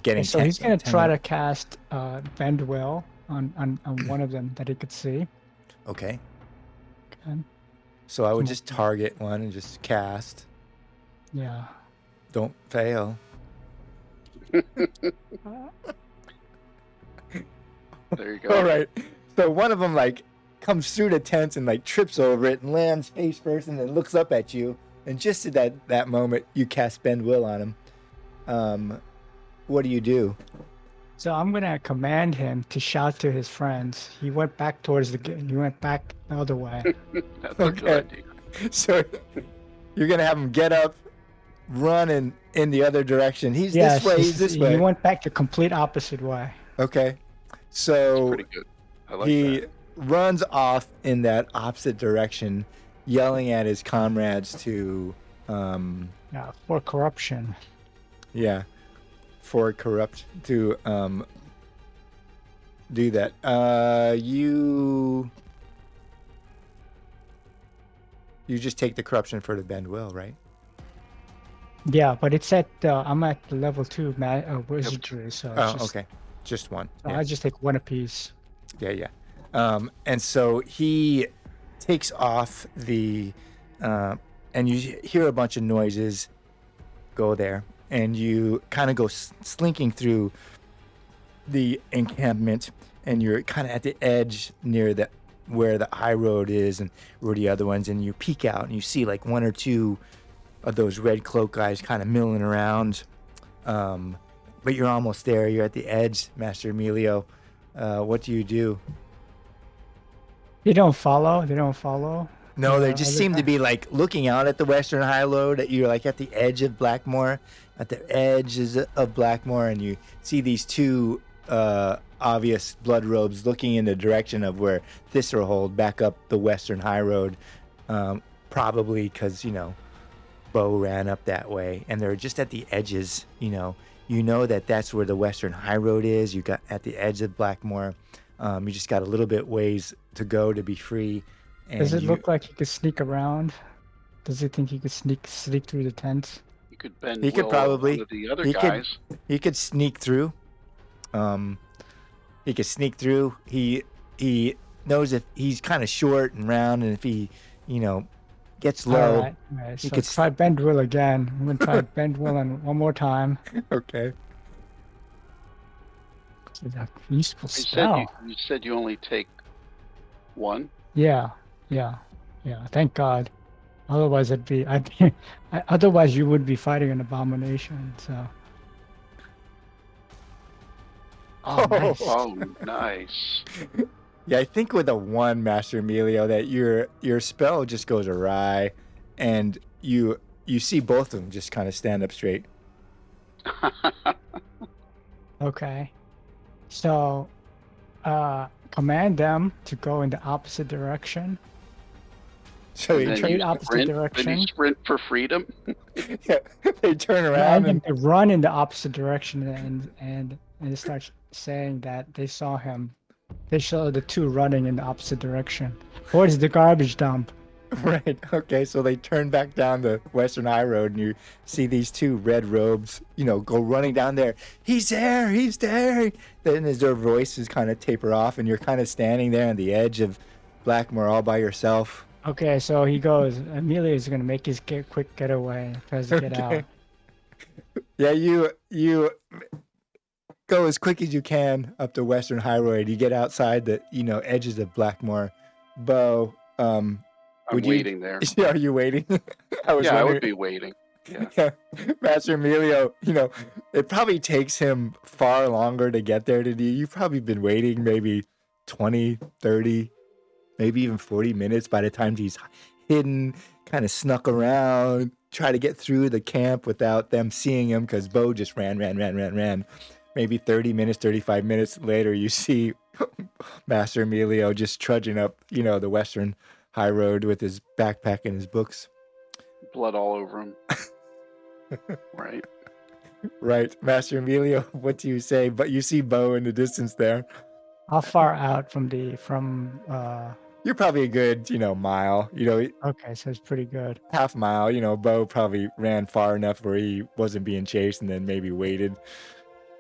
getting. So he's gonna try to cast Bend Will on one of them that he could see. Okay. Okay. So I would just target one and just cast. Yeah. Don't fail. There you go. All right. So one of them comes through the tents and trips over it and lands face first and then looks up at you. And just at that moment, you cast Bend Will on him. What do you do? So I'm gonna command him to shout to his friends. He went back he went back the other way. That's a good Okay. idea. So you're gonna have him get up, run in the other direction. He's Yes, this way. He's this way. He went back the complete opposite way. Okay. So Pretty good. I like he that. runs off in that opposite direction, yelling at his comrades to, Yeah, for corruption. for corrupt to do that. You just take the corruption for the Bend Will, right? Yeah, but it's at I'm at the level 2 wizardry, so it's Oh, just, okay. just one. So Yeah. I just take one apiece. Yeah. And so he takes off and you hear a bunch of noises go there, and you kind of go slinking through the encampment, and you're kind of at the edge near where the high road is and where the other ones, and you peek out and you see like one or two of those red cloak guys kind of milling around. But you're almost there. You're at the edge, Master Emilio. What do you do? They don't follow. No, they the just other seem to guy? be like looking out at the Western High Road. You're like at the edge of Blackmore, at the edges of Blackmore, and you see these two obvious blood robes looking in the direction of where Thistlehold back up the Western High Road, probably because Bo ran up that way, and they're just at the edges. You know that that's where the Western High Road is. You got at the edge of Blackmore. You just got a little bit ways to go to be free. And Does it look like he could sneak around? Does he think he could sneak through the tents? You could bend. He could Will, probably- one of the other he could- guys. He could sneak through. He could sneak through. He knows if he's kind of short and round, and if he, gets low. All right. So could try bend will again. I'm gonna try bend will one more time. Okay. It's a useful You spell. said you only take one. Yeah. Thank God. Otherwise, otherwise you would be fighting an abomination. So. Oh, nice. Oh, nice. Yeah, I think with a 1, Master Emilio, that your spell just goes awry, and you see both of them just kind of stand up straight. Okay. So, command them to go in the opposite direction. So And then Straight you opposite sprint- direction. Then you sprint for freedom. they turn Command around them and to run in the opposite direction and they start saying that they saw him. They saw the two running in the opposite direction towards the garbage dump. right. Okay, so they turn back down the Western High Road, and you see these two red robes, go running down there. He's there. Then as their voices kind of taper off, and you're kind of standing there on the edge of Blackmore all by yourself. Okay, so he goes. Amelia is gonna make his quick getaway. Tries to get Okay. out. Yeah, you go as quick as you can up the Western High Road. You get outside the edges of Blackmore. Bo, I'm Would you- waiting there. are you waiting? I was Yeah, I wondering. would be waiting. Yeah. Yeah, Master Emilio, it probably takes him far longer to get there than you. You've probably been waiting maybe 20, 30, maybe even 40 minutes by the time he's hidden, kind of snuck around, try to get through the camp without them seeing him because Bo just ran. Maybe 30 minutes, 35 minutes later, you see Master Emilio just trudging up, the Western High Road with his backpack and his books. Blood all over him. Right. Right, Master Emilio, what do you say? But you see Bo in the distance there. How far out from You're probably a good, mile, okay, so it's pretty good. half mile. Bo probably ran far enough where he wasn't being chased and then maybe waited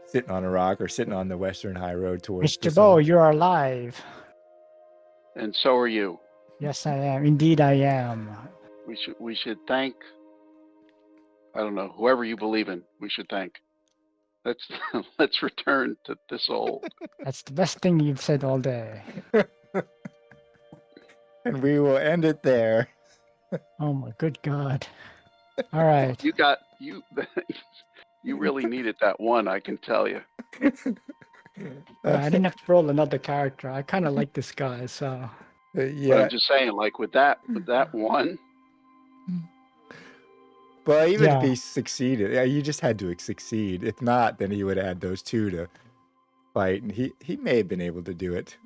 sitting on a rock or sitting on the Western High Road towards Mr. Bo, you're alive. And so are you. Yes, I am. Indeed, I am. We should thank, I don't know, whoever you believe in. We should thank. Let's return to this old. That's the best thing you've said all day. And we will end it there. Oh my good God. All right. You really needed that one, I can tell you. I didn't have to roll another character. I kind of like this guy, so. But Yeah, I'm just saying, like with that one, but even Yeah. if he succeeded, you just had to succeed. If not, then he would have had those two to fight, and he may have been able to do it.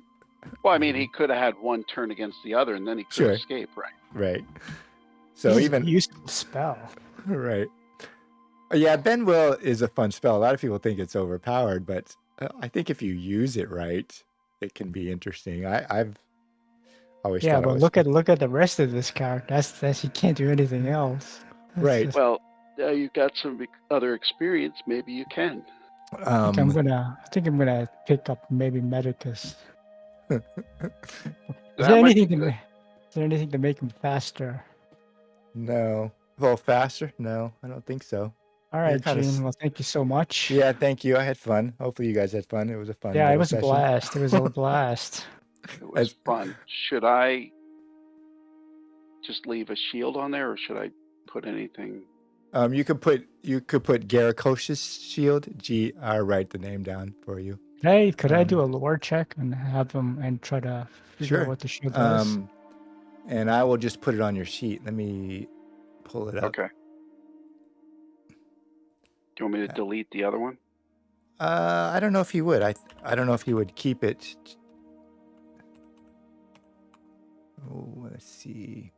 well, I mean, he could have had one turn against the other, and then he could Sure. escape, right? Right. So This is even a useful spell. right. Yeah, Ben Will is a fun spell. A lot of people think it's overpowered, but I think if you use it right, it can be interesting. I've always Yeah, thought it but was look at the rest of this character. That's he can't do anything else. That's Right. just- Well, you've got some other experience. Maybe you can. I think I'm gonna pick up maybe Medicus. Is That there might be anything to good. is there anything to make him faster? No. Well, faster? No, I don't think so. All You're right, kind of. Gene. Well, thank you so much. Yeah, thank you. I had fun. Hopefully, you guys had fun. It was a fun Yeah, it little was a session. blast. It was a blast. It was As- fun. Should I just leave a shield on there, or should I put anything? You could put Garakosh's shield. I'll write the name down for you. Hey, could I do a lore check and have him and try to figure Sure. out what the shield does? And I will just put it on your sheet. Let me pull it up. Okay. Do you want me to delete the other one? I don't know if he would. I don't know if he would keep it. Oh, let's see.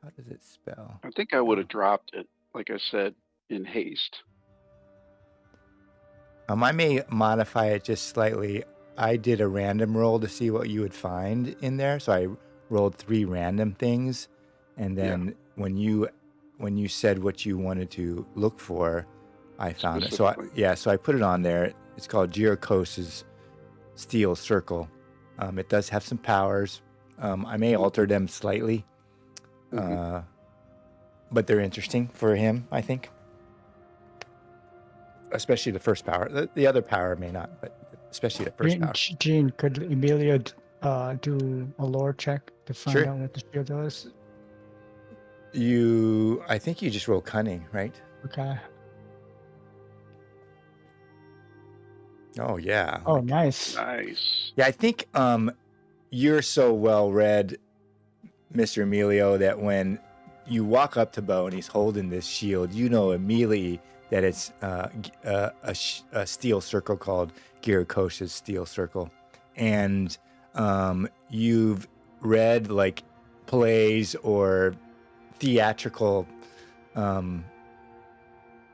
How does it spell? I think I would have dropped it, like I said, in haste. I may modify it just slightly. I did a random roll to see what you would find in there, so I rolled 3 random things, and then when you said what you wanted to look for, I found it. So I put it on there. It's called Girokos's Steel Circle. It does have some powers. I may alter them slightly, but they're interesting for him, I think. Especially the first power. The other power may not, but especially the first power. Gene, could Emilio do a lore check to find out what the shield does? I think you just roll cunning, right? Okay. Oh yeah. Oh, nice. Nice. Yeah, I think you're so well read, Mr. Emilio, that when you walk up to Bo and he's holding this shield, you know immediately that it's a steel circle called Girokos's Steel Circle. And you've read like plays or theatrical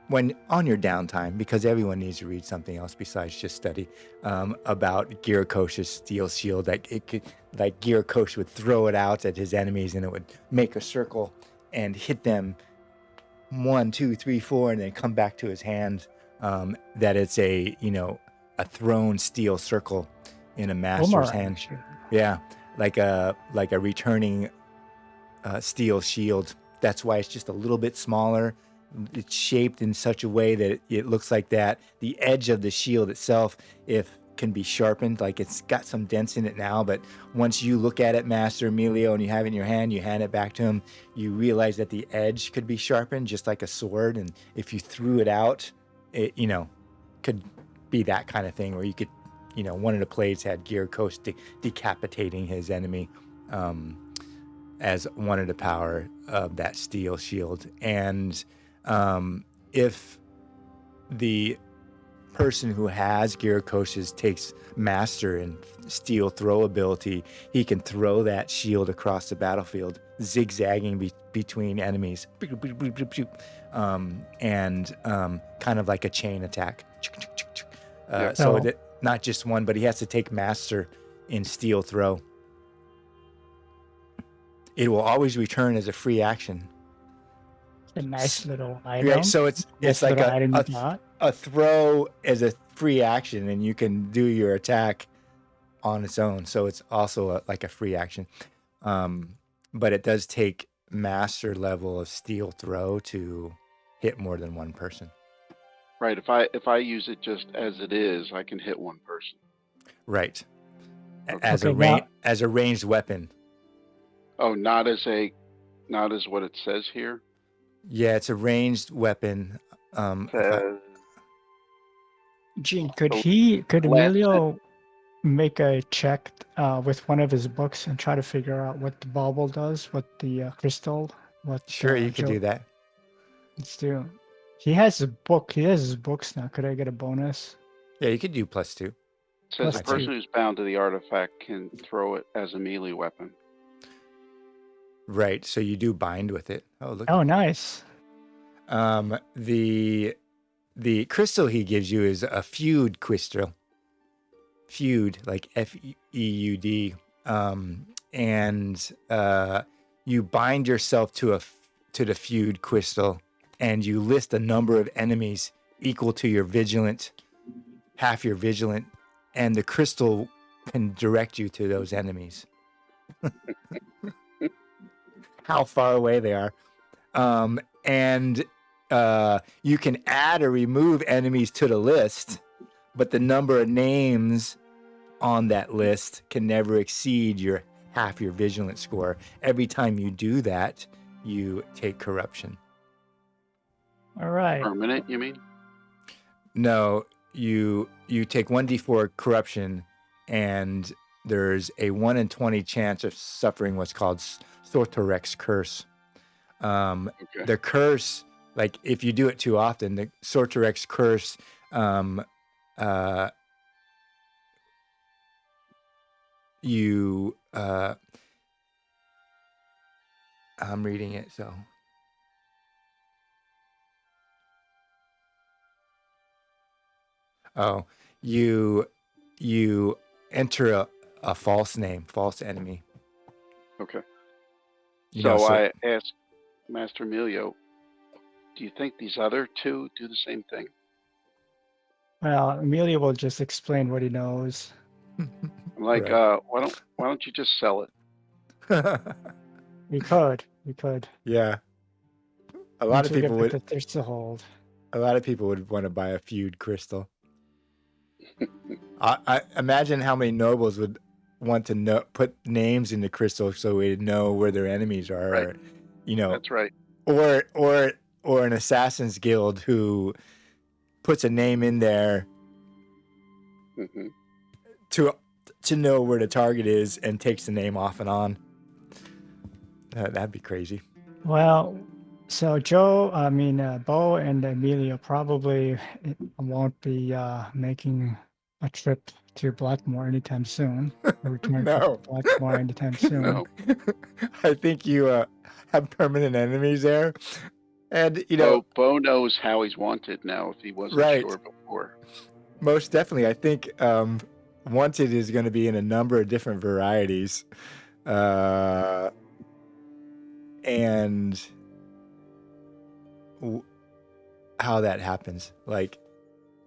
when on your downtime, because everyone needs to read something else besides just study, about Girokos's steel shield. Like Girokos would throw it out at his enemies and it would make a circle and hit them 1, 2, 3, 4, and then come back to his hand. That it's a thrown steel circle in a master's hand. Yeah, like a returning steel shield. That's why it's just a little bit smaller. It's shaped in such a way that it looks like that. The edge of the shield itself, can be sharpened, like it's got some dents in it now, but once you look at it, Master Emilio, and you have it in your hand, you hand it back to him, you realize that the edge could be sharpened just like a sword, and if you threw it out, it could be that kind of thing where you could, one of the plays had Girokos decapitating his enemy as one of the power of that steel shield. And if the person who has Girokos's takes master in steel throw ability, he can throw that shield across the battlefield, zigzagging between enemies, and kind of like a chain attack. So that not just one, but he has to take master in steel throw. It will always return as a free action. A nice little item. Right, so it's like a throw as a free action, and you can do your attack on its own. So it's also like a free action, but it does take master level of steel throw to hit more than one person. Right. If I use it just as it is, I can hit one person. Right. Okay. As a ranged weapon. Oh, not as what it says here. Yeah, it's a ranged weapon. Gene, could Emilio make a check with one of his books and try to figure out what the bauble does, what the crystal, Sure, you can do that. Let's do. He has a book. He has his books now. Could I get a bonus? Yeah, you could do +2. It says the person who's bound to the artifact can throw it as a melee weapon. Right, so you do bind with it. Oh, look. Oh, nice. The crystal he gives you is a feud crystal. Feud, like Feud. And you bind yourself to the feud crystal, and you list a number of enemies equal to your vigilant half your vigilant, and the crystal can direct you to those enemies. How far away they are. And you can add or remove enemies to the list, but the number of names on that list can never exceed your half your vigilant score. Every time you do that, you take corruption. All right. Permanent, you mean? No, you take 1d4 corruption, and there's a 1 in 20 chance of suffering what's called Sortorex curse. Okay. The curse, like if you do it too often, the Sortorex curse, I'm reading it, so. Oh, you enter a false name, false enemy. Okay. You know, So I asked Master Emilio, do you think these other two do the same thing? Well, Amelia will just explain what he knows. I'm like, Right. why don't you just sell it? We could. Yeah. A lot of Once we people get would. the thirst to hold. A lot of people would want to buy a feud crystal. I imagine how many nobles would want to put names in the crystal so we'd know where their enemies are. Right. Or, you know, That's right. or an assassin's guild who puts a name in there Hmm. to know where the target is and takes the name off and on. That'd be crazy. Well, so Bo and Emilio probably won't be making a trip to Blackmore anytime soon. A return trip No. to Blackmore anytime soon. No. I think you have permanent enemies there. And, you know, Bo knows how he's wanted now if he wasn't Right. sure before. most definitely, I think Wanted is going to be in a number of different varieties. And how that happens. Like,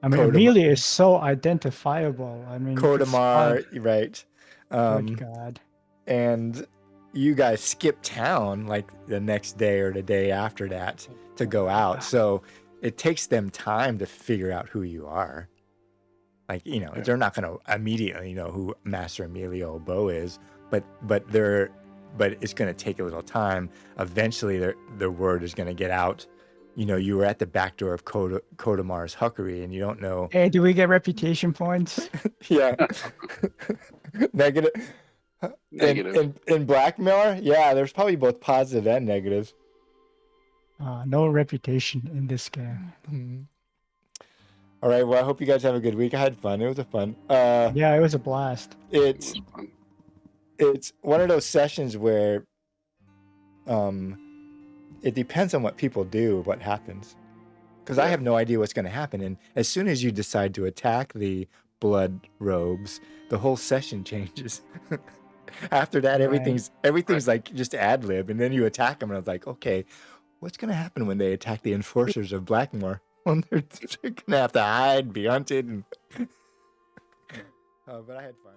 I mean, Kodamar- Amelia is so identifiable. I mean, Kodamar, right? Good God. And you guys skip town like the next day or the day after that to go out. So it takes them time to figure out who you are. Like, you know, Yeah. they're not going to immediately know who Master Emilio Bo is, but it's going to take a little time. Eventually, the word is going to get out. You know, you were at the back door of Kodamar's Huckery, and you don't know. Hey, do we get reputation points? Yeah. Negative. Negative. In Blackmore, yeah, there's probably both positive and negatives. No reputation in this game. Mhm. All right. Well, I hope you guys have a good week. I had fun. It was a fun. Yeah, it was a blast. It It's was fun. it's one of those sessions where it depends on what people do, what happens. Because I Yeah. have no idea what's going to happen. And as soon as you decide to attack the blood robes, the whole session changes. After that, Right. everything's like just ad lib, and then you attack them, and I was like, okay, what's going to happen when they attack the enforcers of Blackmore? Well, they're going to have to hide, be hunted, and... but I had fun.